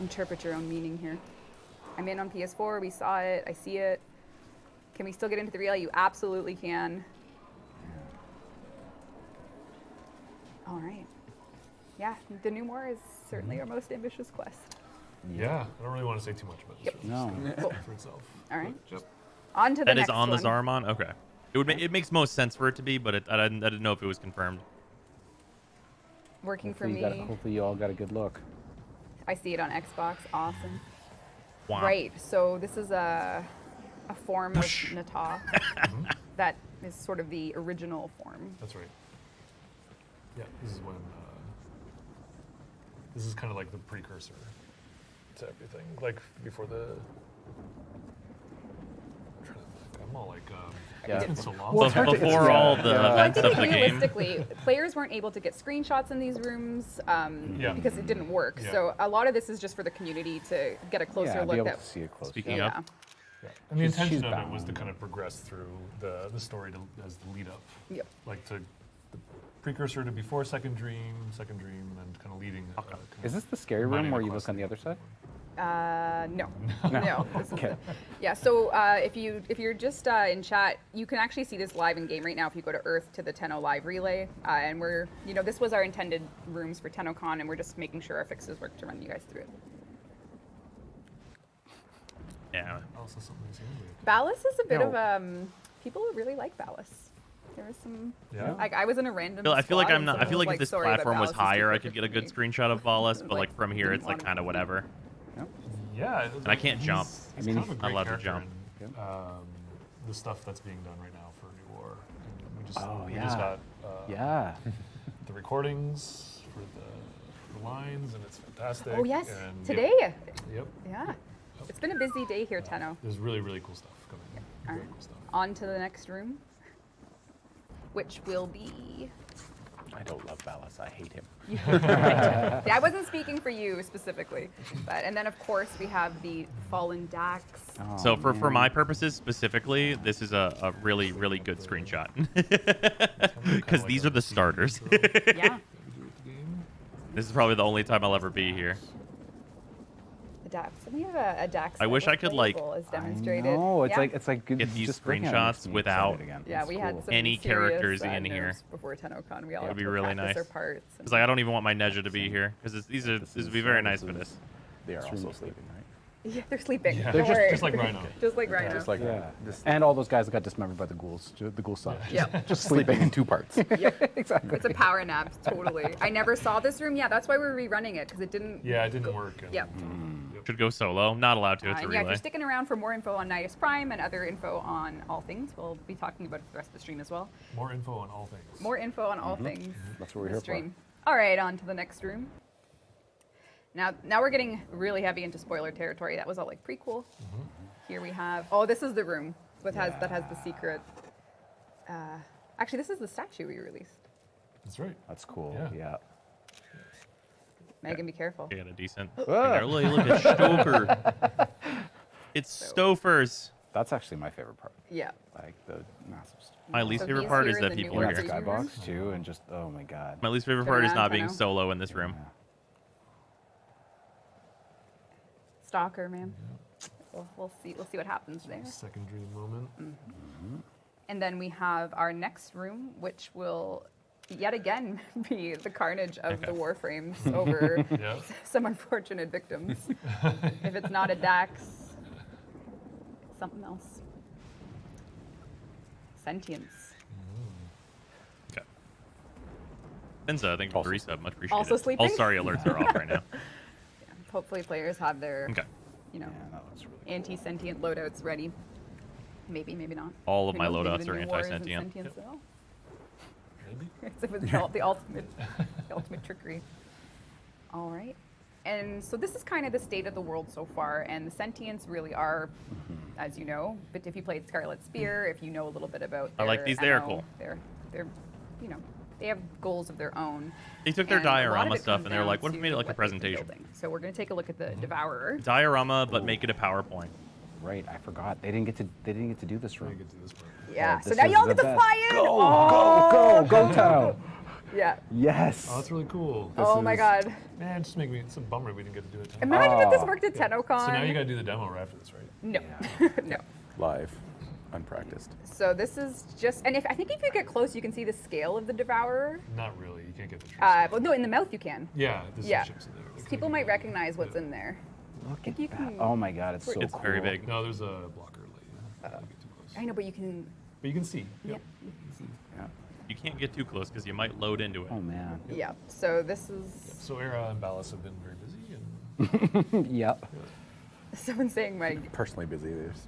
S2: interpret your own meaning here. I'm in on PS4. We saw it. I see it. Can we still get into the relay? You absolutely can. All right. Yeah, the New War is certainly our most ambitious quest.
S4: Yeah, I don't really want to say too much about this.
S2: Yep.
S4: really.
S6: No.
S4: It's
S2: Cool.
S4: speak for itself.
S2: All right.
S4: But, yep.
S2: On to the
S1: That
S2: next
S1: is on the
S2: one.
S1: Zaramon. Okay. It makes most sense for it to be, but I didn't know if it was confirmed.
S2: Working for
S6: Hopefully,
S2: me.
S6: hopefully you all got a good look.
S2: I see it on Xbox. Awesome.
S1: Wow.
S2: Right. So this is a form of Nata that is sort of the original form.
S4: That's right. Yeah, this is when. This is kind of like the precursor to everything. Like before the. I'm all like.
S6: Yeah.
S4: It's been so long.
S6: Well,
S1: But
S6: it's hard to-
S1: before
S6: yeah,
S1: all the
S6: yeah.
S2: Well, I
S1: events
S2: think
S1: of the game.
S2: realistically, players weren't able to get screenshots in these rooms
S4: Yeah.
S2: because it didn't work.
S4: Yeah.
S2: So a lot of this is just for the community to get a closer
S6: Yeah, be
S2: look
S6: able
S2: at.
S6: to see it close.
S1: Speaking
S2: Yeah.
S1: of,
S4: Yeah. And the
S6: She's
S4: intention of it
S6: bound.
S4: was to kind of progress through the story as the lead up.
S2: Yep.
S4: Like to the precursor to before Second Dream, and then kind of leading. kind
S6: Is
S4: of
S6: this the scary
S4: mining
S6: room where
S4: the
S6: you
S4: quest
S6: look on the
S4: thing.
S6: other side?
S2: No. No. This is
S6: Okay.
S2: it. Yeah. So if you're just in chat, you can actually see this live in game right now. If you go to Earth to the Tenno live relay, and we're this was our intended rooms for TennoCon, and we're just making sure our fixes work to run you guys through it.
S1: yeah.
S4: Also something to see with.
S2: Ballast is a bit
S6: No.
S2: of people really like Ballast. There was some.
S4: Yeah.
S2: Like I was in a random.
S1: I feel like
S2: squad
S1: I'm
S2: and
S1: not. I
S2: someone
S1: feel
S2: was
S1: like if this
S2: "Sorry, but
S1: platform was
S2: Ballast is too
S1: higher, I
S2: perfect
S1: could get a
S2: for
S1: good
S2: me."
S1: screenshot of Volus, but
S2: Like,
S1: like from here,
S2: didn't
S1: it's like
S2: wanna-
S1: kind of whatever.
S4: Yeah.
S1: And I can't jump.
S4: He's
S6: I mean,
S4: kind of a
S6: he's
S4: great
S1: allowed to
S4: character
S1: jump.
S4: in, the stuff that's being done right now for New War. And we just,
S6: Oh,
S4: we just
S6: yeah.
S4: got
S6: Yeah.
S4: the recordings for the lines, and it's fantastic.
S2: Oh yes,
S4: and
S2: today.
S4: Yep.
S2: Yeah. It's been a busy day here, Tenno.
S4: There's really, really cool stuff coming.
S2: All
S4: Very
S2: right.
S4: cool stuff.
S2: On to the next room, which will be.
S5: I don't love Ballas. I hate him.
S2: Yeah, I wasn't speaking for you specifically, but and then of course we have the Fallen Dax.
S6: Oh,
S1: So for
S6: man.
S1: my purposes specifically, this is a really really good screenshot because these are the starters.
S2: Yeah,
S1: This is probably the only time I'll ever be here.
S2: the Dax. And we have a Dax.
S1: I
S2: that
S1: wish
S2: was
S1: I could, like-
S2: playable, as
S6: I
S2: demonstrated.
S6: know,
S2: Yeah.
S6: it's like good.
S1: Get these
S6: just looking at it makes
S1: screenshots
S6: me
S1: without-
S6: excited again.
S2: Yeah,
S6: It's
S2: we
S6: cool.
S2: had some
S1: Any
S2: serious,
S1: characters in here.
S2: nerves before TennoCon. We all
S1: It'd
S2: had
S1: be
S2: to
S1: really
S2: practice our
S1: nice.
S2: parts. and-
S1: It's like I don't even want my Neja to be here because this would be very nice for this.
S5: They are
S6: Extremely
S5: also sleeping, right?
S2: Yeah, they're sleeping.
S4: Yeah.
S2: Don't
S4: They're
S2: worry.
S4: just like Rhino.
S2: Just like Rhino.
S5: Just like
S6: Yeah.
S5: this.
S6: And all those guys that got dismembered by the ghouls. The ghoul stuff.
S2: Yeah.
S6: Just
S5: Sleeping
S6: sleeping.
S5: in two parts.
S6: Exactly.
S2: It's a power nap, totally. I never saw this room. Yeah, that's why we're rerunning it because it didn't.
S4: Yeah, it didn't work. and-
S2: Yep.
S1: Should go solo. Not allowed to. It's a
S2: And yeah, if
S1: relay.
S2: you're sticking around for more info on Nidus Prime and other info on all things, we'll be talking about it for the rest of the stream as well.
S4: More info on all things.
S2: More info on all things.
S6: That's what we're
S2: in the
S6: here for.
S2: stream. All right, on to the next room. Now we're getting really heavy into spoiler territory. That was all like prequel. Here we have. Oh, this is the room that has the secret. Actually, this is the statue we released.
S4: That's right.
S6: That's cool.
S4: Yeah.
S6: Yeah.
S2: Megan, be careful.
S1: I got a decent. There, look at Stoker. It's Stofers.
S6: That's actually my favorite part.
S2: Yeah.
S6: Like the massive stuff.
S1: My least
S2: So
S1: favorite
S2: these
S1: part
S2: here
S1: is
S2: are
S1: that
S2: the
S1: people
S2: new
S1: are
S6: And
S2: ones
S6: that
S1: here.
S2: that you
S6: skybox too, and just oh my god.
S1: My least favorite
S2: Turn
S1: part is
S2: around,
S1: not being
S2: Tenno.
S1: solo in this room.
S2: Stalker, man. We'll see what happens there.
S4: Secondary moment.
S2: And then we have our next room, which will yet again be the carnage of the warframes over
S4: Yeah.
S2: some unfortunate victims. If it's not a Dax, it's something else. Sentience.
S1: Okay. Enza, thank you for the resub. Much appreciated.
S2: Also sleeping?
S1: Oh, sorry, alerts are off right now.
S2: Yeah. Hopefully players have their,
S1: Okay.
S2: you know,
S6: Yeah, that looks really cool.
S2: anti-sentient loadouts ready. Maybe, maybe not.
S1: All of
S2: Who
S1: my
S2: knows? Maybe
S1: loadouts
S2: the
S1: are
S2: new war isn't
S1: anti-sentient.
S2: sentience at all.
S4: Maybe.
S2: It's the ultimate trickery. All right. And so this is kind of the state of the world so far, and the Sentients really are, as you know, but if you played Scarlet Spear, if you know a little bit about
S1: I like
S2: their
S1: these, they are
S2: MO,
S1: cool.
S2: They're, you know, they have goals of their own.
S1: They took their
S2: And a lot of
S1: diorama
S2: it
S1: stuff
S2: comes
S1: and they were
S2: down
S1: like, what if we made it
S2: to
S1: like a
S2: what they've been
S1: presentation?
S2: building. So we're going to take a look at the Devourer.
S1: Diorama, but make it a PowerPoint.
S6: Right, I forgot. They didn't get to do this
S4: Trying
S6: room.
S4: to get to this part.
S2: Yeah. So
S6: this
S2: now
S6: is
S2: y'all
S6: the
S2: get to
S6: best.
S2: fly in.
S6: Go,
S2: Oh!
S6: go, Tenno.
S2: Yeah.
S6: Yes.
S4: Oh, that's really cool.
S2: Oh my
S6: is-
S2: God.
S4: Man, it's making me. It's a bummer we didn't get to do it. Tonight.
S2: Imagine if this
S6: Oh.
S2: worked at TennoCon.
S4: So now you gotta do the demo right after this, right?
S2: No. No.
S5: Live, unpracticed.
S2: So this is just, and I think if you get close, you can see the scale of the Devourer.
S4: Not really. You can't get the.
S2: Well, no, in the mouth you can.
S4: Yeah, there's
S2: Yeah.
S4: some ships in there. They're
S2: People
S4: kinda
S2: might recognize what's
S4: Yeah.
S2: in there.
S6: Look
S2: think
S6: at
S2: you
S6: that.
S2: can-
S6: Oh my god, it's so
S1: It's
S6: cool.
S1: very big.
S4: No, there's a blocker. Like, you get too close.
S2: I know, but you can.
S4: But you can see.
S2: Yeah.
S4: Yep.
S6: Yeah.
S1: You can't get too close because you might load into it.
S6: Oh man.
S2: Yeah. So this is
S4: So Era and Ballas have been very busy, and
S6: Yep.
S2: someone saying my.
S5: Personally busy. There's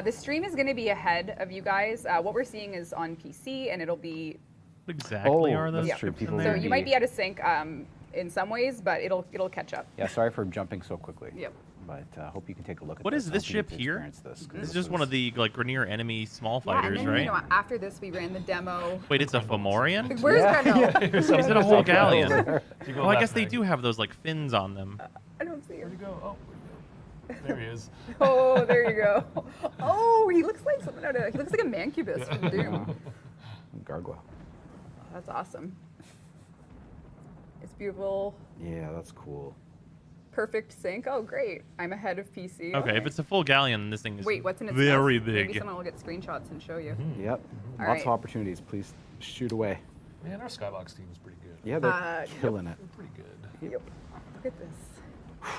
S2: The stream is going to be ahead of you guys. What we're seeing is on PC, and it'll be.
S1: What exactly
S6: Oh,
S1: are those
S6: that's true.
S1: ships in
S6: People
S1: there?
S2: So
S6: would
S2: you might be out of sync in some ways, but it'll catch up.
S6: Yeah, sorry for jumping so quickly.
S2: Yep.
S6: But hope you can take a look at
S1: What
S6: this.
S1: is
S6: I
S1: this
S6: hope you get
S1: ship
S6: to
S1: here?
S6: experience This, 'cause
S1: This is just one of the like Grenier enemy small
S2: Yeah,
S1: fighters,
S2: and then
S1: right?
S2: you know after this we ran the demo.
S1: Wait, it's a Fomorian?
S2: Where's Grendel?
S1: Is it a whole galleon?
S4: you go
S1: Oh, I
S4: left
S1: guess they
S4: leg.
S1: do have those like fins on them.
S2: I don't see
S4: Where'd
S2: him.
S4: he go? Oh, where'd he go? There he is.
S2: Oh, there you go. Oh, he looks like something out of. He looks like a mancubus from Doom.
S6: Gargoyle.
S2: That's awesome. It's beautiful.
S6: Yeah, that's cool.
S2: Perfect sync. Oh, great. I'm ahead of PC.
S1: Okay, if
S2: Alright.
S1: it's a full galleon, this thing is
S2: Wait, what's in its
S1: very
S2: mouth? Maybe
S1: big.
S2: someone will get screenshots and show you.
S6: Yep.
S2: All
S6: Lots
S2: right.
S6: of opportunities. Please shoot away.
S4: Man, our Skybox team is pretty good.
S6: Yeah, they're
S2: Yep.
S6: killing it.
S4: They're pretty good.
S2: Yep. Look at this.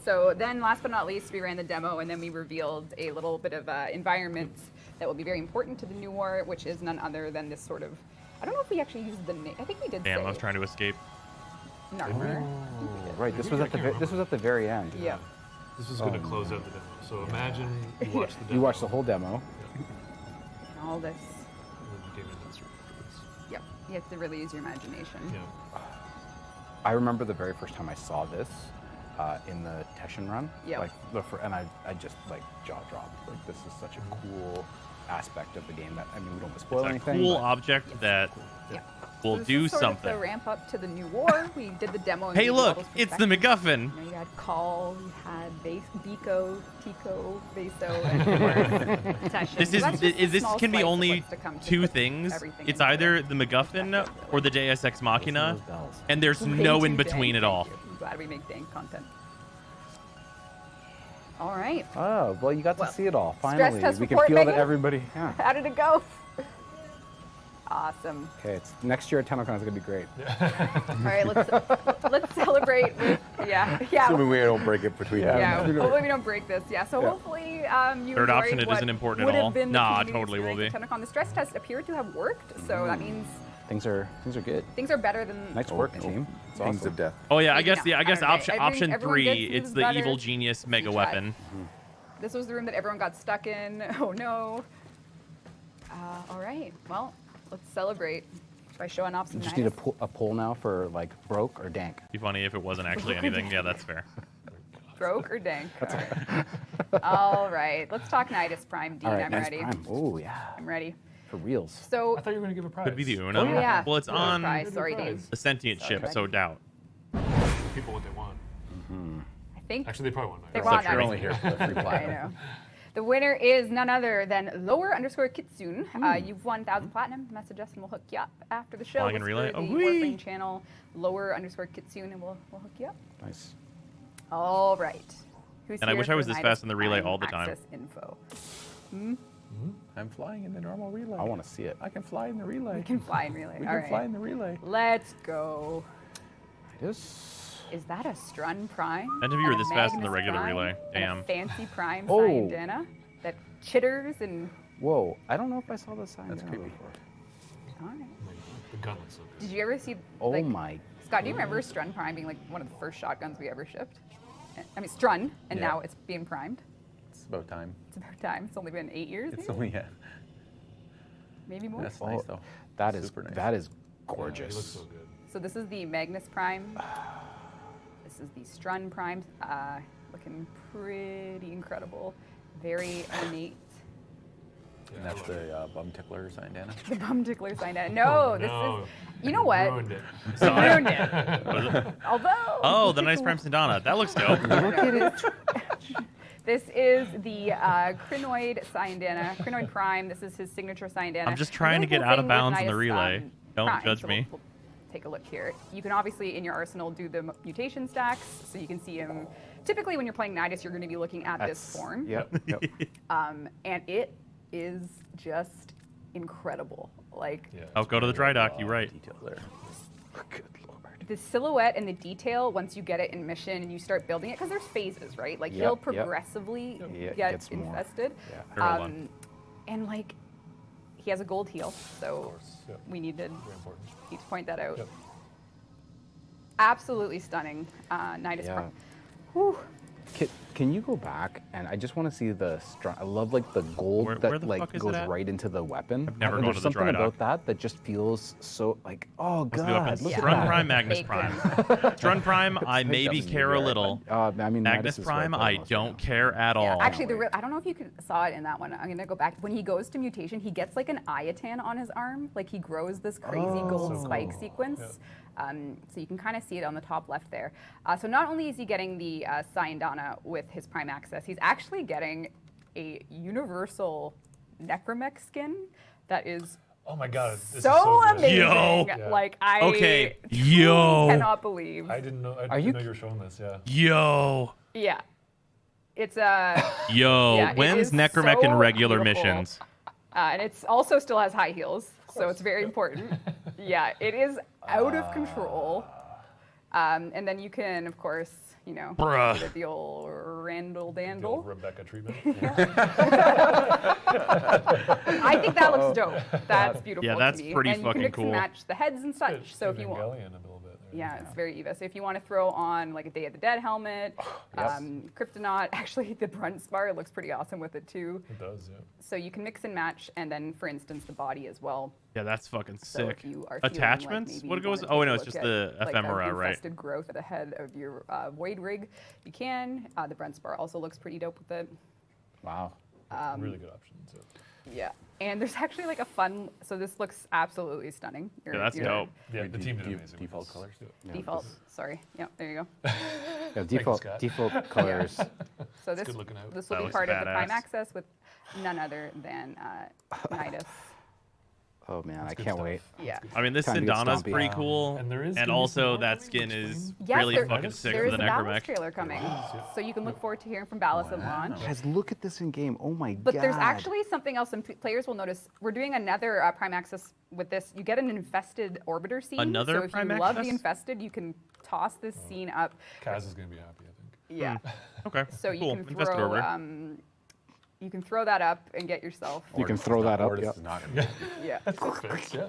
S2: So then, last but not least, we ran the demo, and then we revealed a little bit of environment that will be very important to the new war, which is none other than this sort of. I don't know if we actually used the name. I think we did.
S1: Damn,
S2: say
S1: I was trying to escape.
S2: Narmer.
S6: Right. This was at the this was at the very end.
S2: Yeah.
S4: This is gonna close out the demo. So imagine you watch the demo.
S6: You watched the whole demo.
S2: And all this.
S4: And then you came in this room afterwards.
S2: Yep. You have to really use your imagination.
S4: Yeah.
S6: I remember the very first time I saw this in the Teshin run.
S2: Yep.
S6: Like and I just like jaw dropped. Like this is such a cool aspect of the game that I mean we don't want to spoil
S1: It's a
S6: anything.
S1: cool
S6: but
S1: object that
S2: Yeah.
S1: will
S2: So this
S1: do
S2: is sort of
S1: something.
S2: the ramp up to the new war. We did the demo. And
S1: Hey,
S2: gave you all
S1: look,
S2: those
S1: it's the
S2: perspectives.
S1: MacGuffin.
S2: You know, you had Call, you had Biko, Tico, Beso, and of course, Teshin.
S1: This
S2: So
S1: is
S2: that's just a
S1: this
S2: small
S1: can be
S2: slice of
S1: only
S2: what's to come to
S1: two
S2: put
S1: things.
S2: everything
S1: It's
S2: into
S1: either the
S2: perspective,
S1: MacGuffin
S2: really.
S1: or the Deus Ex Machina,
S6: Those bells.
S1: and there's
S2: Way
S1: no
S2: too
S1: in between
S2: dank,
S1: at all.
S2: thank you. I'm glad we make dank content. All right.
S6: Oh, well, you got to
S2: Well,
S6: see it all.
S2: stress
S6: Finally,
S2: test
S6: we can
S2: report,
S6: feel that
S2: Megan?
S6: everybody. Yeah.
S2: How did it go? Awesome.
S6: Okay, it's next year at TennoCon is gonna be great.
S2: All right, let's celebrate with
S5: assuming we don't break it between
S6: Yeah.
S2: Yeah,
S5: them.
S2: hopefully we don't break this. Yeah, so
S6: Yeah.
S2: hopefully you
S1: Third
S2: enjoyed
S1: option, it
S2: what
S1: isn't important
S2: would
S1: at
S2: have
S1: all.
S2: been the
S1: Nah,
S2: community
S1: totally will
S2: experience at TennoCon. The stress test appeared to have worked, so that means
S6: Things are good.
S2: things are better than.
S6: Nice work, team. It's
S5: Things
S6: awesome.
S5: of death.
S1: Oh yeah, I
S2: Maybe
S1: guess
S2: not.
S1: yeah, I guess
S2: don't know.
S1: option option
S2: Everyone
S1: 3.
S2: gets
S1: It's
S2: these
S1: the
S2: better.
S1: evil genius mega weapon.
S2: This was the room that everyone got stuck in. Oh no. All right, well, let's celebrate by showing off some
S6: You just
S2: nice.
S6: need a poll now for like broke or dank.
S1: Be funny if it wasn't actually anything. Yeah, that's fair.
S2: Broke or dank. All right, let's talk Nidus Prime, Dean.
S6: All right,
S2: I'm
S6: nice
S2: ready.
S6: prime. Oh yeah,
S2: I'm ready.
S6: for reals.
S2: So
S4: I thought you were gonna give a prize.
S1: Could be the Unum.
S2: Oh, yeah.
S1: Well, it's
S2: Yeah.
S1: on
S2: Prize. Sorry,
S4: Prize.
S2: Dean.
S1: the sentient ship,
S2: Okay.
S1: so doubt.
S4: People what they want.
S2: I think
S4: Actually, they probably want.
S2: They
S4: Nidus.
S2: want
S1: Except
S6: You're
S1: Sure.
S6: only here for the free
S2: I
S6: play.
S2: know. The winner is none other than lower_Kitsune. You've won 1,000 platinum. Message us and we'll hook you up after the show.
S1: Flying in
S2: Whisper
S1: relay.
S2: the
S1: Oh, wee.
S2: Warframe channel, lower_Kitsune, and we'll hook you up.
S6: Nice.
S2: All right. Who's
S1: And I
S2: here
S1: wish I
S2: for
S1: was this
S2: Nidus
S1: fast in the relay
S2: Prime
S1: all the time.
S2: access info?
S5: I'm flying in the normal relay.
S6: I want to see it.
S5: I can fly in the relay.
S2: We can fly in relay.
S5: We
S2: All
S5: can
S2: right.
S5: fly in the relay.
S2: Let's go.
S6: Nidus.
S2: Is that a Strun Prime?
S1: Imagine if you were
S2: And a
S1: this fast in the
S2: Magnus
S1: regular
S2: Prime?
S1: relay.
S2: And a
S1: Damn.
S2: fancy Prime
S6: Oh.
S2: Syandana that chitters and.
S6: Whoa, I don't know if I saw the sign.
S5: That's
S6: there
S5: creepy.
S6: before.
S2: All right.
S4: The gun looks so good.
S2: Did you ever see?
S6: Oh
S2: like,
S6: my.
S2: Scott, do you remember Strun Prime being like one of the first shotguns we ever shipped? I mean, Strun, and
S5: Yeah.
S2: now it's being primed.
S5: It's about time.
S2: It's about time. It's only been 8 years,
S5: It's
S2: maybe?
S5: only
S2: Maybe more.
S5: That's nice though.
S6: That is
S5: Super nice.
S6: that is
S4: Yeah, he
S6: gorgeous.
S4: looks so good.
S2: So this is the Magnus Prime. This is the Strun Prime. Looking pretty incredible. Very ornate.
S4: Yeah,
S5: And that's
S4: I love it.
S5: the bum tickler Syandana.
S2: The bum tickler sign out. No,
S4: Oh,
S2: this
S4: no.
S2: is. You know what?
S4: Ruined it.
S1: So I-
S2: Ruined it.
S1: what is it?
S2: Although.
S1: Oh, the nice Prime Sindana. That looks dope.
S6: Look at it.
S2: This is the Crinoid Syandana, Crinoid Prime. This is his signature Syandana.
S1: I'm just
S2: The
S1: trying to
S2: really
S1: get
S2: cool
S1: out of
S2: thing with
S1: bounds in the
S2: Nidus,
S1: relay. Don't
S2: Prime,
S1: judge
S2: so
S1: me.
S2: We'll take a look here. You can obviously, in your arsenal, do the mutation stacks, so you can see him. Typically, when you're playing Nidus, you're going to be looking at this form.
S6: Yep. Yep.
S2: And it is just incredible. Like,
S4: Yeah.
S1: Oh, go to the dry dock. You're right.
S5: Detail there.
S6: Good lord.
S2: the silhouette and the detail, once you get it in mission and you start building it, because there's phases, right? Like
S6: Yep,
S2: he'll
S6: yep.
S2: progressively
S6: Yeah, it
S2: get
S6: gets more.
S2: infested.
S6: Yeah.
S1: Sure, hold on.
S2: And like, he has a gold heel, so
S4: course, yep.
S2: we need to
S4: Very important.
S2: point that out.
S4: Yep.
S2: Absolutely stunning, Nidus
S6: Yeah.
S2: Prime. Whew.
S6: Can you go back and I just want to see the I love like the gold
S1: Where
S6: that
S1: the
S6: like
S1: fuck is it
S6: goes
S1: at?
S6: right into the weapon.
S1: I've never
S6: And
S1: gone
S6: there's
S1: to the
S6: something
S1: dry dock.
S6: about that that just feels so like oh
S1: What's the
S6: god,
S1: weapons?
S6: look at
S1: Strun
S6: that.
S1: Prime, Magnus
S2: Bacon.
S1: Prime. Strun Prime, I maybe
S6: doesn't
S1: care a
S6: need that,
S1: little.
S6: but, I mean,
S1: Magnus
S6: is
S1: Prime,
S6: right there
S1: I
S6: almost
S1: don't
S6: right
S1: care at
S2: Yeah,
S1: all.
S2: actually, I don't know if you saw it in that one. I'm gonna go back. When he goes to mutation, he gets like an Ayatan on his arm. Like he grows this crazy gold
S4: So
S2: spike
S4: cool.
S2: sequence.
S4: Yeah.
S2: So you can kind of see it on the top left there. So not only is he getting the Syandana with his Prime Access, he's actually getting a universal Necromech skin that is
S4: Oh my god, this
S2: so,
S4: is so good.
S2: amazing.
S1: Yo.
S4: Yeah.
S2: Like I
S1: Okay,
S2: truly
S1: yo.
S2: cannot believe.
S4: I didn't know. I
S6: Are
S4: didn't
S6: you
S4: know you were showing this. Yeah.
S1: Yo.
S2: Yeah, it's
S1: Yo.
S2: Yeah, it
S1: When's
S2: is
S1: Necromech in
S2: so
S1: regular
S2: beautiful.
S1: missions?
S2: And it's also still has high heels, so it's very important. Yeah, it is out of control. And then you can, of course, you know,
S1: Bruh.
S2: give it the old Randall
S4: The
S2: Dandle.
S4: old Rebecca treatment.
S2: I think that looks dope. That's beautiful.
S1: Yeah,
S2: to
S1: that's
S2: me.
S1: pretty
S2: and you
S1: fucking
S2: can mix
S1: cool.
S2: and match the heads and such.
S4: It's
S2: So if you want,
S4: Evangelion a little bit. There.
S2: yeah, it's very Eva. So if you want to throw on like a Day of the Dead helmet, Kryptonaut, actually the Brunt Spar looks pretty awesome with it too.
S4: It does. Yeah.
S2: So you can mix and match, and then for instance the body as well.
S1: Yeah, that's fucking
S2: So
S1: sick.
S2: if you are feeling
S1: Attachments?
S2: Like maybe
S1: What
S2: you
S1: goes?
S2: wanna
S1: Oh
S2: take
S1: no,
S2: a
S1: it's
S2: look
S1: just
S2: at,
S1: the
S2: like,
S1: ephemera, right?
S2: infested growth at the head of your Void rig. You can. The Brunt Spar also looks pretty dope with it.
S6: Wow.
S4: Really good option. So.
S2: Yeah. And there's actually like a fun. So this looks absolutely stunning.
S1: Yeah, that's dope.
S4: Yeah, the team did amazing. with
S5: Default
S4: this.
S5: colors.
S4: Yeah.
S2: Default. Sorry. Yep. There you go.
S6: Yeah, default
S4: Scott.
S6: default colors.
S2: So this
S4: good looking out.
S2: this will
S1: That
S2: be
S1: looks
S2: part of the Prime
S1: badass.
S2: Access with none other than Nidus.
S6: Oh man, I
S4: good
S6: can't
S4: stuff.
S6: wait.
S2: Yeah.
S1: I mean, this
S6: Time to get
S1: Sindana's
S6: stompy.
S1: pretty cool.
S4: And there is
S1: and
S4: gonna be
S1: also
S4: some more
S1: that
S4: coming,
S1: skin is
S4: explain.
S2: Yes,
S1: really
S2: there-
S1: fucking sick
S2: There
S1: for
S2: is
S1: the
S2: a Ballas
S1: Necromech.
S2: trailer coming, so you can look forward to hearing from Ballas at launch.
S6: Guys, look at this in game. Oh my god.
S2: But there's actually something else, and players will notice. We're doing another Prime Access with this. You get an infested orbiter scene.
S1: Another
S2: so if
S1: Prime
S2: you love the
S1: Access?
S2: infested, you can toss this scene up.
S4: Kaz is gonna be happy, I think.
S2: Yeah.
S1: Okay.
S2: So you
S1: cool.
S2: can
S1: Infested
S2: throw
S1: Orbiter.
S2: you can throw that up and get yourself.
S6: You can throw that up.
S5: Or
S6: Yeah.
S5: this is not gonna be.
S2: Yeah.
S4: Fixed, yeah.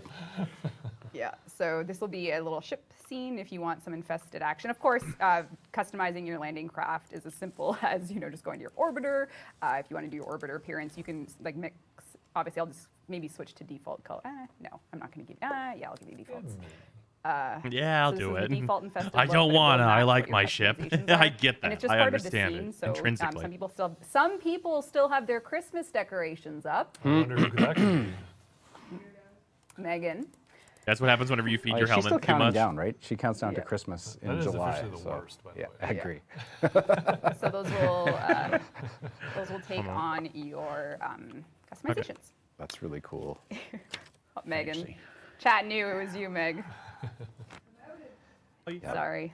S2: Yeah. So this will be a little ship scene if you want some infested action. Of course, customizing your landing craft is as simple as just going to your orbiter. If you want to do your orbiter appearance, you can like mix. Obviously, I'll just maybe switch to default color. No, I'm not going to give. Yeah, I'll give you defaults.
S1: Yeah, I'll
S2: So this
S1: do
S2: is
S1: it.
S2: the default infested
S1: I
S2: look,
S1: don't
S2: but it will
S1: wanna. I
S2: match
S1: like
S2: what your
S1: my ship.
S2: customizations
S1: I
S2: are.
S1: get
S2: And
S1: that.
S2: it's just
S1: I
S2: part of the
S1: understand it
S2: scene, so
S1: intrinsically.
S2: some people still have their Christmas decorations up.
S4: I wonder who could that could be.
S2: Megan.
S1: That's what happens whenever you feed
S6: Oh,
S1: your
S6: she's still
S1: helmet too
S6: counting
S1: much.
S6: down, right? She counts down to
S2: Yeah.
S6: Christmas in
S4: That is
S6: July.
S4: officially the
S6: so,
S4: worst, by the
S6: yeah,
S4: way.
S6: I agree.
S2: So those will take on your customizations.
S6: That's really cool.
S2: Oh, Megan,
S5: Actually.
S2: chat knew it was you, Meg.
S1: Oh, yeah.
S2: Sorry.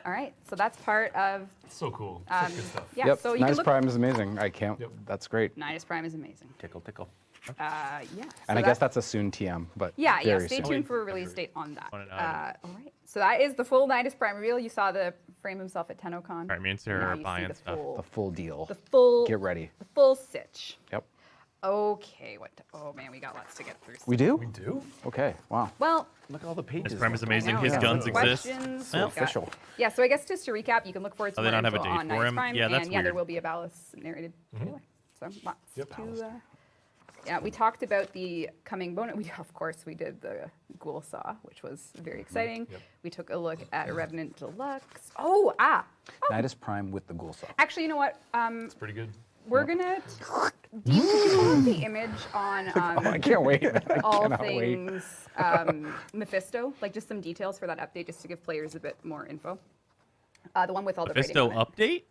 S2: All right, so that's part of
S4: So cool. Such good stuff.
S2: yeah.
S6: Yep.
S2: So you
S6: Nice
S2: can look.
S6: Prime is amazing. I can't.
S4: Yep.
S6: That's great.
S2: Nidus Prime is amazing.
S5: Tickle, tickle.
S2: Yeah.
S6: And I guess that's a soon TM, but
S2: Yeah,
S6: very
S2: stay
S6: soon.
S2: tuned for a release date on that.
S1: On an
S2: All
S1: item.
S2: right, so that is the full Nidus Prime reveal. You saw the frame himself at TennoCon.
S1: All right, me and
S2: Now
S1: Sarah are
S2: you see
S1: buying
S2: the
S1: stuff.
S2: full,
S6: The full deal.
S2: the full,
S6: Get ready.
S2: the full sitch.
S6: Yep.
S2: Okay, oh man, we got lots to get through.
S6: We do?
S4: We do?
S6: Okay. Wow.
S2: Well,
S5: Look at all the pages.
S1: This Prime is
S5: left.
S1: amazing.
S2: now
S1: His
S2: we got
S1: guns
S2: some
S1: exist.
S2: questions.
S6: So
S2: We've got-
S6: official.
S2: Yeah, so I guess just to recap, you can look forward to
S1: Oh, they
S2: more
S1: don't have a
S2: info
S1: date
S2: on
S1: for
S2: Nidus
S1: him?
S2: Prime,
S1: Yeah, that's
S2: and yeah, there
S1: weird.
S2: will be a ballast narrated trailer. So lots
S4: Yep.
S2: to. Yeah, we talked about the coming bonus. Of course, we did the Ghoul Saw, which was very exciting.
S4: Yep.
S2: We took a look at Revenant Deluxe.
S6: Nidus Prime with the Ghoul Saw.
S2: Actually, you know what?
S4: It's pretty good.
S2: We're gonna. Do you have the image on
S6: I can't wait. I
S2: all
S6: cannot wait.
S2: things Mephisto? Like just some details for that update, just to give players a bit more info. The one with all the
S1: Mephisto
S2: writing on it.
S1: update?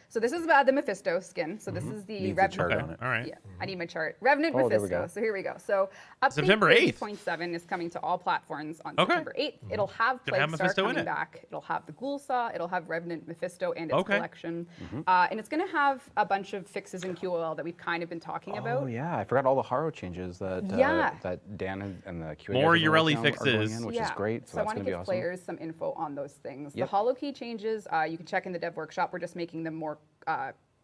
S2: So this is the Mephisto skin. So this is the
S5: Needs a
S2: Revenant.
S5: chart
S1: Okay,
S5: on it.
S1: all right.
S2: Yeah, I need my chart. Revenant
S6: Oh, there we
S2: Mephisto.
S6: go.
S2: So here we go. So update
S1: September 8th.
S2: 8.7 is coming to all platforms on
S1: Okay.
S2: September 8th. It'll have
S1: Gonna have
S2: Plague Star
S1: Mephisto in
S2: coming
S1: it.
S2: back. It'll have the Ghoul Saw. It'll have Revenant Mephisto and its
S1: Okay.
S2: collection. And it's going to have a bunch of fixes in QOL that we've kind of been talking about.
S6: Oh yeah, I forgot all the Haro changes that
S2: Yeah.
S6: that Dan and the QA
S1: More
S6: guys have been
S1: Urelli
S6: working on are going
S1: fixes.
S6: in, which is great. So
S2: I
S6: that's
S2: want to
S6: gonna be
S2: give
S6: awesome.
S2: players some info on those things.
S6: Yep.
S2: The holo key changes, you can check in the dev workshop. We're just making them more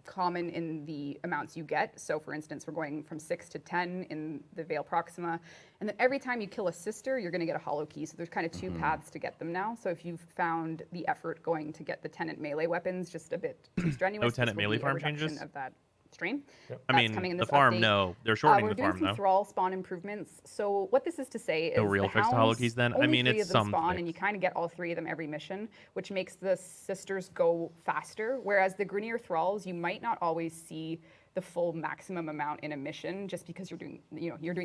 S2: common in the amounts you get. So for instance, we're going from 6 to 10 in the Veil Proxima. And then every time you kill a sister, you're going to get a holo key. So there's kind of two paths to get them now. So if you've found the effort going to get the tenant melee weapons just a bit too strenuous,
S1: No
S2: this
S1: tenant
S2: will
S1: melee
S2: be a
S1: farm
S2: reduction
S1: changes?
S2: Of that strain.
S1: I
S2: That's
S1: mean,
S2: coming in
S1: the
S2: this
S1: farm,
S2: update.
S1: no. They're shortening
S2: We're
S1: the
S2: doing
S1: farm,
S2: some
S1: though.
S2: thrall spawn improvements. So what this is to say is
S1: No real
S2: the
S1: fix to
S2: hounds,
S1: holokeys then? I
S2: only
S1: mean,
S2: 3
S1: it's
S2: of them
S1: some
S2: spawn,
S1: fix.
S2: and you kind of get all 3 of them every mission, which makes the sisters go faster. Whereas the Grenier thralls, you might not always see the full maximum amount in a mission just because you're doing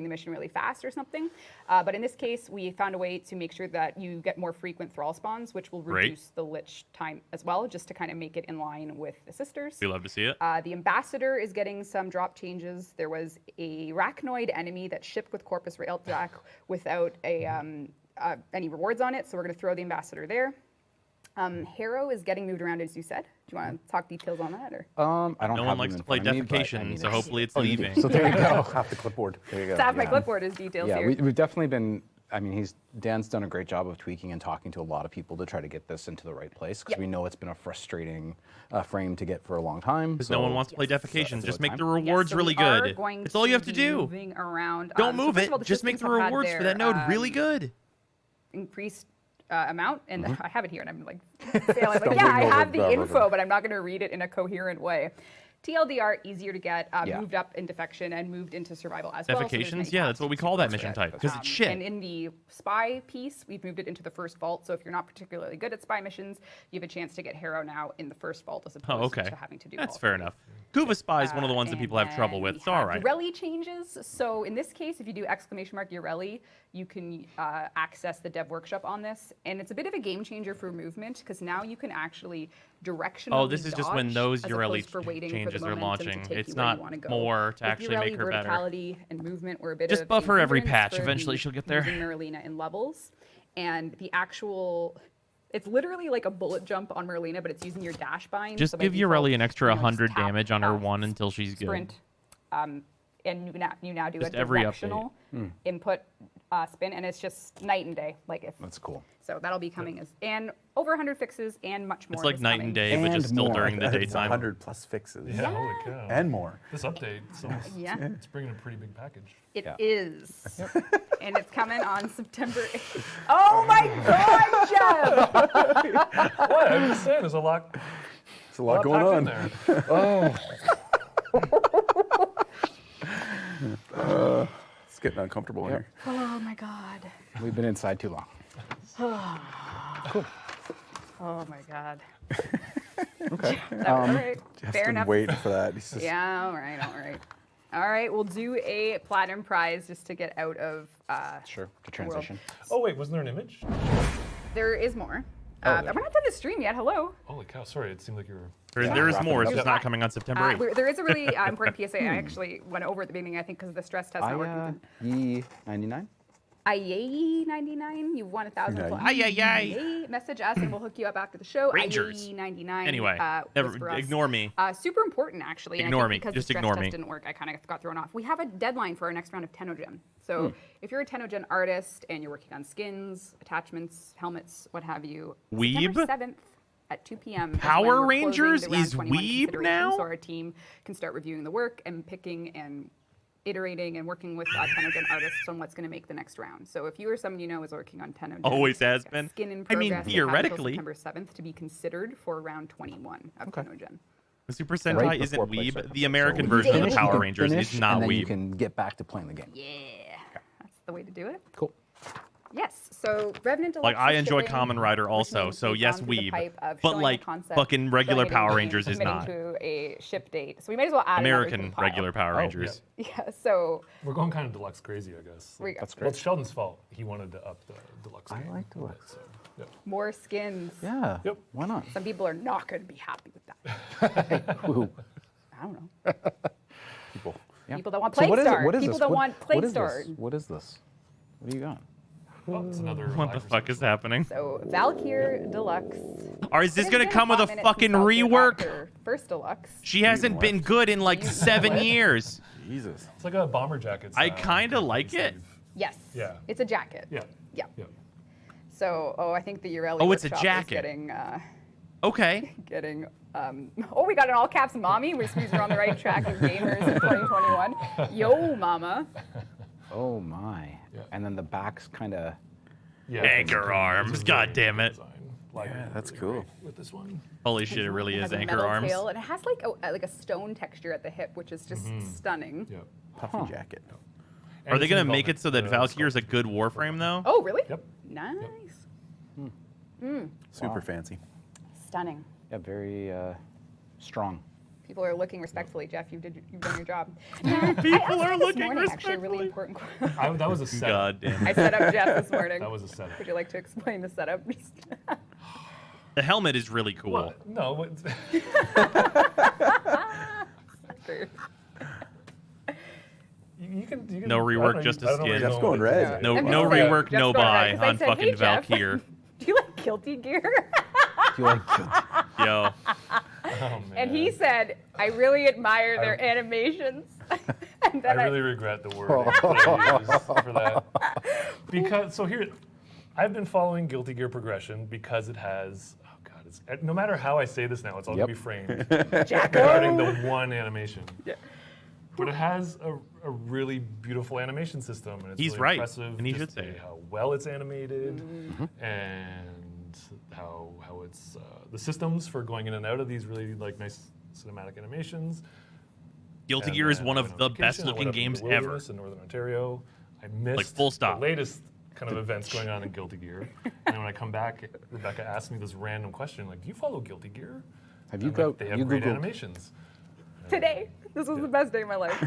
S2: the mission really fast or something. But in this case, we found a way to make sure that you get more frequent thrall spawns, which will
S1: Great.
S2: reduce the lich time as well, just to kind of make it in line with the sisters.
S1: We love to see it.
S2: The ambassador is getting some drop changes. There was a Rachnoid enemy that shipped with Corpus Railjack without any rewards on it, so we're going to throw the ambassador there. Harrow is getting moved around, as you said. Do you want to talk details on that, or?
S6: I don't
S1: No
S6: have
S1: one
S6: them
S1: likes
S6: in
S1: to play
S6: front of me, but I
S1: defecation,
S6: mean,
S1: so
S6: it's-
S1: hopefully it's
S6: Oh, you do.
S1: leaving.
S6: So there you go.
S5: Half the clipboard.
S6: There you go.
S2: Staff my
S6: yeah.
S2: clipboard is details
S6: Yeah,
S2: here.
S6: we've definitely been. I mean, Dan's done a great job of tweaking and talking to a lot of people to try to get this into the right place because
S2: Yep.
S6: we know it's been a frustrating frame to get for a long time.
S1: Because no one wants to play defecation.
S6: that's
S1: Just
S6: about
S1: make
S6: time.
S1: the
S2: Yeah,
S1: rewards
S2: so
S1: really
S2: we are
S1: good.
S2: going
S1: It's all you have to
S2: be
S1: do.
S2: Moving around.
S1: Don't
S2: So
S1: move
S2: first
S1: it.
S2: of all, the
S1: Just make the
S2: systems have had
S1: rewards for that
S2: their,
S1: node really good.
S2: increased amount, and
S6: Mm-hmm.
S2: I have it here, and I'm like failing. Like,
S5: Stumbling
S2: yeah, I
S5: over
S2: have the
S5: blah, blah,
S2: info,
S5: blah.
S2: but I'm not going to read it in a coherent way. TLDR easier to get,
S6: Yeah.
S2: moved up in defection and moved into survival as well. so there's
S1: Defecations?
S2: many
S1: Yeah,
S2: paths
S1: that's what we
S2: to
S1: call that
S2: go
S1: mission
S2: with
S1: type.
S2: it.
S1: Because it's shit.
S2: And in the spy piece, we've moved it into the first vault. So if you're not particularly good at spy missions, you have a chance to get Harrow now in the first vault as opposed
S1: Oh, okay.
S2: to having to do
S1: That's
S2: all
S1: fair
S2: 3.
S1: enough. Kuva Spy is one of the ones that
S2: And
S1: people have trouble
S2: then
S1: with.
S2: we
S1: It's all
S2: have
S1: right.
S2: Urelli changes. So in this case, if you do !Urelli, you can access the dev workshop on this. And it's a bit of a game changer for movement because now you can actually directionally
S1: Oh, this is just when
S2: dodge
S1: those
S2: as
S1: Urelli
S2: opposed for waiting for the
S1: changes are
S2: momentum to
S1: launching.
S2: take
S1: It's
S2: you where
S1: not
S2: you wanna go.
S1: more to
S2: With
S1: actually
S2: Urelli,
S1: make her better.
S2: verticality and movement were a bit
S1: Just
S2: of
S1: buff her every
S2: hindrance
S1: patch.
S2: for
S1: Eventually
S2: the
S1: she'll get there.
S2: moving Merlina in levels. And the actual... It's literally like a bullet jump on Merlina, but it's using your dash bind.
S1: Just
S2: so by
S1: give
S2: default,
S1: Urelli an extra
S2: you know, just
S1: 100
S2: tap,
S1: damage on her one until she's good.
S2: sprint, and you now do
S1: Just
S2: a
S1: every update.
S2: directional input spin, and it's just night and day. Like if
S6: That's cool.
S2: so, that'll be coming as and over 100 fixes and much more.
S1: It's like
S2: is
S1: night
S2: coming.
S1: and day, but
S6: And
S1: just still
S6: more.
S1: during the
S5: It's
S1: daytime.
S5: 100 plus fixes.
S4: Yeah, holy cow.
S5: And more.
S4: This update,
S2: Yeah,
S4: it's bringing a pretty big package.
S2: it
S6: Yeah.
S2: is, and it's coming on September 8th. Oh my God, Jeff!
S4: What? I'm just saying, there's a lot,
S5: There's a lot going
S4: packed
S5: on.
S4: in there.
S5: It's getting uncomfortable in here.
S2: Oh my God.
S6: We've been inside too long.
S2: Oh my God.
S6: Okay.
S2: All right.
S5: Jeff's
S2: Fair
S5: been
S2: enough.
S5: waiting for that. He's just,
S2: Yeah. All right. All right. All right, we'll do a platinum prize just to get out of.
S6: Sure. The
S2: world.
S6: transition.
S4: Oh wait, wasn't there an image?
S2: There is more.
S6: Oh,
S2: We're not done the stream yet. Hello.
S4: Holy cow! Sorry, it seemed like you were.
S1: There is
S6: wrapping
S1: more.
S6: it
S1: It's
S6: up.
S1: just not coming on September 8th.
S2: There is a really important PSA I actually went over at the beginning, I think, because of the stress test not working.
S6: E99.
S2: IAE 99, you've won 1,000.
S5: Nice.
S1: Ay.
S2: Message us and we'll hook you up after the show.
S1: Rangers.
S2: IAE 99.
S1: Anyway,
S2: was for us.
S1: ignore me.
S2: Super important, actually. and I
S1: Ignore
S2: think
S1: me.
S2: Because
S1: Just
S2: the stress
S1: ignore
S2: test
S1: me.
S2: didn't work, I kind of got thrown off. We have a deadline for our next round of Tenogen. So if you're a Tenogen artist and you're working on skins, attachments, helmets, what have you,
S1: Weeb?
S2: September 7th at 2 p.m. is when
S1: Power
S2: we're closing
S1: Rangers
S2: the round
S1: is
S2: 21
S1: Weeb
S2: consideration,
S1: now?
S2: So our team can start reviewing the work and picking and iterating and working with Tenogen artists on what's going to make the next round. So if you or someone you know is working on Tenogen,
S1: Always has been.
S2: Skin in
S1: I mean,
S2: progress, they have until
S1: theoretically.
S2: September 7th to be considered for round 21 of Tenogen.
S1: The Super Sentai
S6: Right
S1: isn't
S6: before play
S1: Weeb.
S6: starts.
S1: The American
S6: So
S1: version of
S2: finish,
S1: the
S2: you
S1: Power
S6: can
S1: Rangers
S6: finish,
S1: is not
S6: and then you
S1: Weeb.
S6: can get back to playing the game.
S2: Yeah, that's the way to do it.
S6: Cool.
S2: Yes, so Revenant Deluxe
S1: Like, I
S2: is
S1: enjoy
S2: shipping,
S1: Kamen Rider
S2: which
S1: also,
S2: means
S1: so
S2: we've
S1: yes,
S2: gone through the
S1: Weeb.
S2: pipe of
S1: But,
S2: showing
S1: like,
S2: the concept,
S1: fucking regular
S2: showing it in
S1: Power
S2: game,
S1: Rangers is
S2: committing
S1: not.
S2: to a ship date. So we might as well add another to the
S1: American
S2: pile.
S1: regular Power Rangers.
S2: Yeah, so
S4: We're going kind of deluxe crazy, I guess.
S6: That's
S4: Well,
S6: great.
S4: it's Sheldon's fault. He wanted to up the deluxe.
S6: I
S4: game
S6: like
S4: a bit,
S6: deluxe.
S4: so, yeah.
S2: more skins.
S6: Yeah.
S4: Yep.
S6: Why not?
S2: Some people are not going to be happy with that.
S6: Woo.
S2: I don't know.
S5: People.
S6: Yeah.
S2: People that want
S6: So what is it?
S2: Plague
S6: What is
S2: Star. People
S6: this?
S2: that
S6: What-
S2: want
S6: what
S2: Plague
S6: is
S2: Star.
S6: this? What is this? What do you got?
S4: Oh, it's another.
S1: What the
S4: live
S1: fuck is
S4: resource.
S1: happening?
S2: So Valkyr Deluxe.
S1: Or is this
S2: It's
S1: gonna
S2: been
S1: come with a
S2: 5 minutes
S1: fucking
S2: since Valkyr got
S1: rework?
S2: her First Deluxe.
S1: She hasn't been good in like 7 years.
S5: Jesus.
S4: It's like a bomber jacket.
S1: I
S4: style,
S1: kinda
S4: kind of
S1: like it.
S4: sleeve.
S2: Yes.
S4: Yeah.
S2: It's a jacket.
S4: Yeah.
S2: Yeah.
S4: Yeah.
S2: So, I think the Urelli
S1: Oh, it's a
S2: workshop is
S1: jacket. Okay.
S2: getting, we got an all caps mommy. Which means we're on the right track with gamers in 2021. Yo, mama.
S6: Oh my.
S4: Yeah.
S6: And then the back's kind of.
S4: Yeah.
S1: Anchor
S4: it's a
S1: arms,
S4: really
S1: God
S4: good
S1: damn it.
S4: design. Like,
S5: Yeah, that's
S4: really
S5: cool.
S4: great With this one.
S1: Holy shit, it really
S2: It
S1: is
S2: has a
S1: anchor
S2: metal
S1: arms.
S2: tail, and it has like a stone texture at the hip, which is just stunning.
S4: Yeah.
S5: Puffy jacket.
S1: Are they
S4: it's in
S1: gonna make it so that
S4: development,
S1: Valkyr is a good Warframe though?
S2: Oh, really?
S4: Yep.
S2: Nice.
S5: Super
S6: Wow.
S5: fancy.
S2: Stunning.
S6: Yeah, very strong.
S2: People are looking respectfully, Jeff. You've done your job.
S1: People are looking
S2: this morning, actually, a really
S1: respectfully.
S2: important.
S4: That was a setup.
S1: God damn.
S2: I set up Jeff this morning.
S4: That was a setup.
S2: Would you like to explain the setup?
S1: The helmet is really cool.
S4: What? No. what- you can.
S1: No
S4: I don't
S1: rework,
S4: know,
S1: just
S4: I
S1: a
S4: don't know
S1: skin.
S4: what
S5: Jeff's
S4: you're
S5: going
S4: with.
S5: red.
S1: No,
S2: I'm
S1: no
S2: just saying,
S1: rework,
S2: Jeff's
S1: no
S2: going
S1: buy
S2: red, 'cause I
S1: on
S2: said,
S1: fucking
S2: "Hey, Jeff,
S1: Valkyr.
S2: Do you like Guilty Gear?
S6: You like
S1: Yo,
S4: Oh, man.
S2: And he said, I really admire their animations. And then
S4: I really regret the word I used for that. Because here, I've been following Guilty Gear progression because it has. Oh God, no matter how I say this now, it's all gonna be framed regarding the one animation.
S2: Yeah.
S4: But it has a really beautiful animation system, and it's
S1: He's
S4: really
S1: right,
S4: impressive.
S1: and he
S4: just
S1: should say it.
S4: how well it's animated, and how it's the systems for going in and out of these really like nice cinematic animations.
S1: Guilty
S4: And
S1: Gear is
S4: then
S1: one
S4: I
S1: of
S4: went
S1: the
S4: on vacation,
S1: best
S4: I went
S1: looking
S4: up into
S1: games
S4: the
S1: ever.
S4: wilderness in Northern Ontario. I missed
S1: full stop.
S4: the latest kind of events going on in Guilty Gear. And then when I come back, Rebecca asked me this random question, like, do you follow Guilty Gear?
S6: Have you
S4: I'm
S6: go?
S4: like, they have
S6: You
S4: great
S6: Googled,
S4: animations.
S2: today, this was the best day of my life.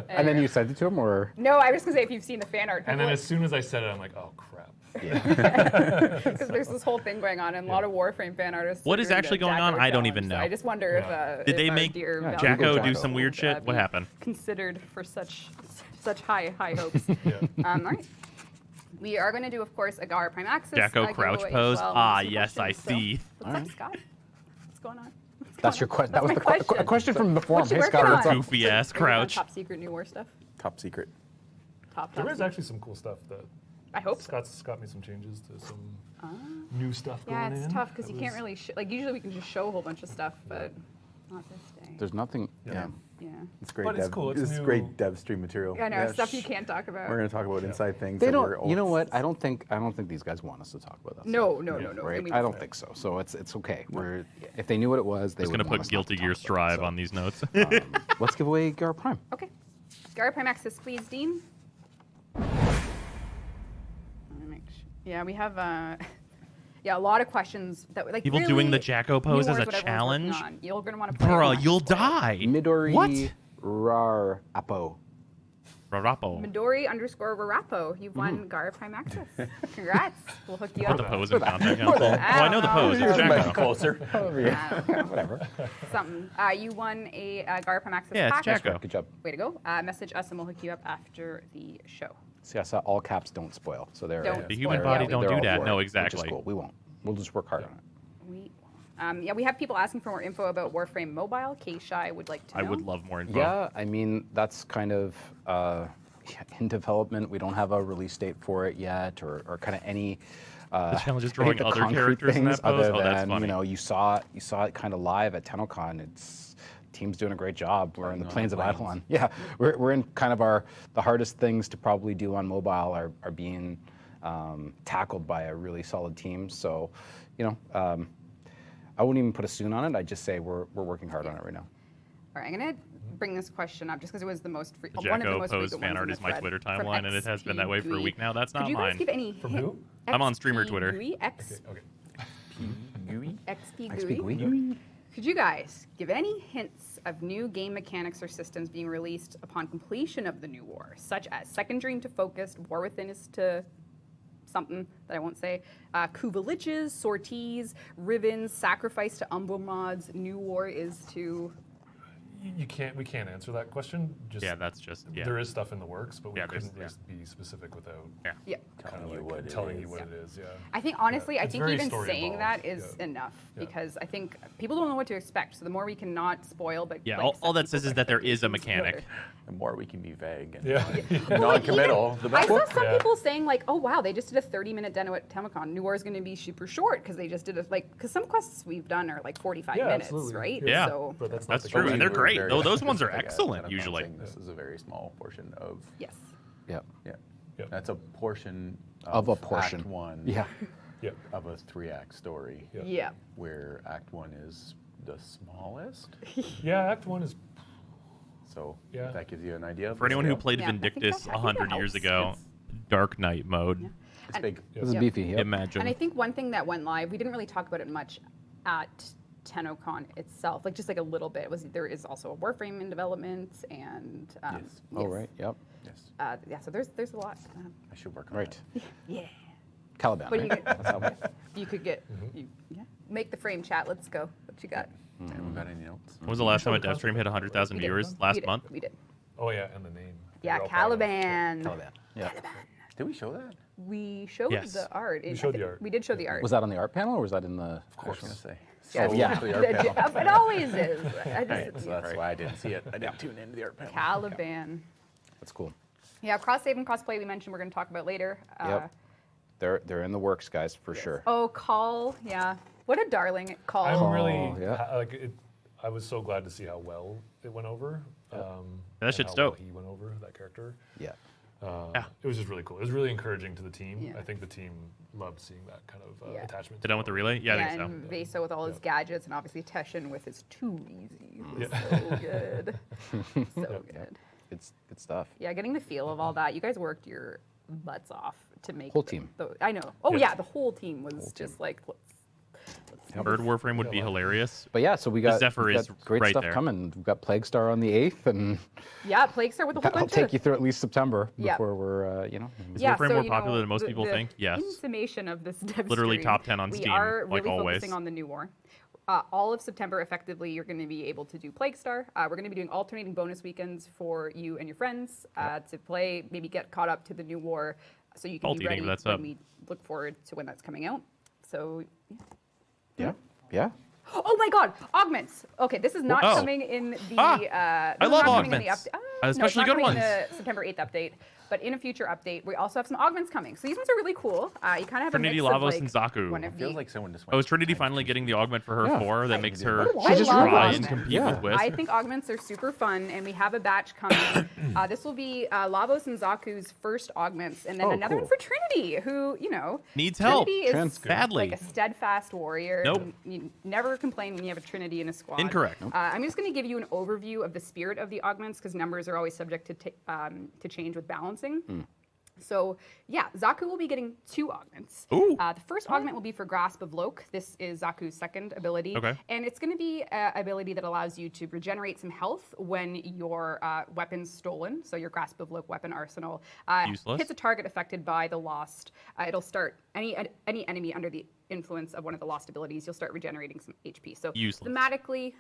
S6: and then you sent it to him, or
S2: No, I was just going to say, if you've seen the fan art,
S4: And then as soon as I said it, I'm like, oh crap.
S2: because there's this whole thing going on, and a lot of Warframe fan artists.
S1: What
S2: are
S1: is
S2: doing
S1: actually
S2: the
S1: going on?
S2: Jacko
S1: I don't
S2: challenge.
S1: even know.
S2: I just wonder if
S1: Did they
S2: our
S1: make
S2: dear
S6: Yeah,
S2: Valkyrie
S1: Jacko do
S6: Jacko
S1: some weird
S2: would,
S1: shit? What
S2: be
S1: happened?
S2: Considered for such high hopes.
S4: Yeah.
S2: All right. We are going to do, of course, a Gar Prime Access.
S1: Jacko crouch
S2: giveaway as
S1: pose?
S2: well.
S1: Ah,
S2: Some
S1: yes, I
S2: questions, so-
S1: see.
S2: What's up, Scott? What's going on? What's
S6: that's
S2: going
S6: your
S2: on?
S6: question? That was
S2: That's my
S6: the
S2: question.
S6: question from the forum.
S2: What you
S6: Hey,
S2: working
S6: Scott,
S2: on?
S6: what's up?
S1: Goofy ass
S2: Are you working on
S1: crouch.
S2: Top secret new war stuff.
S5: Top secret.
S2: Top
S4: There is
S2: secret.
S4: actually some cool stuff that
S2: I hope so.
S4: Scott's got me some changes to some new stuff
S2: Yeah,
S4: going in.
S2: it's tough because
S4: That
S2: you can't
S4: was-
S2: really like usually we can just show a whole bunch of stuff, but not this day.
S6: There's nothing. Yeah.
S2: Yeah.
S5: It's great.
S4: But it's cool, it's
S5: It's
S4: new-
S5: great Devstream material.
S2: I know
S5: Yeah,
S2: stuff you
S5: shh.
S2: can't talk about.
S5: We're going to talk about inside things.
S6: They
S5: that
S6: don't.
S5: we're
S6: You know
S5: old-
S6: what? I don't think these guys want us to talk about that.
S2: No,
S6: stuff,
S2: no, no, no.
S6: Right?
S2: And we-
S6: I don't think so. So it's okay. We're if they knew what it was, they
S1: Just
S6: would
S1: gonna put Guilty Gear Strive on these notes.
S6: Let's give away Gar Prime.
S2: Okay. Gara Prime Access, please, Dean. Yeah, we have a lot of questions that like
S1: People
S2: really
S1: doing the Jacko
S2: new
S1: pose as
S2: wars,
S1: a
S2: what everyone's working
S1: challenge?
S2: on. You're gonna want to play.
S1: Bruh,
S2: one.
S1: you'll die.
S6: Midori.
S1: What?
S6: Rar Apo.
S1: Rarapo.
S2: Midori_Rarapo. You've won Gara Prime Access. Congrats. We'll hook you
S1: Put
S2: up.
S1: the pose in content. Oh, I know the pose. It's Jacko.
S5: Closer.
S6: Whatever.
S2: Something. You won a Gara Prime Access
S1: Yeah, it's
S2: pack.
S1: Jacko.
S6: Good job.
S2: Way to go. Message us and we'll hook you up after the show.
S6: See, I saw all caps don't spoil. So they're
S2: Don't
S1: The human
S2: spoil.
S1: body
S2: Yeah,
S1: don't
S6: they're
S1: do
S6: all
S1: that.
S6: for
S1: No,
S6: it, which is
S1: exactly.
S6: cool. We won't. We'll just work hard on it.
S2: We have people asking for more info about Warframe Mobile. K-Shy would like to know.
S1: I would love more info.
S6: Yeah, I mean, that's kind of in development. We don't have a release date for it yet, or kind of any.
S1: The challenge is
S6: any
S1: drawing
S6: of the
S1: other
S6: concrete
S1: characters in
S6: things
S1: that pose?
S6: other
S1: Oh, that's
S6: than,
S1: funny.
S6: you know, you saw it kind of live at TennoCon. Team's doing a great job. We're in the plains of Eidolon. Yeah, we're in kind of the hardest things to probably do on mobile are being tackled by a really solid team. So, you know, I wouldn't even put a soon on it. I'd just say we're working hard on it right now.
S2: All right, I'm gonna bring this question up just because it was the most
S1: The
S2: one of the
S1: Jacko
S2: most
S1: pose
S2: frequent
S1: fan
S2: ones
S1: art
S2: in the
S1: is my
S2: thread
S1: Twitter
S2: from
S1: timeline, and it has been that way for a week now. That's
S2: Could
S1: not
S2: you guys
S1: mine.
S2: give any
S4: From who?
S1: I'm on streamer Twitter.
S2: XP GUI. Could you guys give any hints of new game mechanics or systems being released upon completion of the new war, such as Second Dream to Focused, War Within is to something that I won't say, coup villages, sorties, ribbons, sacrifice to Umbral mods, new war is to...
S4: We can't answer that question. Just
S1: Yeah, that's just, yeah.
S4: There is stuff in the works, but we
S1: Yeah, there's-
S4: couldn't just be specific without
S2: Yeah.
S4: kind of
S5: you
S4: like
S5: what it
S4: telling
S5: is.
S4: you what it is. Yeah.
S2: I think honestly, I
S4: It's
S2: think
S4: very
S2: even
S4: story
S2: saying
S4: involved,
S2: that is
S4: yeah.
S2: enough
S4: Yeah.
S2: because I think people don't know what to expect. So the more we can not spoil, but
S1: Yeah,
S2: like,
S1: all
S2: set
S1: that says
S2: people's
S1: is that there is a
S2: expectations
S1: mechanic.
S5: The more we can be vague and
S4: Yeah.
S5: non-committal, the
S2: I
S5: better.
S2: saw some
S4: Yeah.
S2: people saying like, "Oh wow, they just did a 30-minute demo at TennoCon. New War is going to be super short because they just did it because some quests we've done are like 45
S4: Yeah,
S2: minutes,
S4: absolutely.
S2: right?
S1: Yeah.
S2: So
S4: But that's not
S1: That's
S4: the
S1: true,
S4: case.
S1: and they're
S5: We
S1: great.
S5: were
S1: Though
S5: very
S1: those ones are
S5: specific at
S1: excellent
S5: TennoCon
S1: usually.
S5: saying This is a very small portion of.
S2: yes.
S6: Yeah.
S5: Yeah.
S4: Yeah.
S5: That's a portion
S6: Of a portion.
S5: Act 1
S6: Yeah.
S4: Yeah.
S5: of a 3-act story,
S4: Yeah.
S2: Yeah.
S5: where Act 1 is the smallest.
S4: Yeah, Act 1 is.
S5: So
S4: Yeah.
S5: if that gives you an idea. Of
S1: For
S5: the
S1: anyone who
S5: scale.
S1: played
S2: Yeah, I think
S1: Vindictus
S2: that- I think that
S1: 100 years
S2: helps.
S1: ago, Dark Knight mode.
S5: It's big.
S6: This is
S2: Yep.
S6: beefy. Yep.
S1: Imagine.
S2: And I think one thing that went live, we didn't really talk about it much at TennoCon itself, like just like a little bit, was there is also a Warframe in development and
S5: Yes.
S6: Oh, right. Yep.
S5: Yes.
S2: yeah, so there's a lot.
S5: I should work on
S6: Right.
S5: that.
S2: Yeah.
S6: Caliban.
S2: What do
S6: right?
S2: you
S6: That's how we-
S2: You could get make the frame chat. Let's go. What you got?
S5: Anyone got any notes?
S1: When was the last time a
S4: showed the
S1: Devstream hit 100,000
S2: We did.
S1: viewers?
S2: We
S1: Last
S2: did.
S1: month?
S2: We did.
S4: Oh yeah, and the name.
S2: Yeah,
S4: We're all proud of it.
S2: Caliban.
S6: Caliban. Yeah.
S5: Did we show that?
S2: We showed
S1: Yes.
S2: the art.
S4: We
S2: I
S4: showed
S2: think
S4: the art.
S2: We did show the art.
S6: Was that on the art panel or was that in the?
S5: I was going to say.
S2: Yeah.
S5: So
S6: Yeah.
S5: the art panel.
S2: It always is. I
S5: Right,
S2: just,
S5: so that's why I didn't see it. I didn't tune into the art panel.
S2: Caliban.
S6: That's cool.
S2: Yeah, cross save and crossplay we mentioned we're going to talk about later.
S6: Yep. They're in the works, guys, for sure.
S2: Oh, Call. Yeah. What a darling Call.
S4: I'm really
S6: yeah.
S4: like it. I was so glad to see how well it went over.
S1: That shit's
S4: and how well
S1: dope.
S4: he went over that character.
S6: Yeah.
S1: Yeah.
S4: It was just really cool. It was really encouraging to the team.
S2: Yeah.
S4: I think the team loved seeing that kind of
S2: Yeah.
S4: attachment.
S1: They done with the relay? Yeah, I think so.
S2: and Vesa with all his gadgets, and obviously Teshin with his too easy. It was
S4: Yeah.
S2: so good. So good.
S6: It's good stuff.
S2: Yeah, getting the feel of all that. You guys worked your butts off to make
S6: Whole team.
S2: I know. Oh
S4: Yeah.
S2: yeah, the whole team was just like, let's
S1: Bird Warframe would be hilarious.
S6: But yeah, so we got,
S1: Zephyr
S6: we've
S1: is
S6: got great
S1: right
S6: stuff
S1: there.
S6: coming. We've got Plague Star on the 8th, and
S2: yeah, Plague Star with a whole
S6: that'll
S2: bunch
S6: take
S2: of
S6: you through at least September
S2: Yeah.
S6: before we're,
S1: Is
S2: yeah,
S1: Warframe
S2: so,
S1: more
S2: you
S1: popular
S2: know,
S1: than most people think? Yes.
S2: In summation of this dev
S1: Literally
S2: stream,
S1: top 10 on
S2: we
S1: Steam,
S2: are
S1: like
S2: really
S1: always.
S2: focusing on the new war. All of September, effectively, you're going to be able to do Plague Star. We're going to be doing alternating bonus weekends for you and your friends to play, maybe get caught up to the new war, so you can
S1: Alt
S2: be
S1: eating,
S2: ready
S1: that's
S2: when
S1: up.
S2: we look forward to when that's coming out. So,
S6: yeah.
S2: oh my God, augments. Okay, this is not
S1: Oh.
S2: coming in the.
S1: I
S2: this is
S1: love
S2: not coming in the
S1: augments.
S2: update.
S1: Especially
S2: no, it's not
S1: good
S2: coming in
S1: ones.
S2: the September 8th update. But in a future update, we also have some augments coming. So these ones are really cool. You kind of have
S1: Trinity,
S2: a mix
S1: Lavos,
S2: of,
S1: and
S2: like,
S1: Zaku.
S2: one of
S5: It feels
S2: the-
S5: like someone just went.
S1: Oh, is Trinity finally getting the augment for her
S6: Yeah.
S1: 4 that makes her
S2: I
S6: just
S2: love
S1: try and
S2: augments.
S1: compete
S6: Yeah.
S1: with Wisp?
S2: I think augments are super fun, and we have a batch coming. This will be Lavos and Zaku's first augments, and then
S6: Oh,
S2: another
S6: cool.
S2: one for Trinity, who,
S1: Needs help.
S2: Trinity is
S6: Trent's
S1: good. Badly.
S2: like a steadfast warrior.
S1: Nope.
S2: and you never complain when you have a Trinity in a squad.
S1: Incorrect.
S2: I'm just going to give you an overview of the spirit of the augments, because numbers are always subject to change with balancing. So yeah, Zaku will be getting 2 augments.
S1: Ooh.
S2: The first augment will be for Grasp of Loke. This is Zaku's second ability.
S1: Okay.
S2: And it's going to be an ability that allows you to regenerate some health when your weapon's stolen. So your Grasp of Loke weapon arsenal
S1: Useless.
S2: hits a target affected by the Lost. It'll start any enemy under the influence of one of the Lost abilities. You'll start regenerating some HP. So
S1: Useless.
S2: thematically,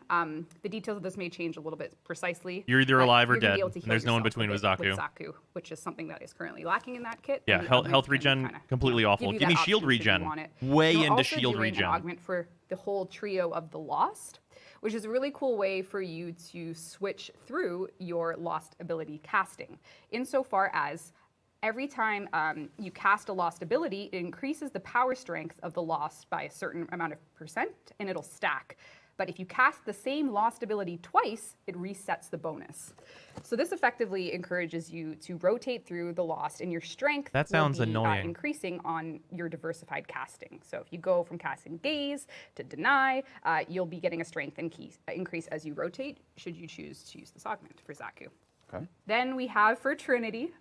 S2: the details of this may change a little bit precisely.
S1: You're either
S2: but
S1: alive or
S2: you're gonna be
S1: dead,
S2: able to
S1: and
S2: heal
S1: there's no in
S2: yourself
S1: between with
S2: it
S1: Zaku.
S2: Zaku, which is something that is currently lacking in that kit.
S1: Yeah,
S2: and the
S1: health
S2: augment can
S1: regen
S2: kinda,
S1: completely awful.
S2: you
S1: Give me
S2: that
S1: shield
S2: option should you
S1: regen.
S2: want it.
S1: Way
S2: We're
S1: into
S2: also
S1: shield
S2: doing
S1: regen.
S2: An augment for the whole trio of the Lost, which is a really cool way for you to switch through your Lost ability casting, insofar as every time you cast a Lost ability, it increases the power strength of the Lost by a certain amount of percent, and it'll stack. But if you cast the same Lost ability twice, it resets the bonus. So this effectively encourages you to rotate through the Lost, and your strength
S1: That sounds
S2: will be
S1: annoying.
S2: increasing on your diversified casting. So if you go from casting Gaze to Deny, you'll be getting a strength increase as you rotate, should you choose to use this augment for Zaku.
S6: Okay.
S2: Then we have for Trinity,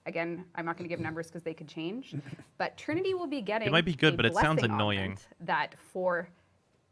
S2: again, I'm not going to give numbers because they could change, but Trinity will be getting
S1: might be good,
S2: a
S1: but it sounds
S2: blessing
S1: annoying.
S2: augment that for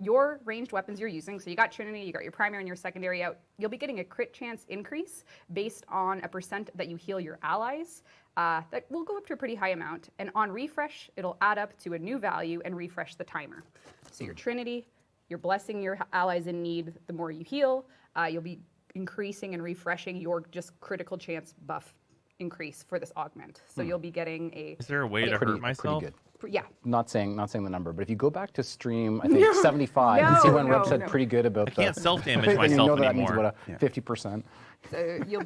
S2: your ranged weapons you're using, so you got Trinity, you got your primary and your secondary out, you'll be getting a crit chance increase based on a percent that you heal your allies. That will go up to a pretty high amount, and on refresh, it'll add up to a new value and refresh the timer. So your Trinity, you're blessing your allies in need the more you heal, you'll be increasing and refreshing your just critical chance buff increase for this augment. So you'll be getting a
S1: Is there a way to
S6: Pretty
S1: hurt myself?
S6: good.
S2: yeah.
S6: Not saying the number, but if you go back to stream, I think 75, you see when Rip said pretty good about
S1: I can't
S6: the.
S1: self-damage
S6: and you
S1: myself
S6: know that means
S1: anymore.
S6: about a 50%.
S2: So you'll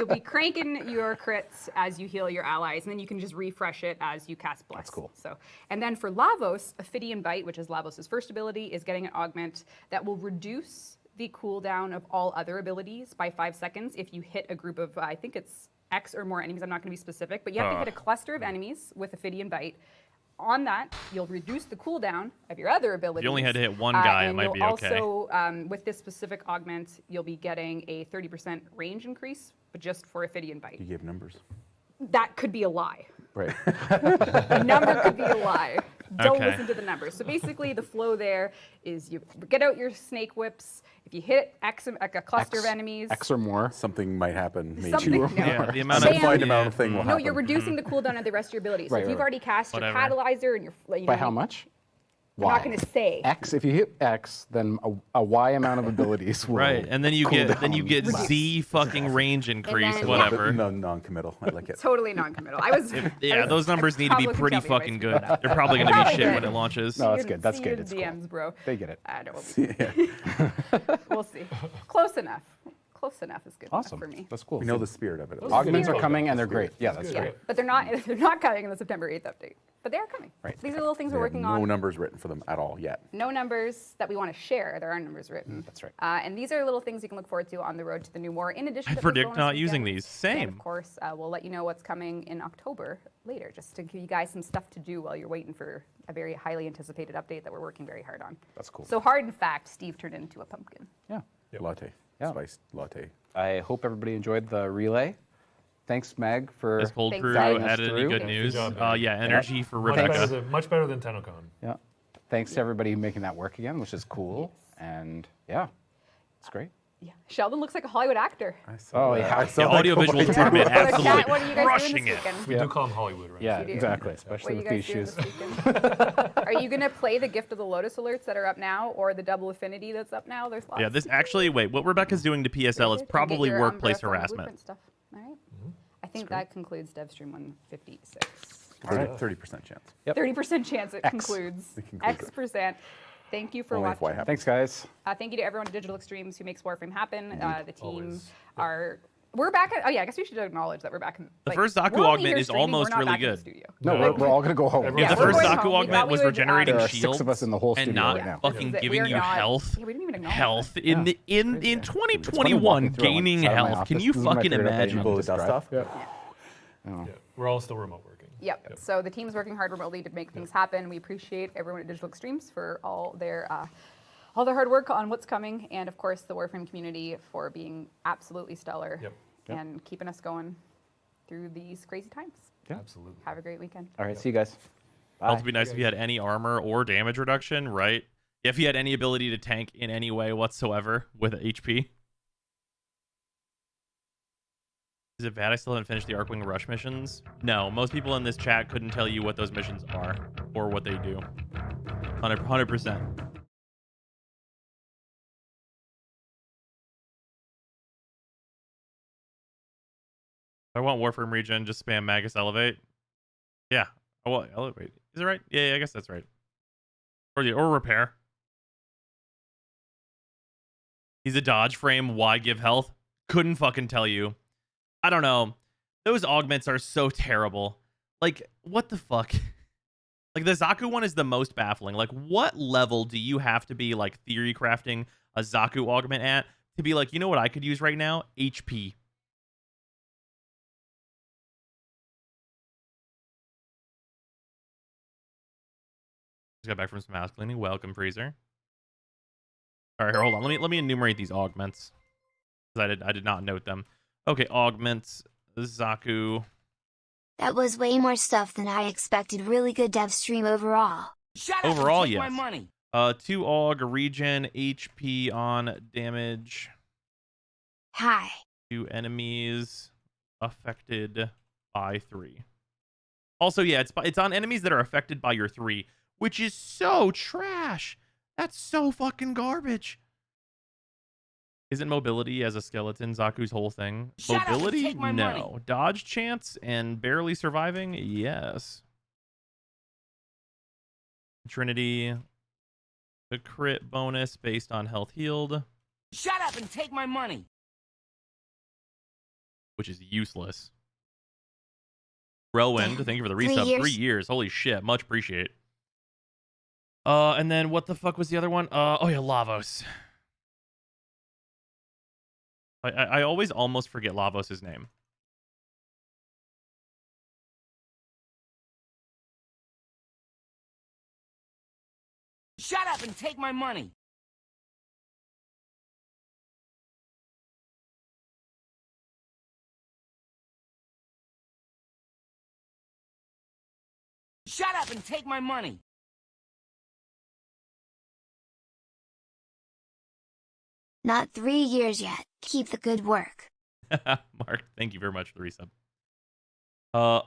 S2: be cranking your crits as you heal your allies, and then you can just refresh it as you cast Bless.
S6: That's cool.
S2: So, and then for Lavos, Ophidian Bite, which is Lavos' first ability, is getting an augment that will reduce the cooldown of all other abilities by 5 seconds if you hit a group of, I think it's X or more enemies. I'm not going to be specific, but you have to hit a cluster of enemies with Ophidian Bite. On that, you'll reduce the cooldown of your other abilities.
S1: If you only had to hit one guy, it
S2: and
S1: might
S2: you'll
S1: be okay.
S2: Also, with this specific augment, you'll be getting a 30% range increase, but just for Ophidian Bite.
S5: You give numbers.
S2: That could be a lie.
S6: Right.
S2: The number could be a lie. Don't
S1: Okay.
S2: listen to the numbers. So basically, the flow there is you get out your snake whips. If you hit X, like a cluster of enemies,
S6: X or more.
S5: Something might happen. Maybe.
S2: something. No.
S1: Yeah, the amount
S5: An
S1: of
S5: undefined
S2: Bam.
S5: amount of thing will
S2: No,
S5: happen.
S2: you're reducing the cooldown of the rest of your abilities. So
S6: Right,
S2: if you've
S6: right.
S2: already cast
S1: Whatever.
S2: your catalyzer and you're
S6: By how much?
S2: I'm not going to say.
S6: X. If you hit X, then a Y amount of abilities will.
S1: Right, and then you
S6: cool
S1: get
S6: down less.
S1: Z fucking range increase,
S2: then-
S1: whatever.
S5: No, non-committal. I like it.
S2: Totally non-committal. I was.
S1: Yeah, those numbers need to be
S2: probably
S1: pretty
S2: tell me if I
S1: fucking
S2: screwed
S1: good.
S2: that up.
S1: They're probably going to be
S2: Probably
S1: shit
S2: good.
S1: when it launches.
S6: No, that's
S2: See
S6: good. That's
S2: you
S6: good.
S2: in
S6: It's
S2: DMs,
S6: cool.
S2: bro.
S6: They get it.
S2: I know. We'll see. Close enough. Close enough is good enough
S6: Awesome.
S2: for me.
S6: That's cool.
S5: We know the spirit of it.
S6: Augments are
S4: Good.
S6: coming and they're
S4: That's
S6: great.
S4: good.
S6: Yeah,
S4: That's
S6: that's
S4: good.
S6: great.
S2: But they're not coming in the September 8th update. But they are coming.
S6: Right.
S2: These are the little things
S5: They
S2: we're
S5: have
S2: working
S5: no
S2: on.
S5: numbers written for them at all yet.
S2: No numbers that we want to share. There are numbers written.
S6: That's right.
S2: And these are little things you can look forward to on the road to the new war. In addition,
S1: I
S2: to the
S1: predict
S2: bonus
S1: not using
S2: weekends.
S1: these. Same.
S2: And of course, we'll let you know what's coming in October later, just to give you guys some stuff to do while you're waiting for a very highly anticipated update that we're working very hard on.
S6: That's cool.
S2: So hard, in fact, Steve turned into a pumpkin.
S6: Yeah.
S5: Latte.
S6: Yeah.
S5: Spiced latte.
S6: I hope everybody enjoyed the relay. Thanks, Meg, for
S1: Has Cold
S2: Thanks,
S1: Crew
S2: guys.
S1: added any
S6: Through.
S1: good
S6: Good
S1: news?
S4: job, man.
S1: Yeah, energy for
S4: Much better,
S1: Rebecca.
S4: much better than TennoCon.
S6: Yeah. Thanks to everybody making that work again, which is cool. And yeah, it's great.
S2: Yeah. Sheldon looks like a Hollywood actor.
S5: I saw
S6: Oh,
S5: that.
S6: yeah.
S5: I saw
S1: The
S5: that
S1: audiovisual
S5: going.
S1: department
S2: So chat,
S1: absolutely
S2: what are you guys doing
S1: crushing
S2: this
S1: it.
S2: weekend?
S4: We
S6: Yeah.
S4: do call him Hollywood, right?
S6: Yeah,
S2: You do.
S6: exactly.
S2: What
S6: Especially
S2: are you
S6: with
S2: guys
S6: these
S2: doing
S6: shoes.
S2: this weekend? Are you going to play the Gift of the Lotus alerts that are up now, or the Double Affinity that's up now? There's lots.
S1: Yeah, this actually, wait, what Rebecca's doing to PSL is
S2: Get
S1: probably
S2: your
S1: workplace
S2: Umbra from
S1: harassment.
S2: Blueprint Stuff. All right. I think that concludes Devstream 156.
S5: 30% chance.
S2: 30% chance it concludes.
S5: It concludes
S2: X
S5: it.
S2: percent. Thank you for
S5: Only if Y
S2: watching.
S5: happens.
S6: Thanks, guys.
S2: Thank you to everyone at Digital Extremes who makes Warframe happen. The team
S4: Always.
S2: are. We're back at. Oh yeah, I guess we should acknowledge that we're back. In,
S1: The
S2: like,
S1: first Zaku
S2: we're only
S1: augment
S2: here
S1: is
S2: streaming,
S1: almost
S2: we're not
S1: really
S2: back in the
S1: good.
S2: studio.
S6: No,
S4: No.
S6: we're all going to go home.
S4: Everyone's
S1: If the
S2: we're
S1: first
S2: going
S1: Zaku
S2: home. We
S1: augment
S2: thought we
S1: was
S2: would,
S1: regenerating
S6: There are
S1: shield
S6: 6 of us in the whole
S1: and
S6: studio
S1: not
S6: right now.
S1: fucking
S2: This is it.
S1: giving
S2: We are
S1: you
S2: not-
S1: health,
S2: Yeah, we didn't even acknowledge
S1: health
S2: that.
S1: in the in
S6: Crazy.
S1: in
S6: It's funny
S1: 2021
S6: walking through, I went
S1: gaining
S6: inside my
S1: health. Can
S6: office.
S1: you
S6: This is my
S1: fucking
S6: favorite update
S1: imagine?
S6: on
S5: People
S6: this
S5: that does
S6: drive.
S5: stuff.
S4: Yeah. We're all still remote working.
S2: Yep. So the team's working hard remotely to make things happen. We appreciate everyone at Digital Extremes for all their hard work on what's coming, and of course the Warframe community for being absolutely stellar
S4: Yep.
S2: and keeping us going. through these crazy times.
S4: Absolutely.
S2: Have a great weekend.
S6: All right, see you guys. Bye.
S1: Also, be nice if you had any armor or damage reduction, right? If you had any ability to tank in any way whatsoever with HP. Is it bad I still haven't finished the Arcwing Rush missions? No, most people in this chat couldn't tell you what those missions are or what they do. 100%. If I want Warframe regen, just spam Magus Elevate. Yeah. Oh, well, Elevate. Is it right? Yeah, I guess that's right. Or Repair. He's a dodge frame. Why give health? Couldn't fucking tell you. I don't know. Those augments are so terrible. Like, what the fuck? Like, the Zaku one is the most baffling. Like, what level do you have to be, like, theory crafting a Zaku augment at to be like, you know what I could use right now? HP. Just got back from some house cleaning. Welcome, Freezer. All right, here, hold on. Let me enumerate these augments. Because I did not note them. Okay, augments. Zaku.
S7: That was way more stuff than I expected. Really good Devstream overall.
S8: Shut up
S1: Overall,
S8: and take my
S1: yes.
S8: money.
S1: 2 aug regen HP on damage
S7: Hi.
S1: to enemies affected by 3. Also, yeah, it's on enemies that are affected by your 3, which is so trash. That's so fucking garbage. Isn't mobility as a skeleton Zaku's whole thing?
S8: Shut up and
S1: Mobility?
S8: take my
S1: No.
S8: money.
S1: Dodge chance and barely surviving? Yes. Trinity. The crit bonus based on health healed,
S8: Shut up and take my money.
S1: which is useless. Rowan, thank you for the
S7: 3
S1: resub.
S7: years.
S1: 3 years. Holy shit. Much appreciate. And then what the fuck was the other one? Oh yeah, Lavos. I always almost forget Lavos' name.
S8: Shut up and take my money. Shut up and take my money.
S7: Not 3 years yet. Keep the good work.
S1: Mark, thank you very much for the resub.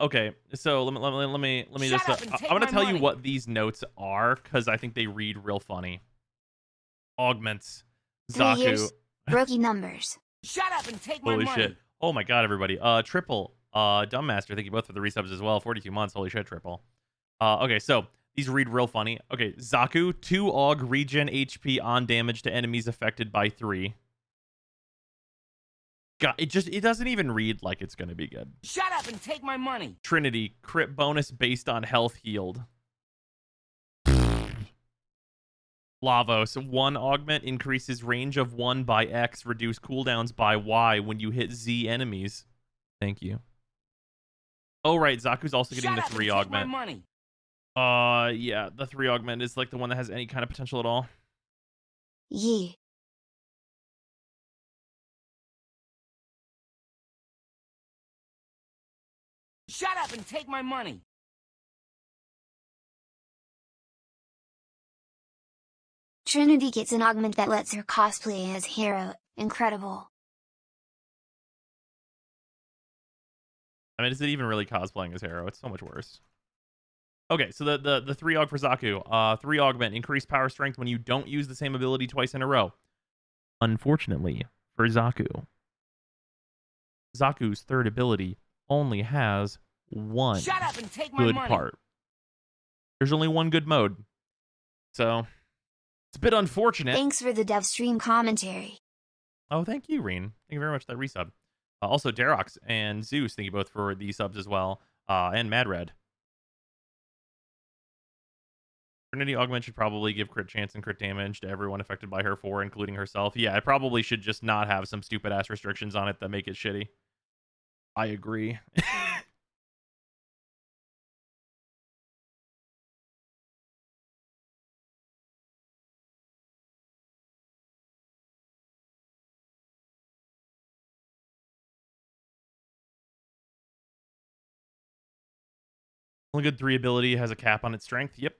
S1: Okay, so let me
S8: Shut
S1: just.
S8: up and
S1: I'm
S8: take
S1: gonna
S8: my
S1: tell you
S8: money.
S1: what these notes are because I think they read real funny. Augments,
S7: 3
S1: Zaku.
S7: years. Rookie numbers.
S8: Shut up and take my
S1: Holy
S8: money.
S1: shit! Oh my god, everybody. Triple. Dumbmaster. Thank you both for the resubs as well. 42 months. Holy shit, triple. Okay, so these read real funny. Okay, Zaku, 2 aug regen HP on damage to enemies affected by 3. God, it doesn't even read like it's gonna be good.
S8: Shut up and take my money.
S1: Trinity, crit bonus based on health healed. Lavos, 1 augment increases range of 1 by X, reduce cooldowns by Y when you hit Z enemies. Thank you. Oh right, Zaku's also getting
S8: Shut
S1: the
S8: up
S1: 3
S8: and take my
S1: augment.
S8: money.
S1: Yeah, the 3 augment is like the one that has any kind of potential at all.
S7: Yee.
S8: Shut up and take my money.
S7: Trinity gets an augment that lets her cosplay as Hero. Incredible.
S1: I mean, is it even really cosplaying as Hero? It's so much worse. Okay, so the 3 aug for Zaku. 3 augment, increased power strength when you don't use the same ability twice in a row. Unfortunately, for Zaku's 3rd ability only has 1
S8: Shut up and take my
S1: good
S8: money.
S1: part. There's only 1 good mode. So, it's a bit unfortunate.
S7: Thanks for the Devstream commentary.
S1: Oh, thank you, Reen. Thank you very much for that resub. Also, Derox and Zeus, thank you both for the subs as well. And Madred. Trinity Augment should probably give crit chance and crit damage to everyone affected by her 4, including herself. Yeah, it probably should just not have some stupid ass restrictions on it that make it shitty. I agree. Only good 3 ability has a cap on its strength. Yep.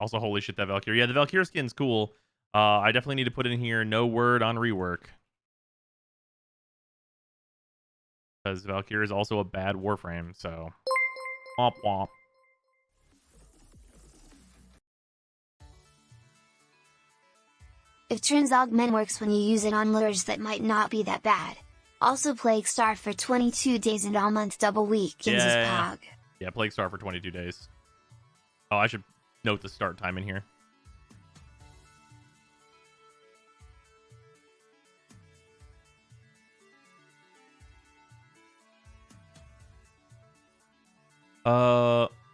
S1: Also, holy shit, that Valkyrie. Yeah, the Valkyrie skin's cool. I definitely need to put in here no word on rework. Because Valkyrie is also a bad Warframe, so... Womp womp.
S7: If Trin's augment works when you use it on lures, that might not be that bad. Also Plague Star for 22 days and all month double weekends is pog.
S1: Yeah, Plague Star for 22 days. Oh, I should note the start time in here.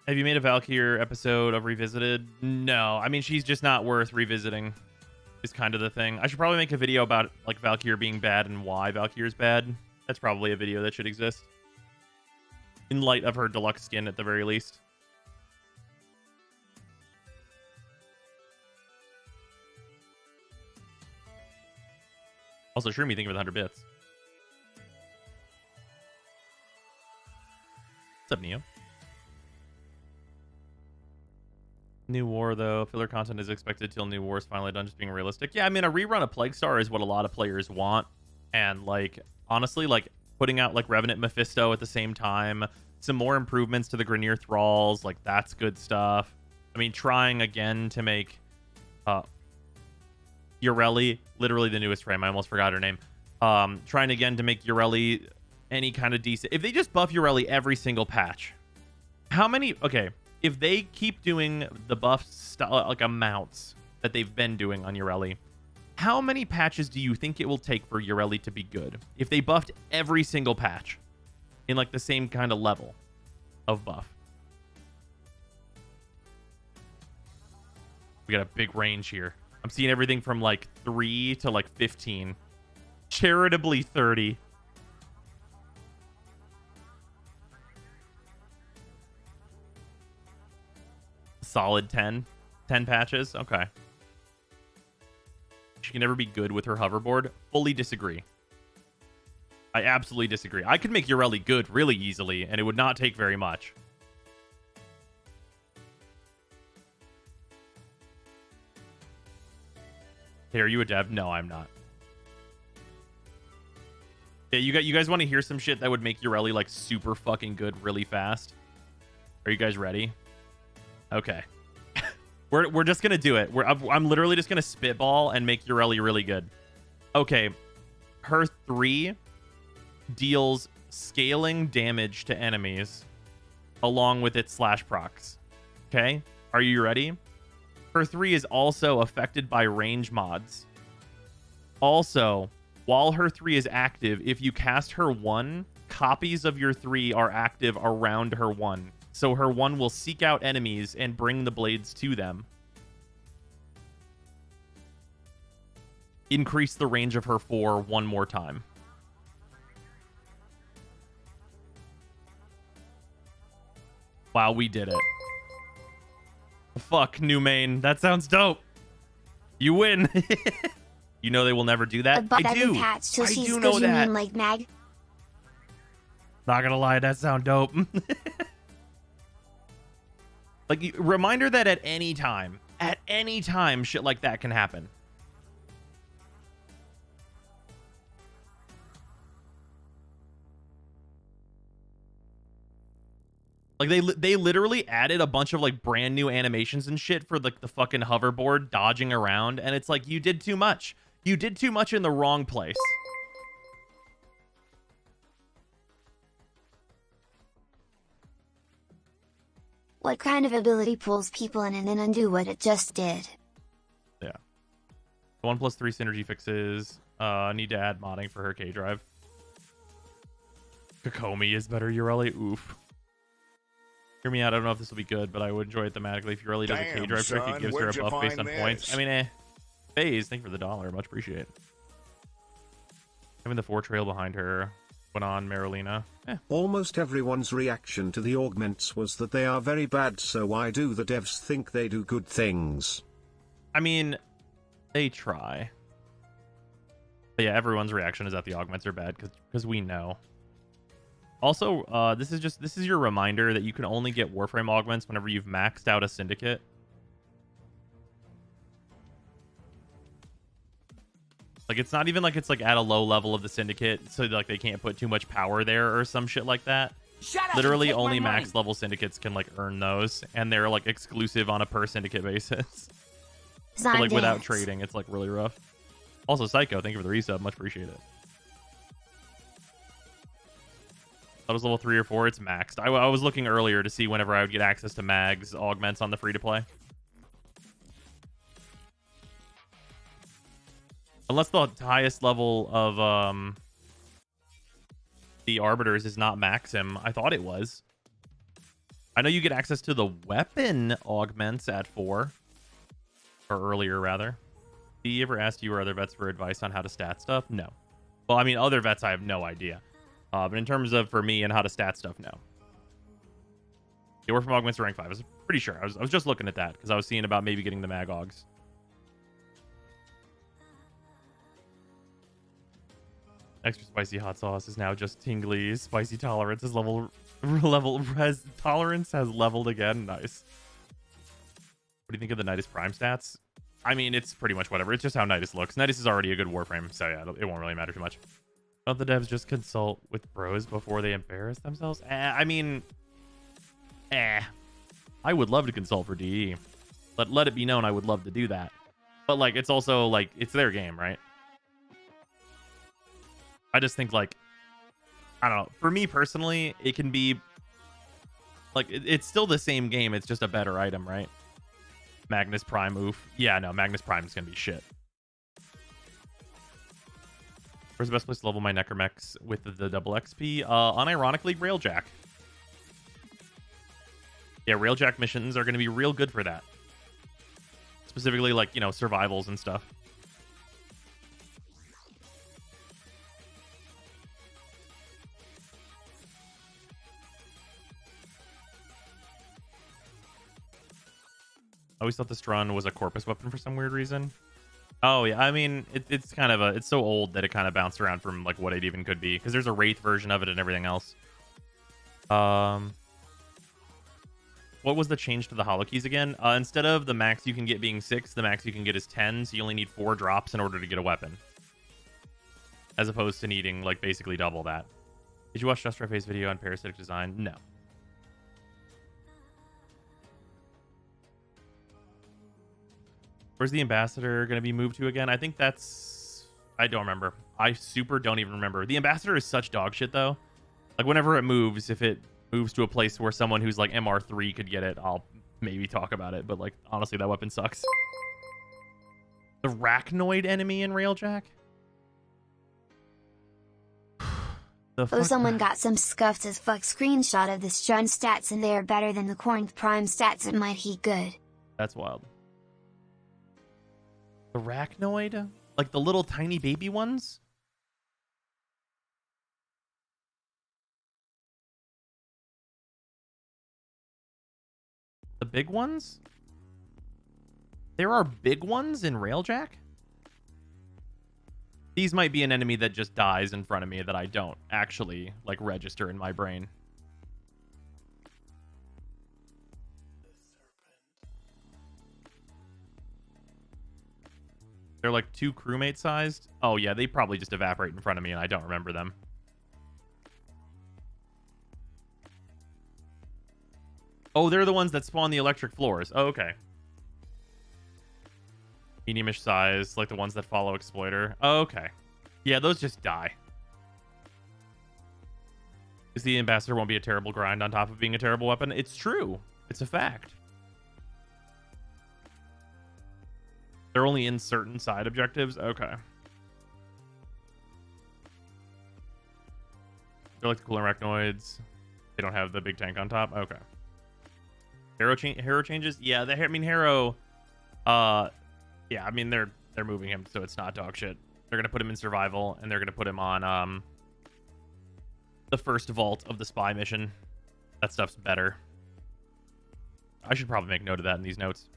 S1: Have you made a Valkyrie episode of Revisited? No. I mean, she's just not worth revisiting. Is kind of the thing. I should probably make a video about like Valkyrie being bad and why Valkyrie is bad. That's probably a video that should exist. In light of her deluxe skin at the very least. Also, Shroomy, thank you for the 100 bits. What's up, Neo? New War, though. Filler content is expected till New War is finally done, just being realistic. Yeah, I mean, a rerun of Plague Star is what a lot of players want. And, like, honestly, like, putting out, like, Revenant Mephisto at the same time, some more improvements to the Grineer Thralls, like, that's good stuff. I mean, trying again to make Ureli, literally the newest frame, I almost forgot her name. Trying again to make Ureli any kind of decent... If they just buff Ureli every single patch, how many... Okay, if they keep doing the buff like amounts that they've been doing on Ureli, how many patches do you think it will take for Ureli to be good? If they buffed every single patch in like the same kind of level of buff. We got a big range here. I'm seeing everything from like 3 to like 15. Charitably 30. Solid 10. 10 patches? Okay. She can never be good with her hoverboard? Fully disagree. I absolutely disagree. I could make Ureli good really easily, and it would not take very much. Hey, are you a dev? No, I'm not. Yeah, you guys want to hear some shit that would make Ureli like super fucking good really fast? Are you guys ready? Okay. We're just gonna do it. I'm literally just gonna spitball and make Ureli really good. Okay. Her 3 deals scaling damage to enemies along with its slash procs. Okay? Are you ready? Her 3 is also affected by range mods. Also, while her 3 is active, if you cast her 1, copies of your 3 are active around her 1. So her 1 will seek out enemies and bring the blades to them. Increase the range of her 4 one more time. Wow, we did it. Fuck, new main. That sounds dope. You win. You know they will never do that? I do.
S7: Patch till
S1: I
S7: she's
S1: do know
S7: good,
S1: that.
S7: You mean like Mag?
S1: Not gonna lie, that sound dope. Like, reminder that at any time, shit like that can happen. Like, they literally added a bunch of, like, brand new animations and shit for, like, the fucking hoverboard dodging around, and it's like, you did too much. You did too much in the wrong place.
S7: What kind of ability pulls people in and then undo what it just did?
S1: Yeah. 1+3 synergy fixes. Need to add modding for her K-Drive. Kokomi is better, Ureli. Oof. Hear me out. I don't know if this will be good, but I would enjoy it thematically. If Ureli does a K-Drive trick, it gives her a buff based on points. I mean, Phase, thank you for the $1. Much appreciate. Having the 4 trail behind her went on Marilena.
S9: Almost everyone's reaction to the augments was that they are very bad, so why do the devs think they do good things?
S1: I mean, they try. But yeah, everyone's reaction is that the augments are bad, because we know. Also, this is your reminder that you can only get Warframe augments whenever you've maxed out a syndicate. Like, it's not even like it's like at a low level of the syndicate, so like they can't put too much power there or some shit like that.
S8: Shut up
S1: Literally,
S8: and take
S1: only
S8: my money.
S1: max level syndicates can like earn those, and they're like exclusive on a per syndicate basis. So, like without trading, it's like really rough. Also, Psycho, thank you for the resub, much appreciated. That was level 3 or 4. It's maxed. I was looking earlier to see whenever I would get access to mags augments on the free to play. Unless the highest level of the arbiters is not maxim. I thought it was. I know you get access to the weapon augments at 4. Or earlier, rather. Do you ever ask you or other vets for advice on how to stat stuff? No. Well, I mean, other vets, I have no idea. But in terms of, for me and how to stat stuff, no. The Warframe augments are rank 5. I was pretty sure. I was just looking at that, because I was seeing about maybe getting the mag augs. Extra spicy hot sauce is now just tingly. Spicy tolerance is res tolerance has leveled again. Nice. What do you think of the Nidus Prime stats? I mean, it's pretty much whatever. It's just how Nidus looks. Nidus is already a good Warframe, so yeah, it won't really matter too much. Don't the devs just consult with bros before they embarrass themselves? I mean, I would love to consult for DE. Let it be known I would love to do that. But like, it's also like, it's their game, right? I just think like, I don't know. For me personally, it can be like, it's still the same game. It's just a better item, right? Magnus Prime, oof. Yeah, no, Magnus Prime is going to be shit. Where's the best place to level my Necromechs with the double XP? Unironically, Railjack. Yeah, Railjack missions are going to be real good for that. Specifically, like, you know, survivals and stuff. I always thought the Strun was a Corpus weapon for some weird reason. Oh, yeah. I mean, it's kind of it's so old that it kind of bounced around from, like, what it even could be. Because there's a Wraith version of it and everything else. What was the change to the holokeys again? Instead of the max you can get being 6, the max you can get is 10. So you only need 4 drops in order to get a weapon. As opposed to needing, like, basically double that. Did you watch Just Face video on parasitic design? No. Where's the ambassador going to be moved to again? I think that's... I don't remember. I super don't even remember. The ambassador is such dog shit, though. Like, whenever it moves, if it moves to a place where someone who's, like, MR3 could get it, I'll maybe talk about it. But, like, honestly, that weapon sucks. The Arachnoid enemy in Railjack?
S7: Oh, someone got some scuffed as fuck screenshot of the Strun stats and they are better than the Corinth Prime stats. It might be good.
S1: That's wild. Arachnoid? Like the little tiny baby ones? The big ones? There are big ones in Railjack? These might be an enemy that just dies in front of me that I don't actually, like, register in my brain. They're like 2 crewmate sized. Oh yeah, they probably just evaporate in front of me and I don't remember them. Oh, they're the ones that spawn the electric floors. Oh, okay. Mediumish size, like the ones that follow Exploiter. Oh, okay. Yeah, those just die. Is the ambassador won't be a terrible grind on top of being a terrible weapon? It's true. It's a fact. They're only in certain side objectives? Okay. They're like the cool arachnoids. They don't have the big tank on top? Okay. Hero changes? Yeah, I mean, Hero... yeah, I mean, they're moving him, so it's not dog shit. They're going to put him in survival, and they're going to put him on the first vault of the spy mission. That stuff's better. I should probably make note of that in these notes.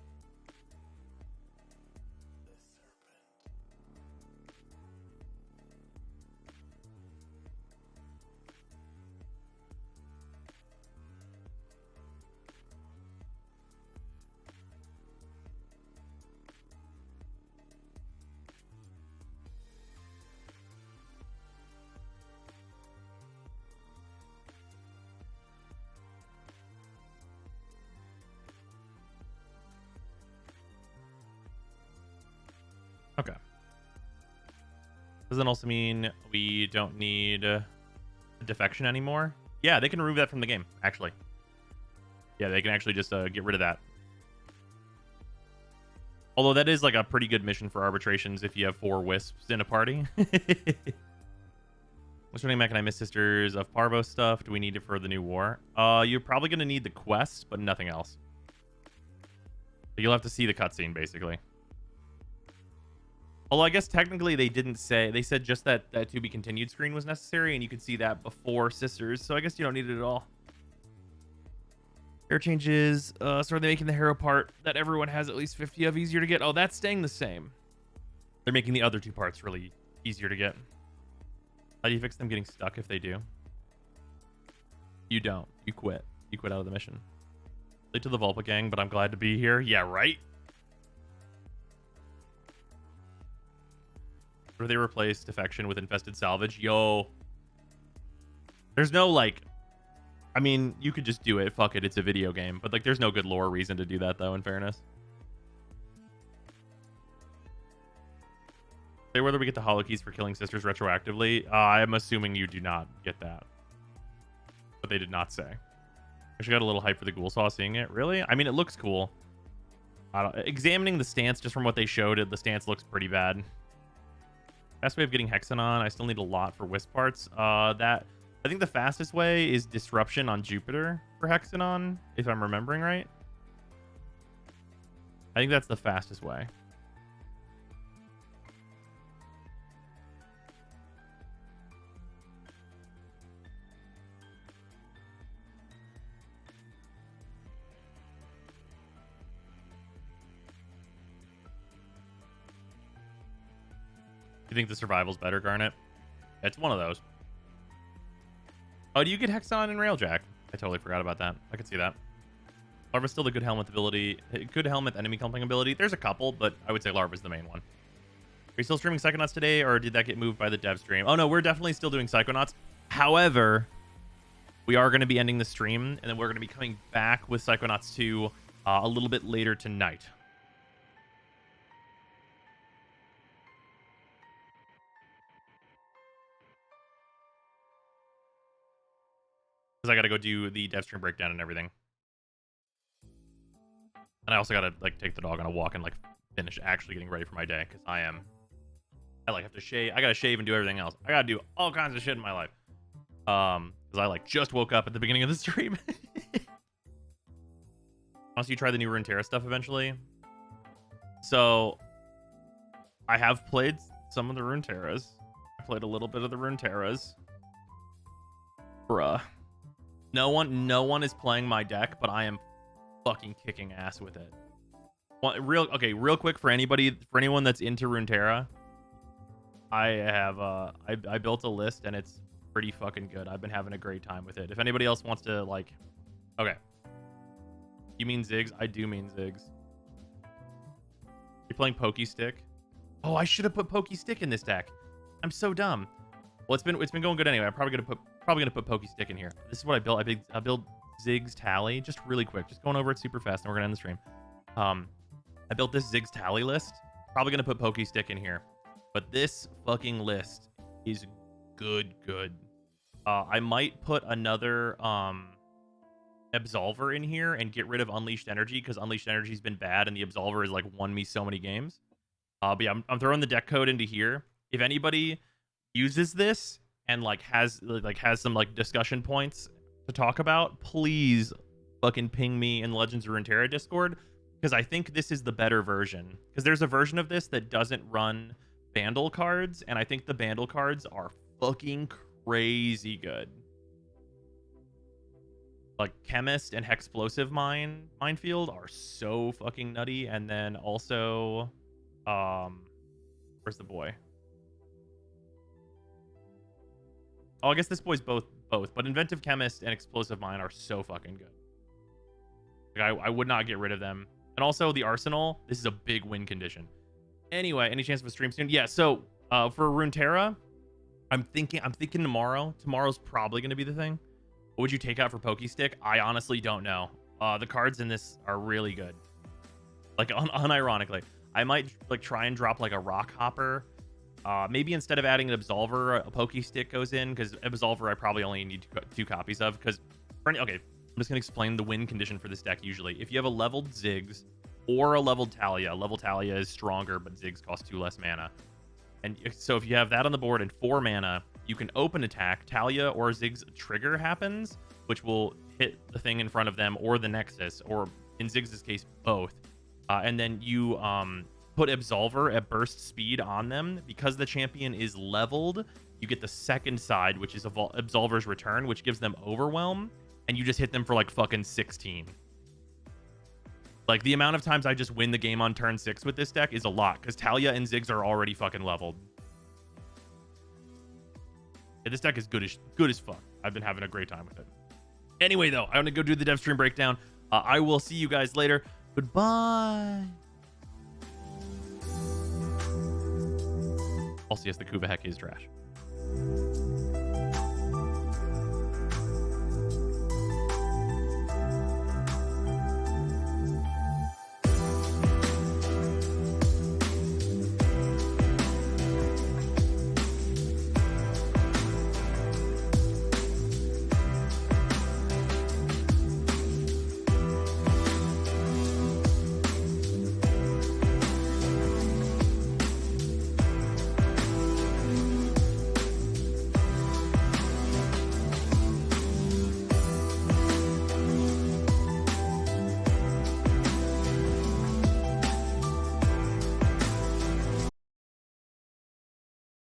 S1: Does that also mean we don't need defection anymore? Yeah, they can remove that from the game, actually. Yeah, they can actually just get rid of that. Although that is like a pretty good mission for arbitrations if you have 4 wisps in a party. What's running Mac and I Miss Sisters of Parvo stuff? Do we need it for the new war? You're probably going to need the quest, but nothing else. You'll have to see the cutscene, basically. Although I guess technically they didn't say. They said just that to be continued screen was necessary, and you could see that before Sisters. So I guess you don't need it at all. Hair changes. So are they making the hero part that everyone has at least 50 of easier to get? Oh, that's staying the same. They're making the other 2 parts really easier to get. How do you fix them getting stuck if they do? You don't. You quit. You quit out of the mission. Late to the Vulpa gang, but I'm glad to be here. Yeah, right? Or they replace defection with infested salvage? Yo. There's no, like... I mean, you could just do it. Fuck it. It's a video game. But, like, there's no good lore reason to do that, though, in fairness. Say whether we get the holo keys for killing sisters retroactively. I'm assuming you do not get that. But they did not say. Actually got a little hype for the Ghoul Saw seeing it. Really? I mean, it looks cool. Examining the stance just from what they showed, the stance looks pretty bad. Fast way of getting Hexanon. I still need a lot for Wisp parts. I think the fastest way is Disruption on Jupiter for Hexanon, if I'm remembering right. I think that's the fastest way. You think the survival's better, Garnet? It's one of those. Oh, do you get Hexanon and Railjack? I totally forgot about that. I could see that. Larva's still the good helmet ability. Good helmet enemy clumping ability. There's a couple, but I would say Larva's the main one. Are you still streaming Psychonauts today, or did that get moved by the Devstream? Oh, no, we're definitely still doing Psychonauts. However, we are going to be ending the stream, and then we're going to be coming back with Psychonauts 2 a little bit later tonight. Because I got to go do the Devstream breakdown and everything. And I also got to like take the dog on a walk and like finish actually getting ready for my day. Because I like have to shave. I got to shave and do everything else. I got to do all kinds of shit in my life. Because I like just woke up at the beginning of the stream. Unless you try the new Runeterra stuff eventually. So I have played some of the Runeterras. I played a little bit of the Runeterras. Bruh. No one is playing my deck, but I am fucking kicking ass with it. Real quick for anyone that's into Runeterra, I have I built a list and it's pretty fucking good. I've been having a great time with it. If anybody else wants to like, okay. You mean Ziggs? I do mean Ziggs. You're playing Pokestick? Oh, I should have put Pokestick in this deck. I'm so dumb. Well, it's been going good anyway. I'm probably gonna put Pokestick in here. This is what I built. I built Ziggs Tally just really quick, just going over it super fast, and we're gonna end the stream. I built this Ziggs Tally list. Probably gonna put Pokestick in here, but this fucking list is good. I might put another Absolver in here and get rid of Unleashed Energy because Unleashed Energy's been bad, and the Absolver has like won me so many games. But yeah, I'm throwing the deck code into here. If anybody uses this and has some like discussion points to talk about, please fucking ping me in the Legends of Runeterra Discord, because I think this is the better version. Because there's a version of this that doesn't run Bandle cards, and I think the Bandle cards are fucking crazy good. Like Chemist and Hexplosive Minefield are so fucking nutty, and then also where's the boy? Oh, I guess this boy's both, but Inventive Chemist and Explosive Mine are so fucking good. Like, I would not get rid of them. And also the Arsenal, this is a big win condition. Anyway, any chance of a stream soon? Yeah, so for Runeterra, I'm thinking tomorrow. Tomorrow's probably going to be the thing. What would you take out for Pokestick? I honestly don't know. The cards in this are really good. Like unironically, I might like try and drop like a Rock Hopper Maybe instead of adding an Absolver, a Pokey Stick goes in, because Absolver I probably only need two copies of. Because, okay, I'm just going to explain the win condition for this deck usually. If you have a leveled Ziggs or a leveled Talia, leveled Talia is stronger, but Ziggs cost 2 less mana. And so if you have that on the board and 4 mana, you can open attack, Talia or Ziggs trigger happens, which will hit the thing in front of them or the Nexus, or in Ziggs' case, both. And then you put Absolver at burst speed on them. Because the champion is leveled, you get the second side, which is Absolver's return, which gives them overwhelm, and you just hit them for like fucking 16. Like, the amount of times I just win the game on turn 6 with this deck is a lot, because Talia and Ziggs are already fucking leveled. Yeah, this deck is good as fuck. I've been having a great time with it. Anyway, though, I'm gonna go do the Devstream breakdown. I will see you guys later. Goodbye. Also, yes, the Kuba Heck is trash.